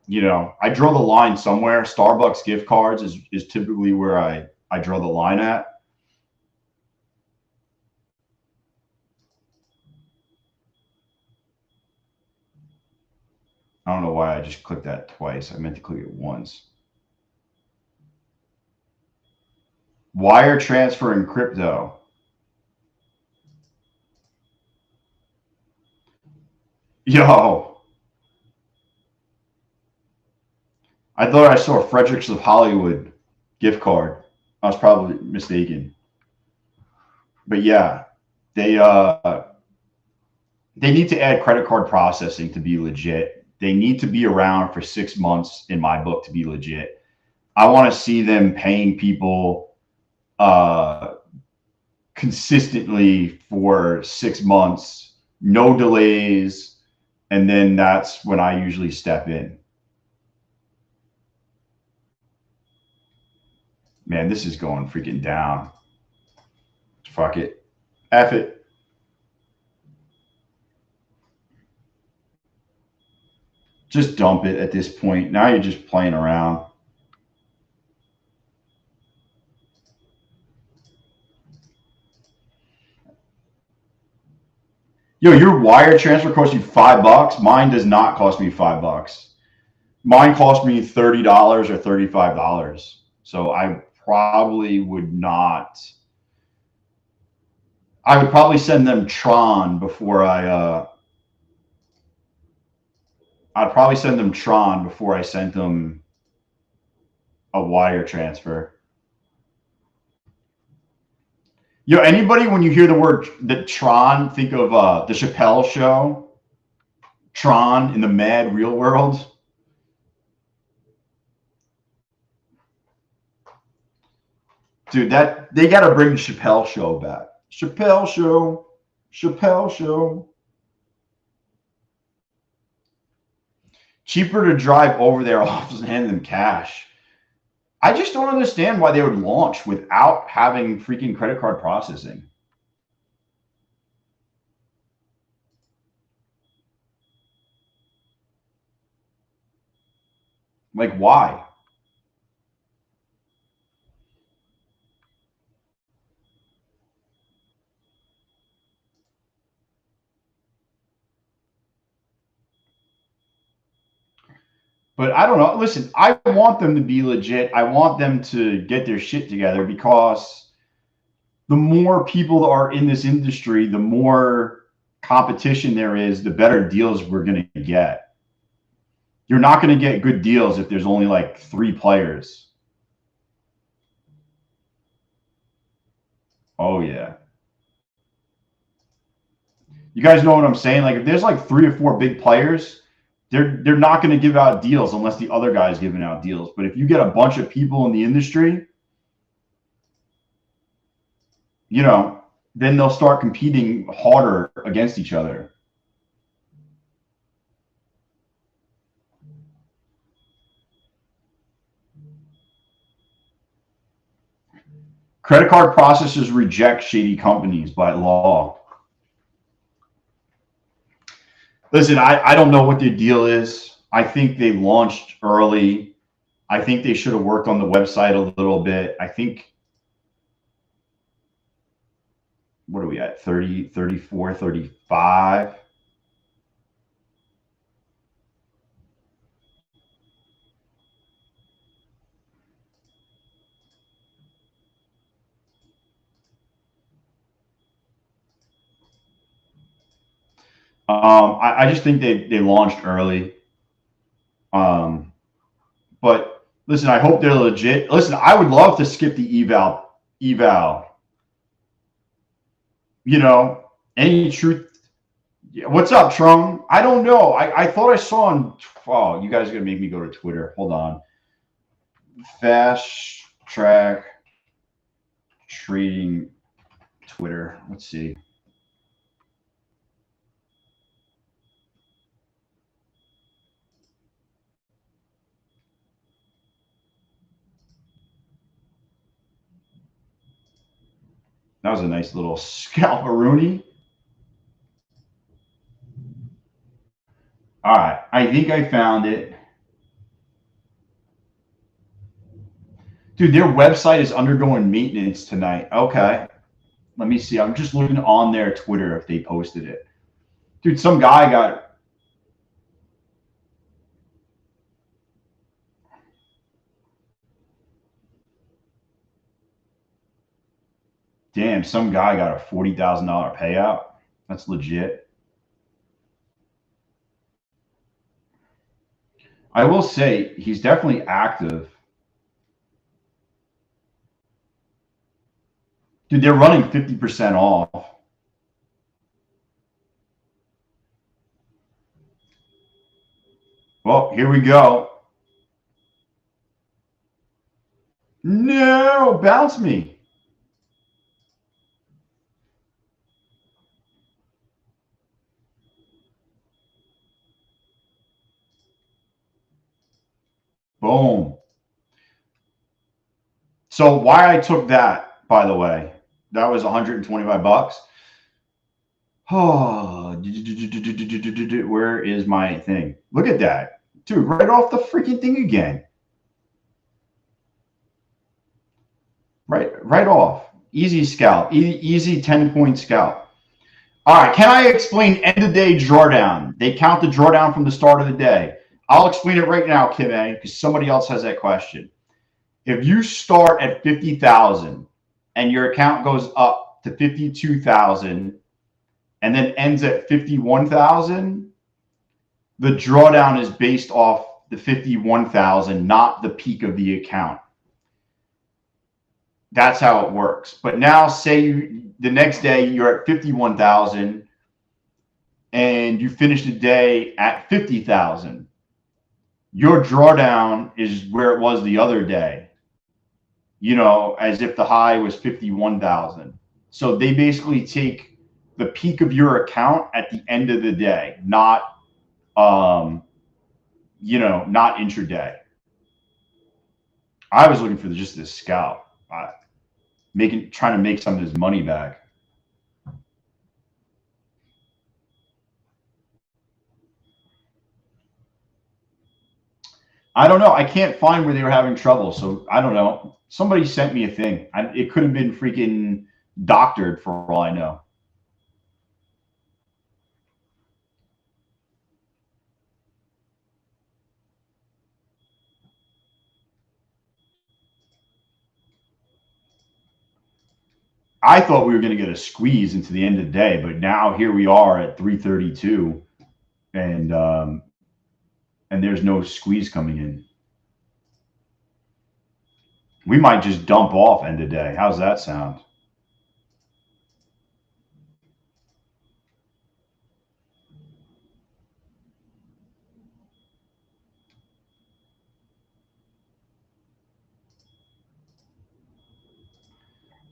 You know, I draw the line somewhere. Starbucks gift cards is typically where I draw the line at. I don't know why I just clicked that twice. I meant to click it once. Wire transfer in crypto. Yo, I thought I saw a Fredericks of Hollywood gift card. I was probably mistaken. But yeah, they need to add credit card processing to be legit. They need to be around for 6 months in my book to be legit. I want to see them paying people consistently for 6 months, no delays, and then that's when I usually step in. Man, this is going freaking down. Fuck it. F it. Just dump it at this point. Now you're just playing around. Yo, your wire transfer costs you $5. Mine does not cost me $5. Mine cost me $30 or $35. So I probably would not. I would probably send them Tron before I'd probably send them Tron before I sent them a wire transfer. Yo, anybody, when you hear the word Tron, think of the Chappelle Show, Tron in the Mad Real World. Dude, that they got to bring the Chappelle Show back. Chappelle Show, Chappelle Show. Cheaper to drive over their office and hand them cash. I just don't understand why they would launch without having freaking credit card processing. Like, why? But I don't know. Listen, I want them to be legit. I want them to get their shit together, because the more people that are in this industry, the more competition there is, the better deals we're going to get. You're not going to get good deals if there's only like 3 players. Oh, yeah. You guys know what I'm saying? Like, if there's like 3 or 4 big players, they're not going to give out deals unless the other guy's giving out deals. But if you get a bunch of people in the industry, you know, then they'll start competing harder against each other. Credit card processors reject shady companies by law. Listen, I don't know what their deal is. I think they launched early. I think they should have worked on the website a little bit. I think, what are we at? 30, 34, 35. I just think they launched early. But listen, I hope they're legit. Listen, I would love to skip the eval. You know, any truth. What's up, Trung? I don't know. I thought I saw on. Oh, you guys are gonna make me go to Twitter. Hold on. Fast track trading Twitter. Let's see. That was a nice little scalperoonie. All right, I think I found it. Dude, their website is undergoing maintenance tonight. Okay. Let me see. I'm just looking on their Twitter if they posted it. Dude, some guy got. Damn, some guy got a $40,000 payout. That's legit. I will say he's definitely active. Dude, they're running 50% off. Well, here we go. No, bounce me. Boom. So why I took that, by the way, that was 125 bucks. Oh, where is my thing? Look at that. Dude, right off the freaking thing again. Right off. Easy scalp. Easy 10-point scalp. All right. Can I explain end of day drawdown? They count the drawdown from the start of the day. I'll explain it right now, Kim A, because somebody else has that question. If you start at 50,000 and your account goes up to 52,000 and then ends at 51,000, the drawdown is based off the 51,000, not the peak of the account. That's how it works. But now say the next day you're at 51,000 and you finish the day at 50,000. Your drawdown is where it was the other day, as if the high was 51,000. So they basically take the peak of your account at the end of the day, not intraday. I was looking for just this scalp, trying to make some of his money back. I don't know. I can't find where they were having trouble. So I don't know. Somebody sent me a thing. It could have been freaking doctored for all I know. I thought we were going to get a squeeze into the end of the day, but now here we are at 332, and there's no squeeze coming in. We might just dump off end of day. How's that sound?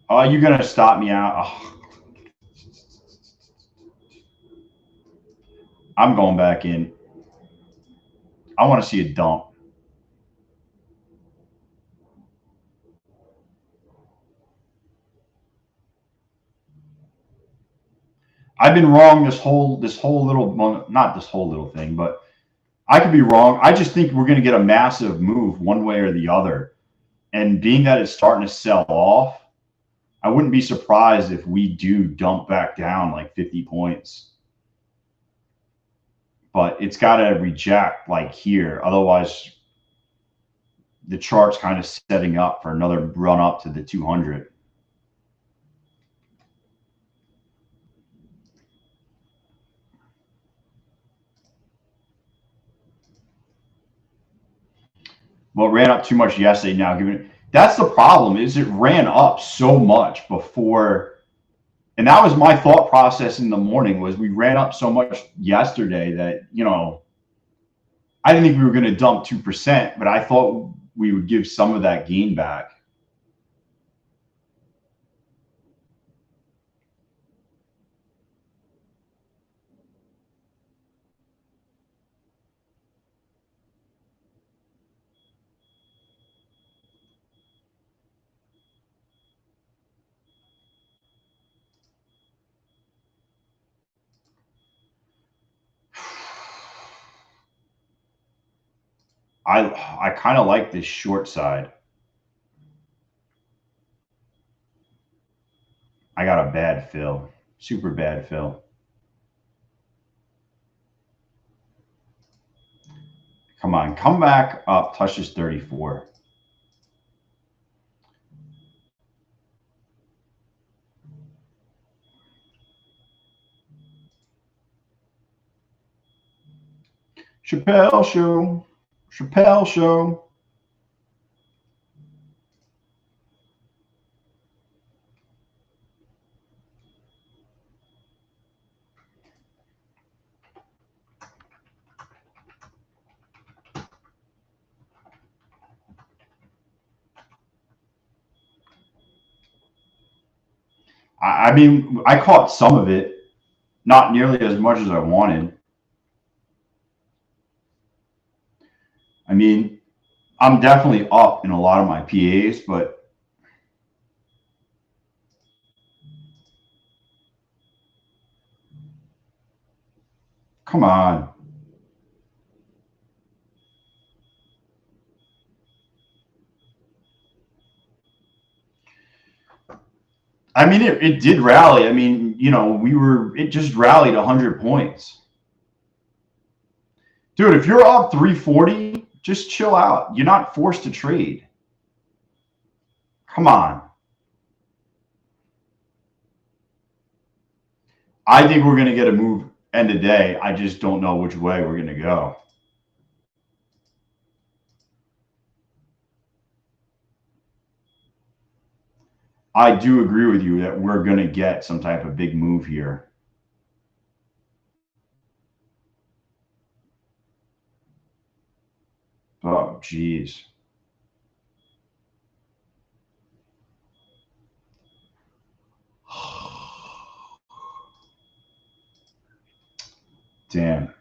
Are you going to stop me out? Oh. I'm going back in. I want to see a dump. I've been wrong this whole little, not this whole little thing, but I could be wrong. I just think we're going to get a massive move one way or the other. And being that it's starting to sell off, I wouldn't be surprised if we do dump back down like 50 points. But it's got to reject like here. Otherwise, the chart's kind of setting up for another run up to the 200. Well, it ran up too much yesterday. Now, that's the problem. Is it ran up so much before, and that was my thought process in the morning. Was we ran up so much yesterday that I didn't think we were going to dump 2%, but I thought we would give some of that gain back. I kind of like this short side. I got a bad fill, super bad fill. Come on, come back up, touch this 34. Chappelle show, Chappelle show. I mean, I caught some of it, not nearly as much as I wanted. I mean, I'm definitely up in a lot of my PAs, but come on. I mean, it did rally. I mean, you know, it just rallied 100 points. Dude, if you're up 340, just chill out. You're not forced to trade. Come on. I think we're going to get a move end of day. I just don't know which way we're going to go. I do agree with you that we're going to get some type of big move here. Oh, geez. Damn.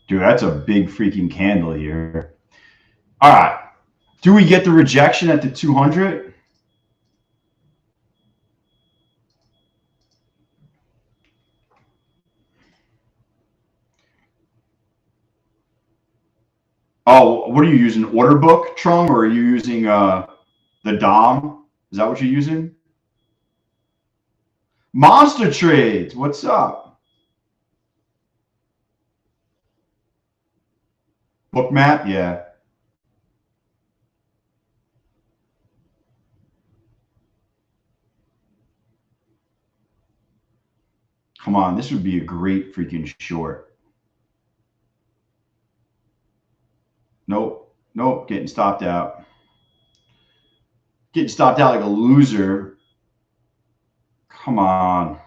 Dude, that's a big freaking candle here. All right. Do we get the rejection at the 200? Oh, what are you using? Order book, Trung, or are you using the DOM? Is that what you're using? Monster Trades, what's up? Bookmap, yeah. Come on, this would be a great freaking short. Nope, nope, getting stopped out. Getting stopped out like a loser. Come on.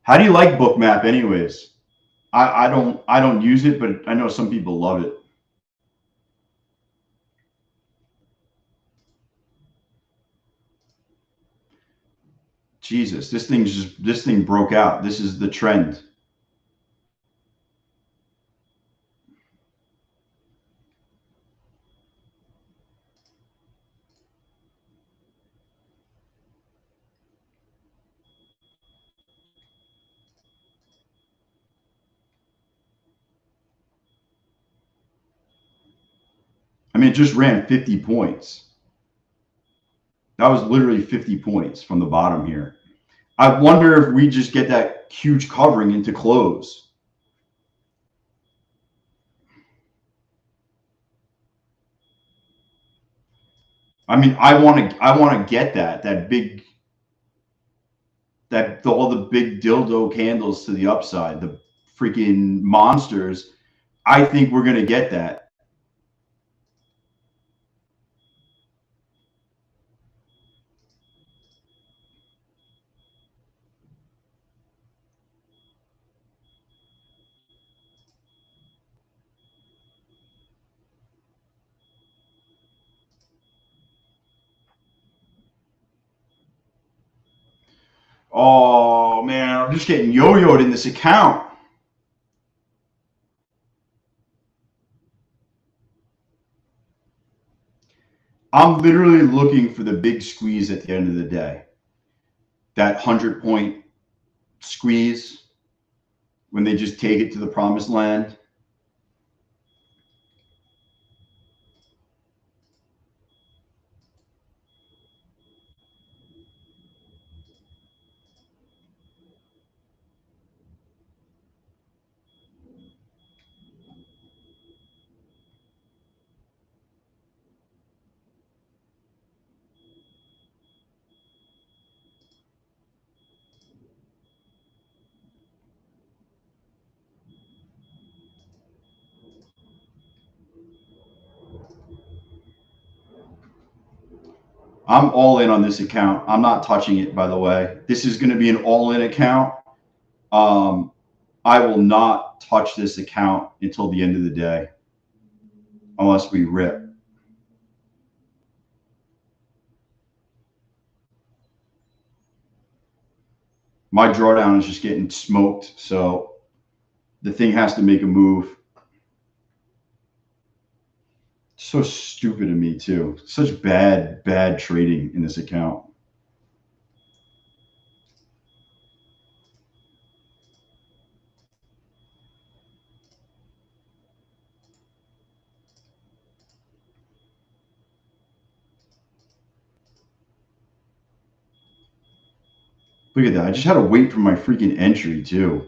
How do you like Bookmap anyways? I don't use it, but I know some people love it. Jesus, this thing broke out. This is the trend. I mean, it just ran 50 points. That was literally 50 points from the bottom here. I wonder if we just get that huge covering into close. I mean, I want to get that big all the big dildo candles to the upside, the freaking monsters. I think we're gonna get that. Oh man, I'm just getting yo-yoed in this account. I'm literally looking for the big squeeze at the end of the day. That 100-point squeeze when they just take it to the promised land. I'm all in on this account. I'm not touching it, by the way. This is going to be an all-in account. I will not touch this account until the end of the day, unless we rip. My drawdown is just getting smoked, so the thing has to make a move. So stupid of me, too. Such bad trading in this account. Look at that. I just had to wait for my freaking entry, too.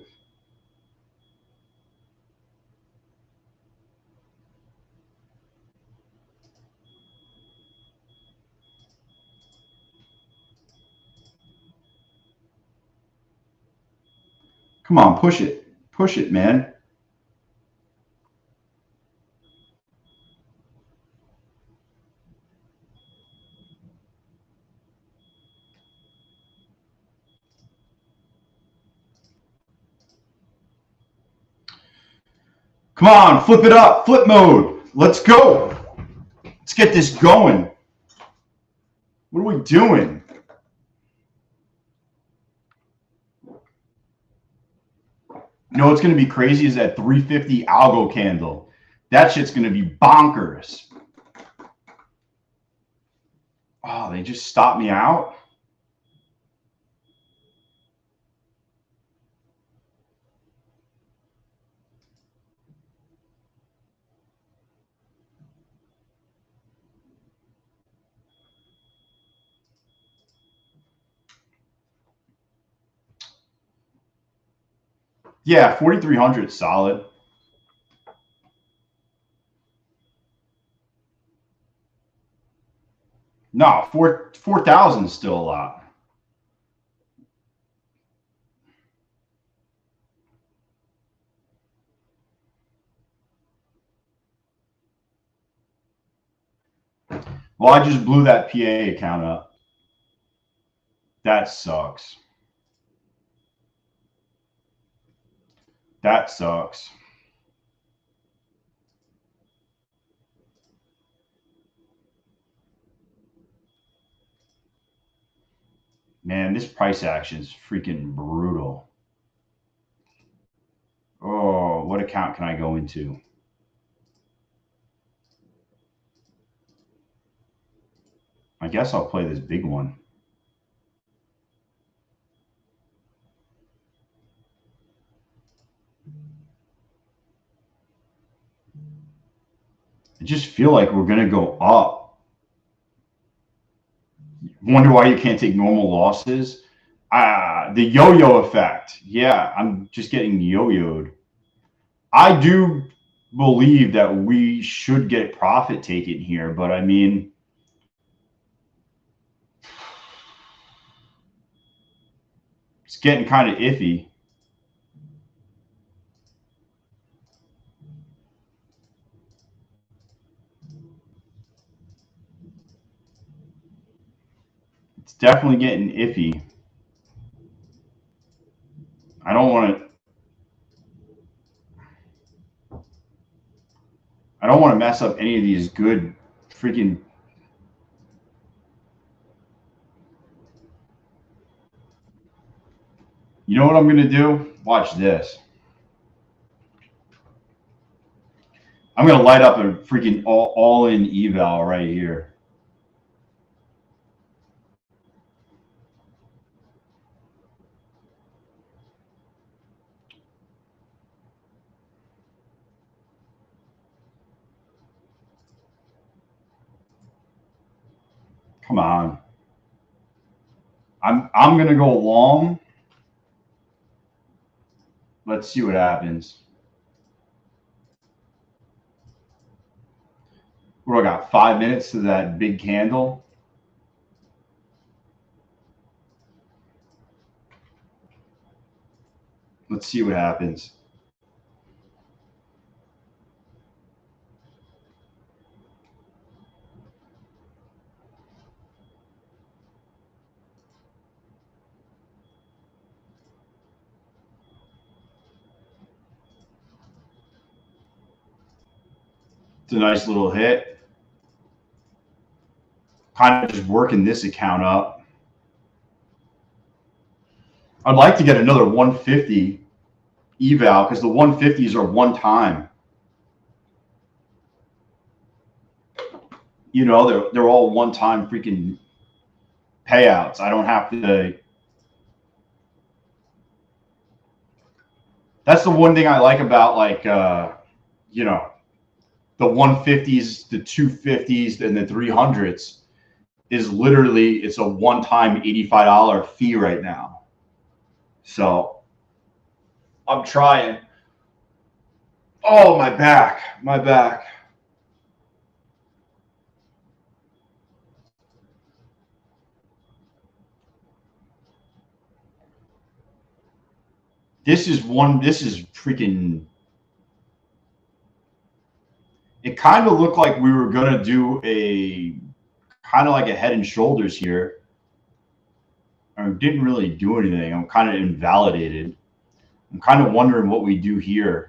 Come on, push it. Push it, man. Come on, flip it up. Flip mode. Let's go. Let's get this going. What are we doing? You know what's going to be crazy is that 350 algo candle. That shit's going to be bonkers. Oh, they just stopped me out? Yeah, 4,300 solid. No, 4,000 is still a lot. Well, I just blew that PA account up. That sucks. That sucks. Man, this price action is freaking brutal. Oh, what account can I go into? I guess I'll play this big one. I just feel like we're going to go up. Wonder why you can't take normal losses? The yo-yo effect. Yeah, I'm just getting yo-yoed. I do believe that we should get profit taken here, but I mean, it's getting kind of iffy. It's definitely getting iffy. I don't want to. I don't want to mess up any of these good freaking. You know what I'm gonna do? Watch this. I'm gonna light up a freaking all-in eval right here. Come on. I'm gonna go long. Let's see what happens. What do I got? 5 minutes to that big candle. Let's see what happens. It's a nice little hit. Kind of just working this account up. I'd like to get another 150 eval because the 150s are one time. You know, they're all one time freaking payouts. I don't have to. That's the one thing I like about like you know, the 150s, the 250s, and the 300s is literally it's a one-time $85 fee right now. So I'm trying. Oh, my back, my back. This is freaking. It kind of looked like we were gonna do a kind of like a head and shoulders here. I didn't really do anything. I'm kind of invalidated. I'm kind of wondering what we do here.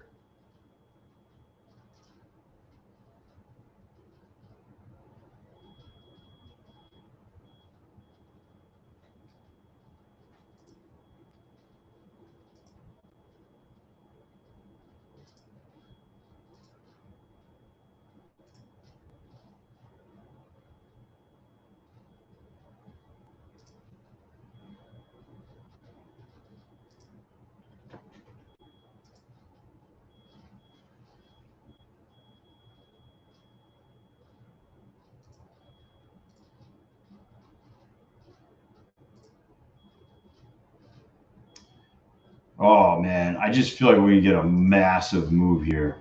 Oh man, I just feel like we're gonna get a massive move here.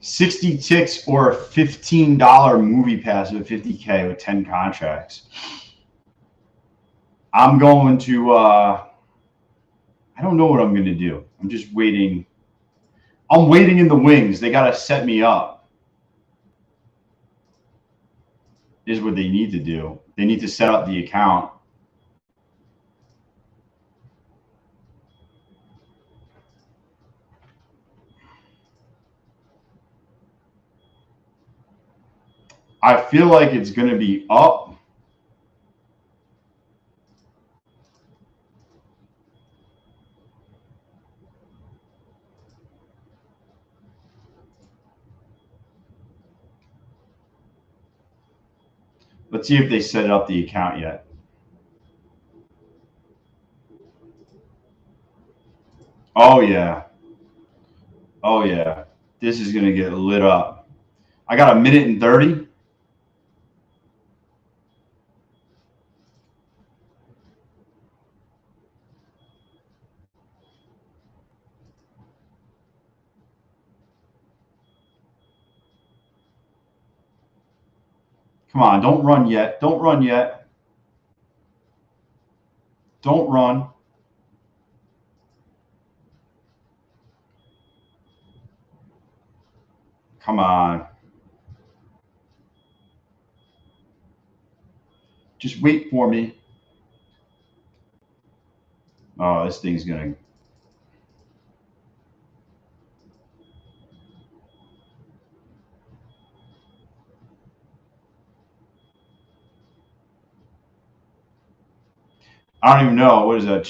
$60 ticks or a $15 movie pass with 50K with 10 contracts. I'm going to I don't know what I'm gonna do. I'm just waiting. I'm waiting in the wings. They gotta set me up. Is what they need to do. They need to set up the account. I feel like it's gonna be up. Let's see if they set up the account yet. Oh yeah. Oh yeah. This is gonna get lit up. I got a minute and 30. Come on, don't run yet. Don't run yet. Don't run. Come on. Just wait for me. Oh, this thing's gonna. I don't even know. What is that?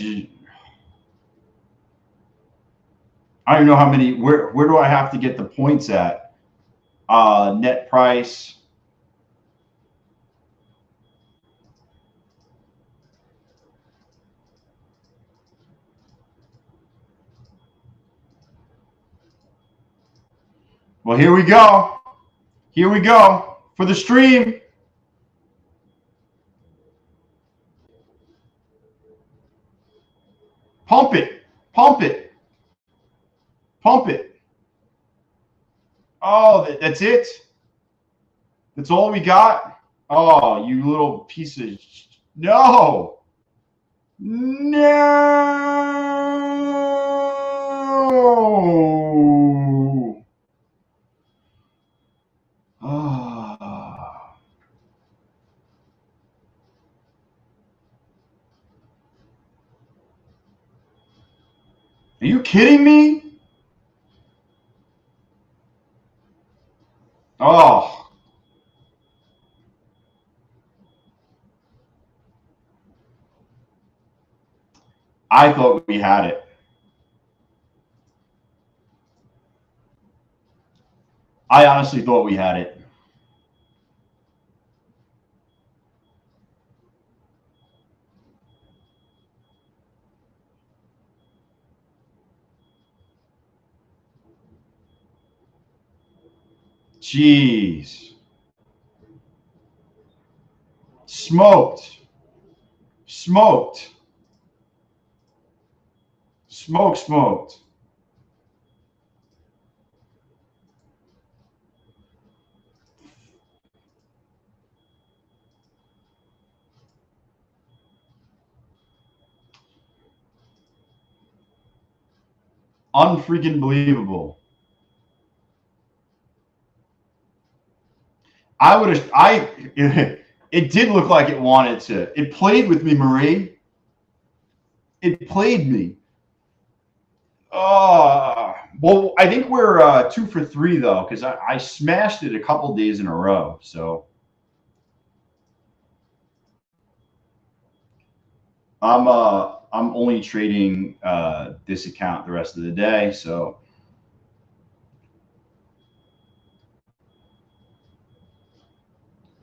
I don't even know how many. Where do I have to get the points at? Net price. Well, here we go. Here we go for the stream. Pump it. Pump it. Pump it. Oh, that's it? That's all we got? Oh, you little piece of. No. No. Ah. kidding me? Oh. I thought we had it. I honestly thought we had it. Jeez. Smoked. Smoked. Smoked. Unfreaking believable. I would have, it did look like it wanted to. It played with me, Marie. It played me. Well, I think we're 2 for 3 though, because I smashed it a couple days in a row. So I'm only trading this account the rest of the day. So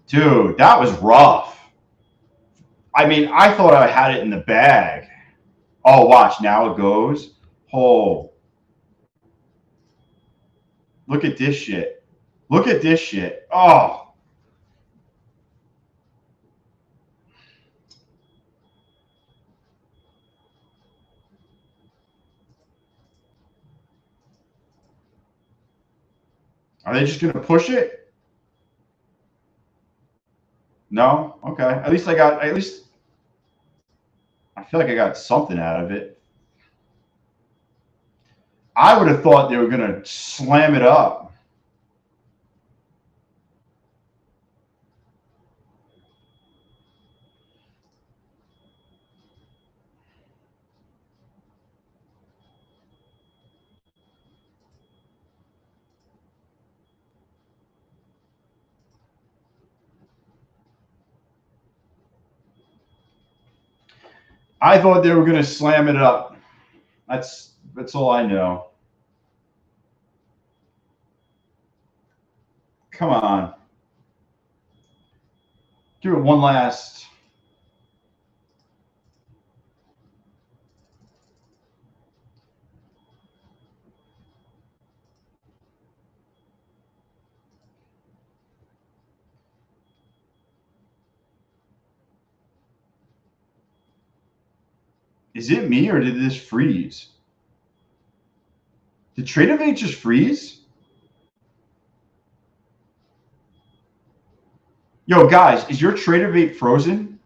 dude, that was rough. I mean, I thought I had it in the bag. Oh, watch, now it goes. Oh, look at this shit. Look at this shit. Oh. Are they just going to push it? No? Okay. At least I feel like I got something out of it. I would have thought they were going to slam it up. I thought they were going to slam it up. That's all I know. Come on. Give it one last. Is it me or did this freeze? Did Trade of 8 just freeze? Yo, guys, is your Trade of 8 frozen?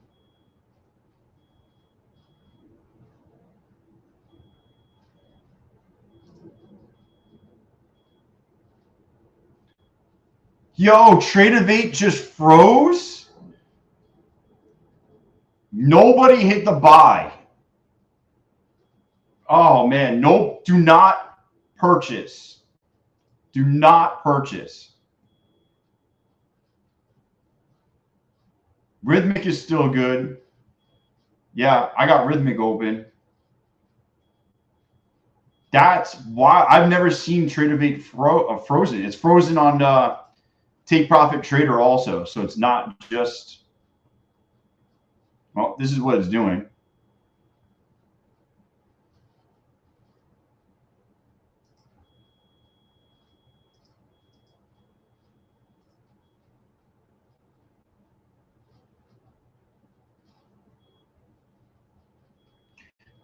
Yo, Trade of 8 just froze? Nobody hit the buy. Oh, man. No, do not purchase. Do not purchase. Rhythmic is still good. Yeah, I got Rhythmic open. That's why I've never seen Trade of 8 frozen. It's frozen on Take Profit Trader also. So it's not just, well, this is what it's doing.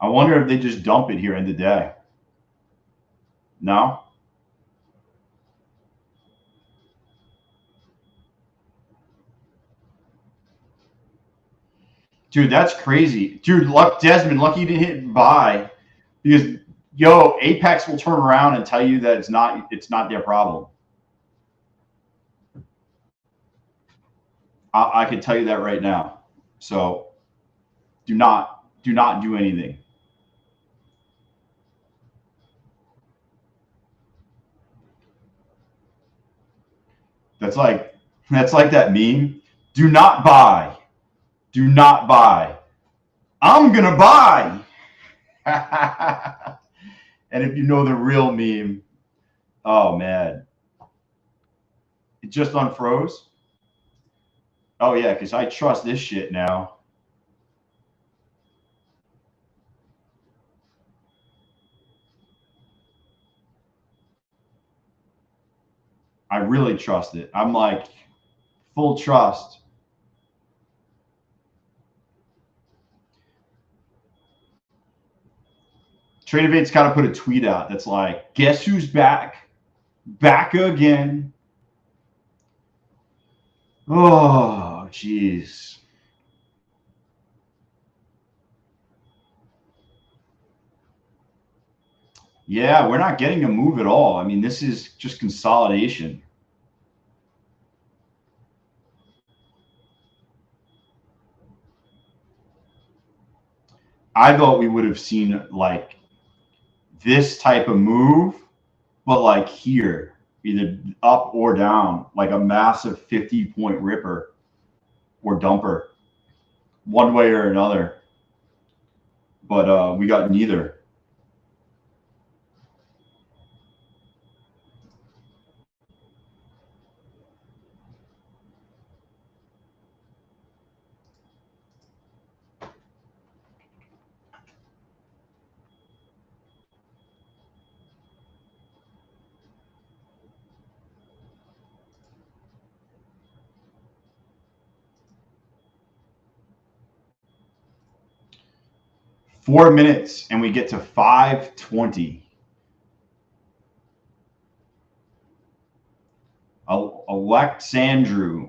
I wonder if they just dump it here in the day. No? Dude, that's crazy. Dude, Desmond, lucky you didn't hit buy because, yo, Apex will turn around and tell you that it's not their problem. I can tell you that right now. So do not do anything. That's like that meme. Do not buy. Do not buy. I'm gonna buy. And if you know the real meme, oh man, it just unfroze. Oh yeah, because I trust this shit now. I really trust it. I'm like full trust. TradeAvate's got to put a tweet out that's like, guess who's back? Back again. Oh, jeez. Yeah, we're not getting a move at all. I mean, this is just consolidation. I thought we would have seen like this type of move, but like here, either up or down, like a massive 50-point ripper or dumper, one way or another. But we got neither. Four minutes and we get to 520. Alexandru.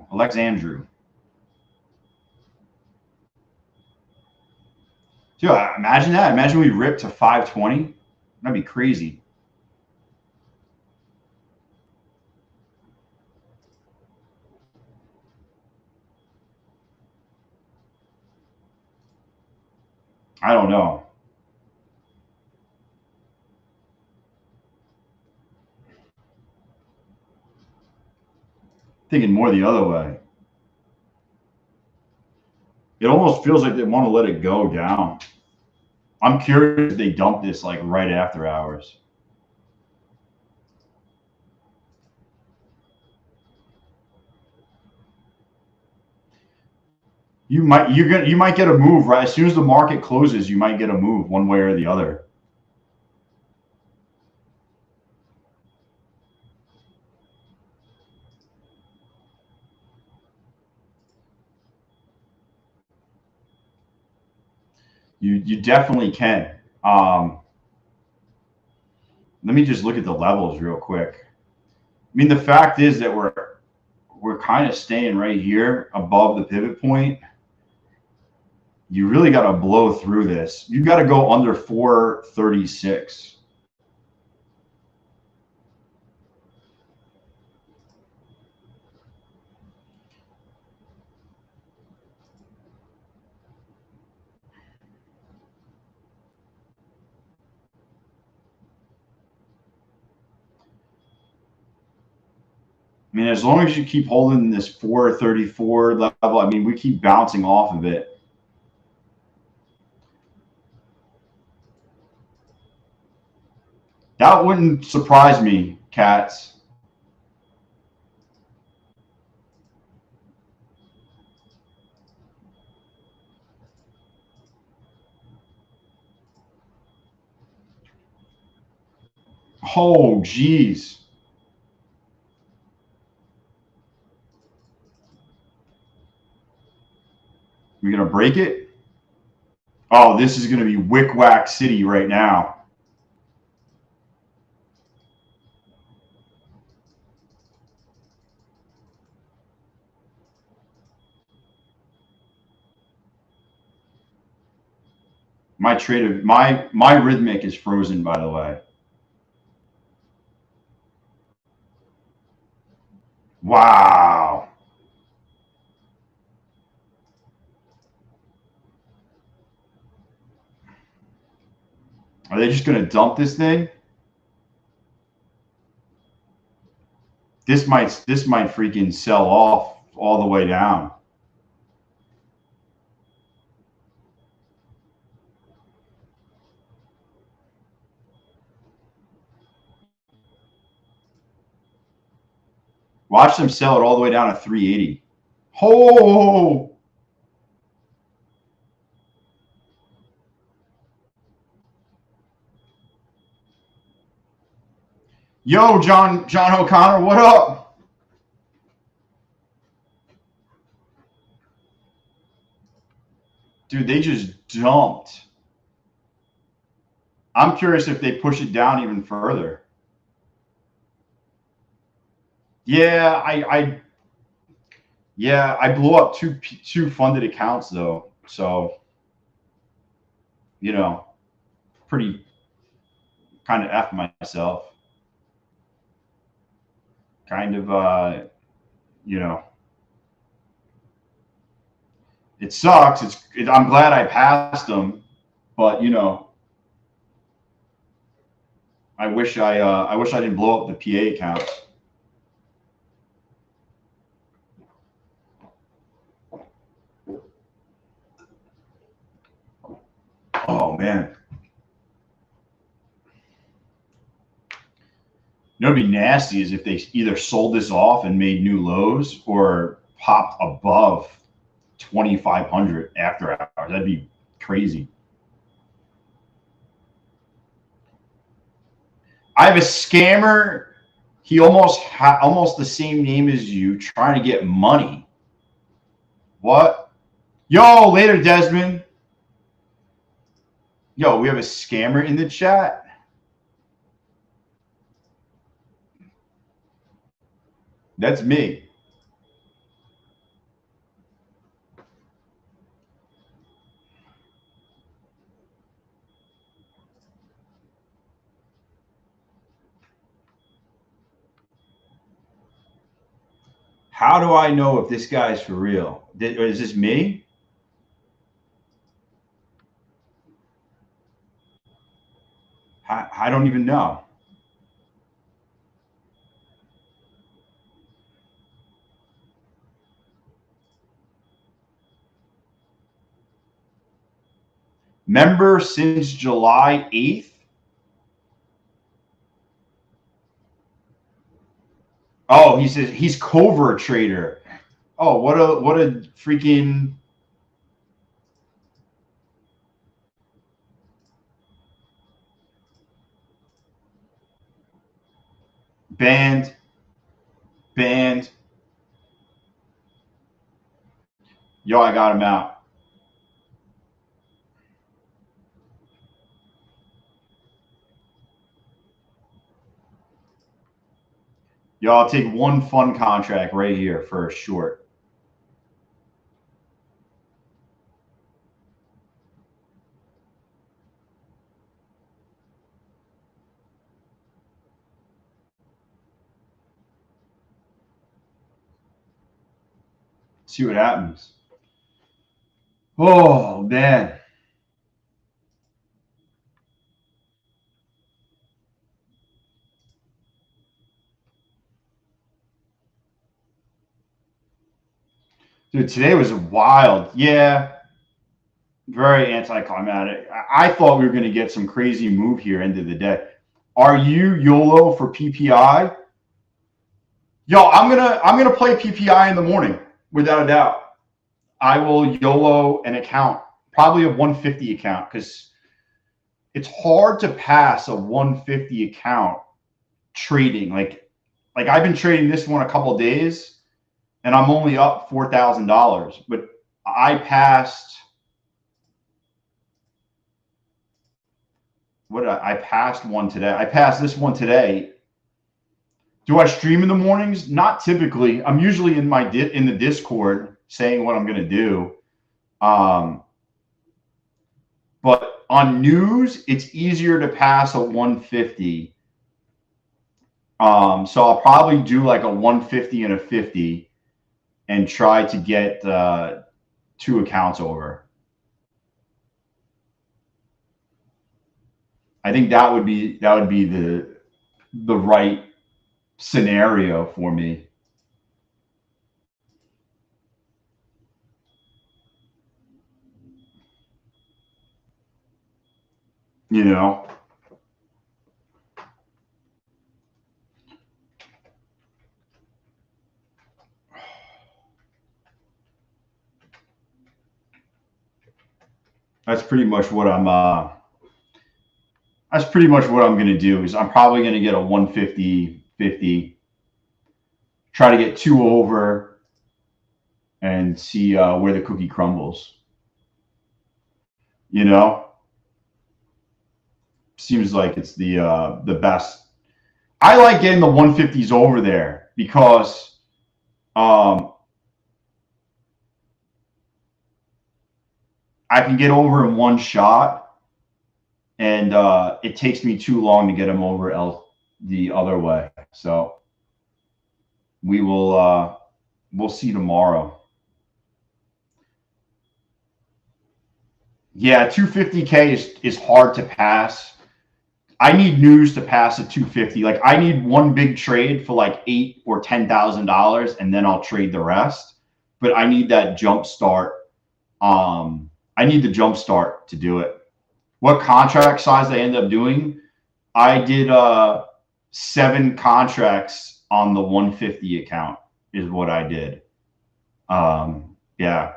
Dude, imagine that. Imagine we rip to 520. That'd be crazy. I don't know. Thinking more the other way. It almost feels like they want to let it go down. I'm curious if they dump this like right after hours. You might get a move right as soon as the market closes. You might get a move one way or the other. You definitely can. Let me just look at the levels real quick. I mean, the fact is that we're kind of staying right here above the pivot point. You really got to blow through this. You got to go under 436. I mean, as long as you keep holding this 434 level, I mean, we keep bouncing off of it. That wouldn't surprise me, cats. Oh, geez. We gonna break it? Oh, this is gonna be Wick Wack City right now. My rhythmic is frozen, by the way. Wow. Are they just gonna dump this thing? This might freaking sell off all the way down. Watch them sell it all the way down to 380. Oh, yo, John O'Connor, what up? Dude, they just dumped. I'm curious if they push it down even further. Yeah, I blew up two funded accounts though, so you know, pretty kind of F myself. Kind of, you know, it sucks. I'm glad I passed them, but you know, I wish I didn't blow up the PA accounts. Oh man. You know, it'd be nasty is if they either sold this off and made new lows or popped above 2,500 after hours. That'd be crazy. I have a scammer. He almost the same name as you, trying to get money. What? Yo, later, Desmond. Yo, we have a scammer in the chat. That's me. How do I know if this guy's for real? Is this me? I don't even know. Member since July 8th? Oh, he says he's covert trader. Oh, what a freaking banned. Yo, I got him out. Yo, I'll take one fun contract right here for a short. See what happens. Oh man. Dude, today was wild. Yeah, very anticlimactic. I thought we were going to get some crazy move here end of the day. Are you YOLO for PPI? Yo, I'm gonna play PPI in the morning without a doubt. I will YOLO an account, probably a 150 account, because it's hard to pass a 150 account trading. Like I've been trading this one a couple of days, and I'm only up $4,000. But I passed. I passed one today. I passed this one today. Do I stream in the mornings? Not typically. I'm usually in the Discord saying what I'm going to do. But on news, it's easier to pass a 150. So I'll probably do like a 150 and a 50 and try to get 2 accounts over. I think that would be the right scenario for me. You know, that's pretty much what I'm going to do. Is I'm probably going to get a 150-50, try to get 2 over, and see where the cookie crumbles. You know, seems like it's the best. I like getting the 150s over there because I can get over in one shot, and it takes me too long to get them over the other way. So we will we'll see tomorrow. Yeah, 250K is hard to pass. I need news to pass at 250. Like I need one big trade for like $8,000 or $10,000, and then I'll trade the rest. But I need that jump start. I need the jump start to do it. What contract size I end up doing? I did 7 contracts on the 150 account is what I did. Yeah.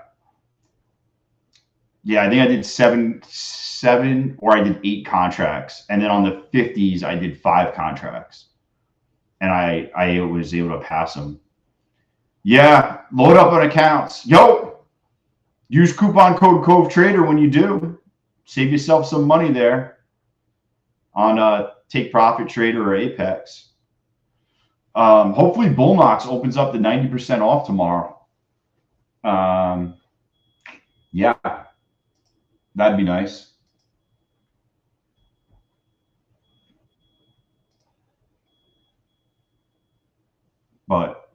Yeah, I think I did seven, or I did 8 contracts. And then on the 50s, I did 5 contracts. And I was able to pass them. Yeah, load up on accounts. Yo, use coupon code CoveTrader when you do. Save yourself some money there on Take Profit Trader or Apex. Hopefully Bullnox opens up to 90% off tomorrow. Yeah, that'd be nice. But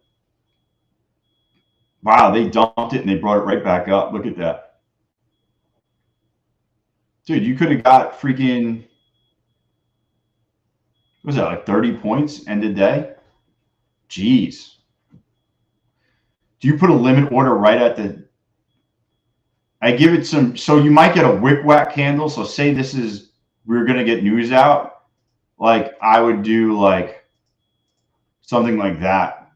wow, they dumped it and they brought it right back up. Look at that. Dude, you could have got freaking, what was that, like 30 points end of day? Jeez. Do you put a limit order right at the, I give it some, so you might get a wick whack candle. So say this is, we're going to get news out. Like I would do like something like that.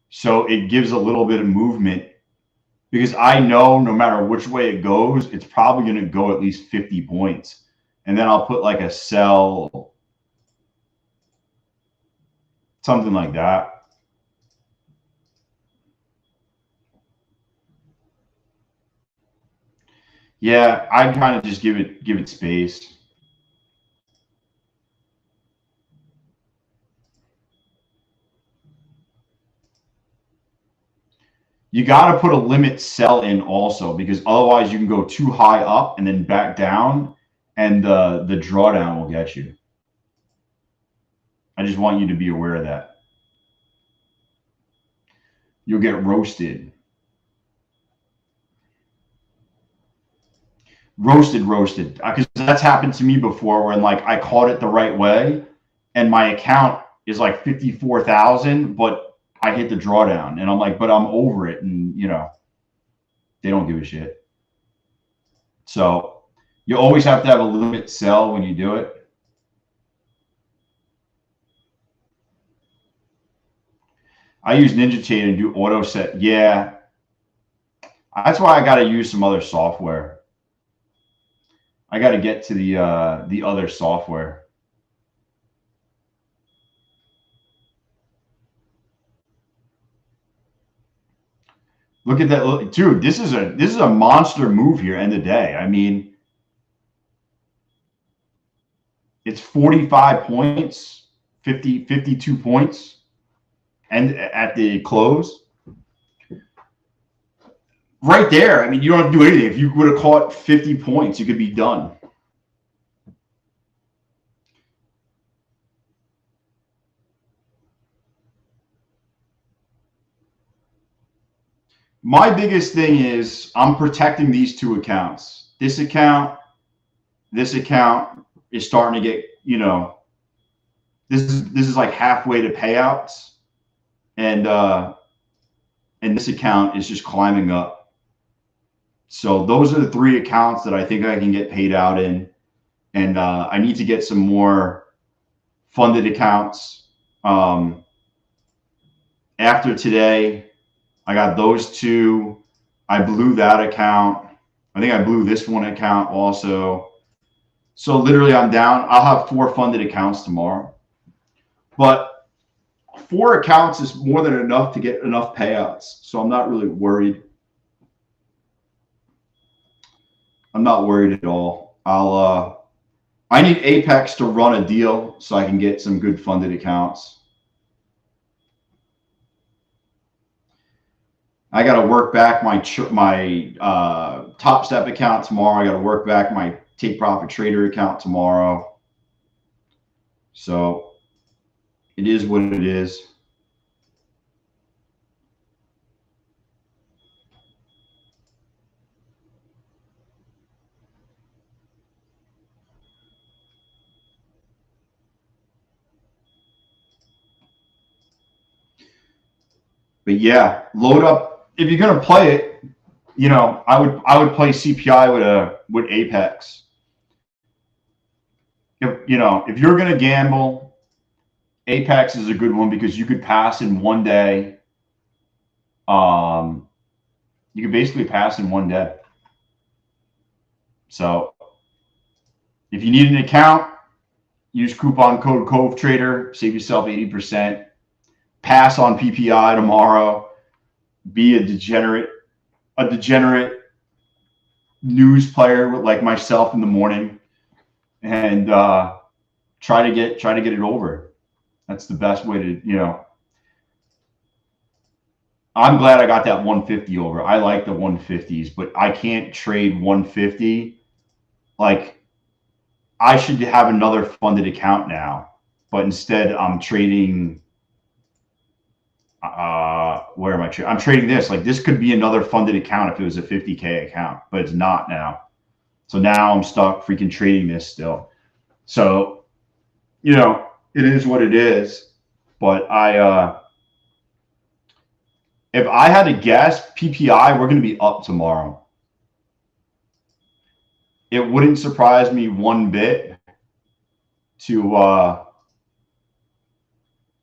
So it gives a little bit of movement, because I know no matter which way it goes, it's probably going to go at least 50 points. And then I'll put like a sell, something like that. Yeah, I'd kind of just give it space. You got to put a limit sell in also, because otherwise you can go too high up and then back down, and the drawdown will get you. I just want you to be aware of that. You'll get roasted. Roasted. Because that's happened to me before, when like I caught it the right way and my account is like 54,000, but I hit the drawdown and I'm like, but I'm over it. And you know, they don't give a shit. So you always have to have a limit sell when you do it. I use NinjaChain and do auto set. Yeah. That's why I got to use some other software. I got to get to the other software. Look at that, dude. This is a monster move here. End of day. I mean, it's 45 points, 52 points, and at the close, right there. I mean, you don't have to do anything. If you would have caught 50 points, you could be done. My biggest thing is I'm protecting these 2 accounts. This account is starting to get, you know, this is like halfway to payouts, and this account is just climbing up. So those are the 3 accounts that I think I can get paid out in, and I need to get some more funded accounts. After today, I got those 2. I blew that account. I think I blew this one account also. So literally I'm down. I'll have 4 funded accounts tomorrow. But 4 accounts is more than enough to get enough payouts. So I'm not really worried. I'm not worried at all. I need Apex to run a deal so I can get some good funded accounts. I got to work back my TopStep account tomorrow. I got to work back my Take Profit Trader account tomorrow. So it is what it is. But yeah, load up. If you're gonna play it, you know, I would play CPI with Apex. If you're gonna gamble, Apex is a good one because you could pass in one day. You could basically pass in one day. So if you need an account, use coupon code CoveTrader, save yourself 80%. Pass on PPI tomorrow. Be a degenerate news player like myself in the morning, and try to get it over. That's the best way to, I'm glad I got that 150 over. I like the 150s, but I can't trade 150. Like, I should have another funded account now, but instead I'm trading. Where am I trading? I'm trading this. Like, this could be another funded account if it was a 50K account, but it's not now. So now I'm stuck freaking trading this still. So, it is what it is. But if I had to guess, PPI, we're going to be up tomorrow. It wouldn't surprise me one bit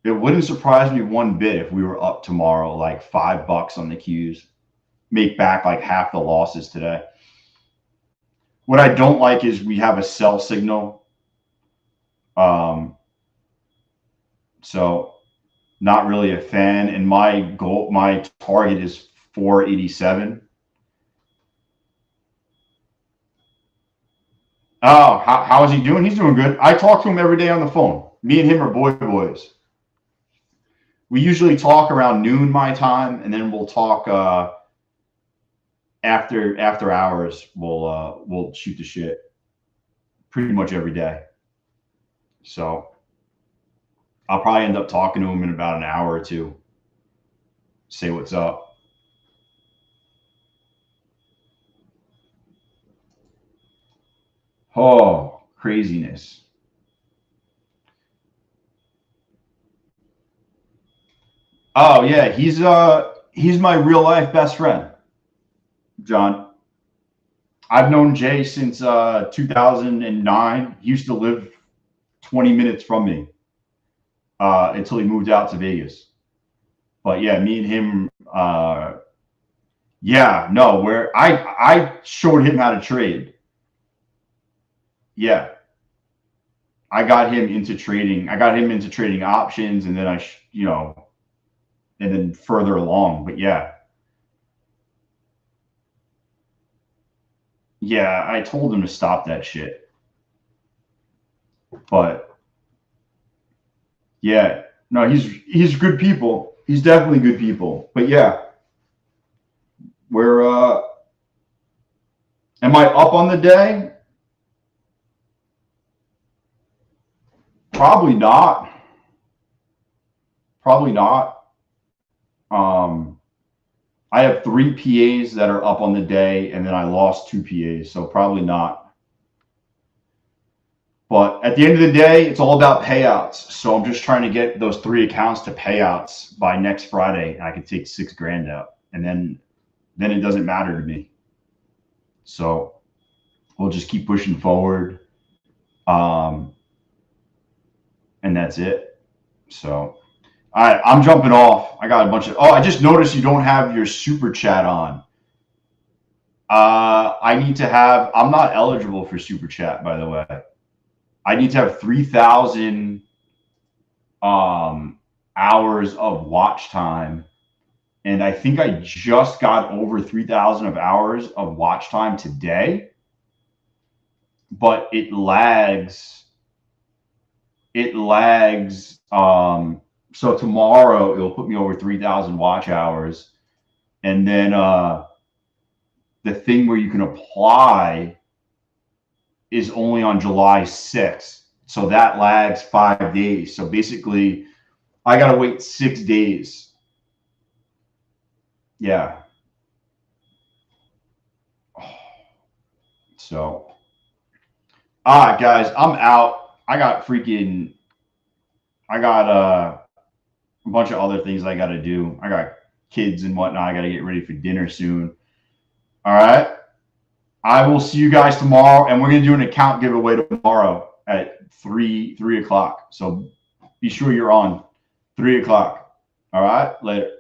it wouldn't surprise me one bit if we were up tomorrow, like $5 on the Qs, make back like half the losses today. What I don't like is we have a sell signal. So not really a fan. And my target is 487. Oh, how is he doing? He's doing good. I talk to him every day on the phone. Me and him are boys. We usually talk around noon my time, and then we'll talk after hours. We'll shoot the shit pretty much every day. So I'll probably end up talking to him in about an hour or two. Say what's up. Oh, craziness. Oh yeah, he's my real life best friend, John. I've known Jay since 2009. He used to live 20 minutes from me until he moved out to Vegas. But yeah, me and him, where I showed him how to trade. Yeah. I got him into trading. I got him into trading options, and then and then further along. But yeah. Yeah, I told him to stop that shit. But yeah, no, he's good people. He's definitely good people. But yeah, we're am I up on the day? Probably not. Probably not. I have 3 PAs that are up on the day, and then I lost 2 PAs, so probably not. But at the end of the day, it's all about payouts. So I'm just trying to get those 3 accounts to payouts by next Friday, and I can take $6,000 out, and then it doesn't matter to me. So we'll just keep pushing forward, and that's it. So, all right, I'm jumping off. I got a bunch of. Oh, I just noticed you don't have your super chat on. I need to have. I'm not eligible for super chat, by the way. I need to have 3,000 hours of watch time, and I think I just got over 3,000 of hours of watch time today, but it lags. So tomorrow it'll put me over 3,000 watch hours, and then the thing where you can apply is only on July 6th. So that lags 5 days. So basically, I got to wait 6 days. Yeah. So, all right, guys, I'm out. I got a bunch of other things I got to do. I got kids and whatnot. I got to get ready for dinner soon. All right. I will see you guys tomorrow, and we're going to do an account giveaway tomorrow at 3 o'clock. So be sure you're on 3 o'clock. All right. Later.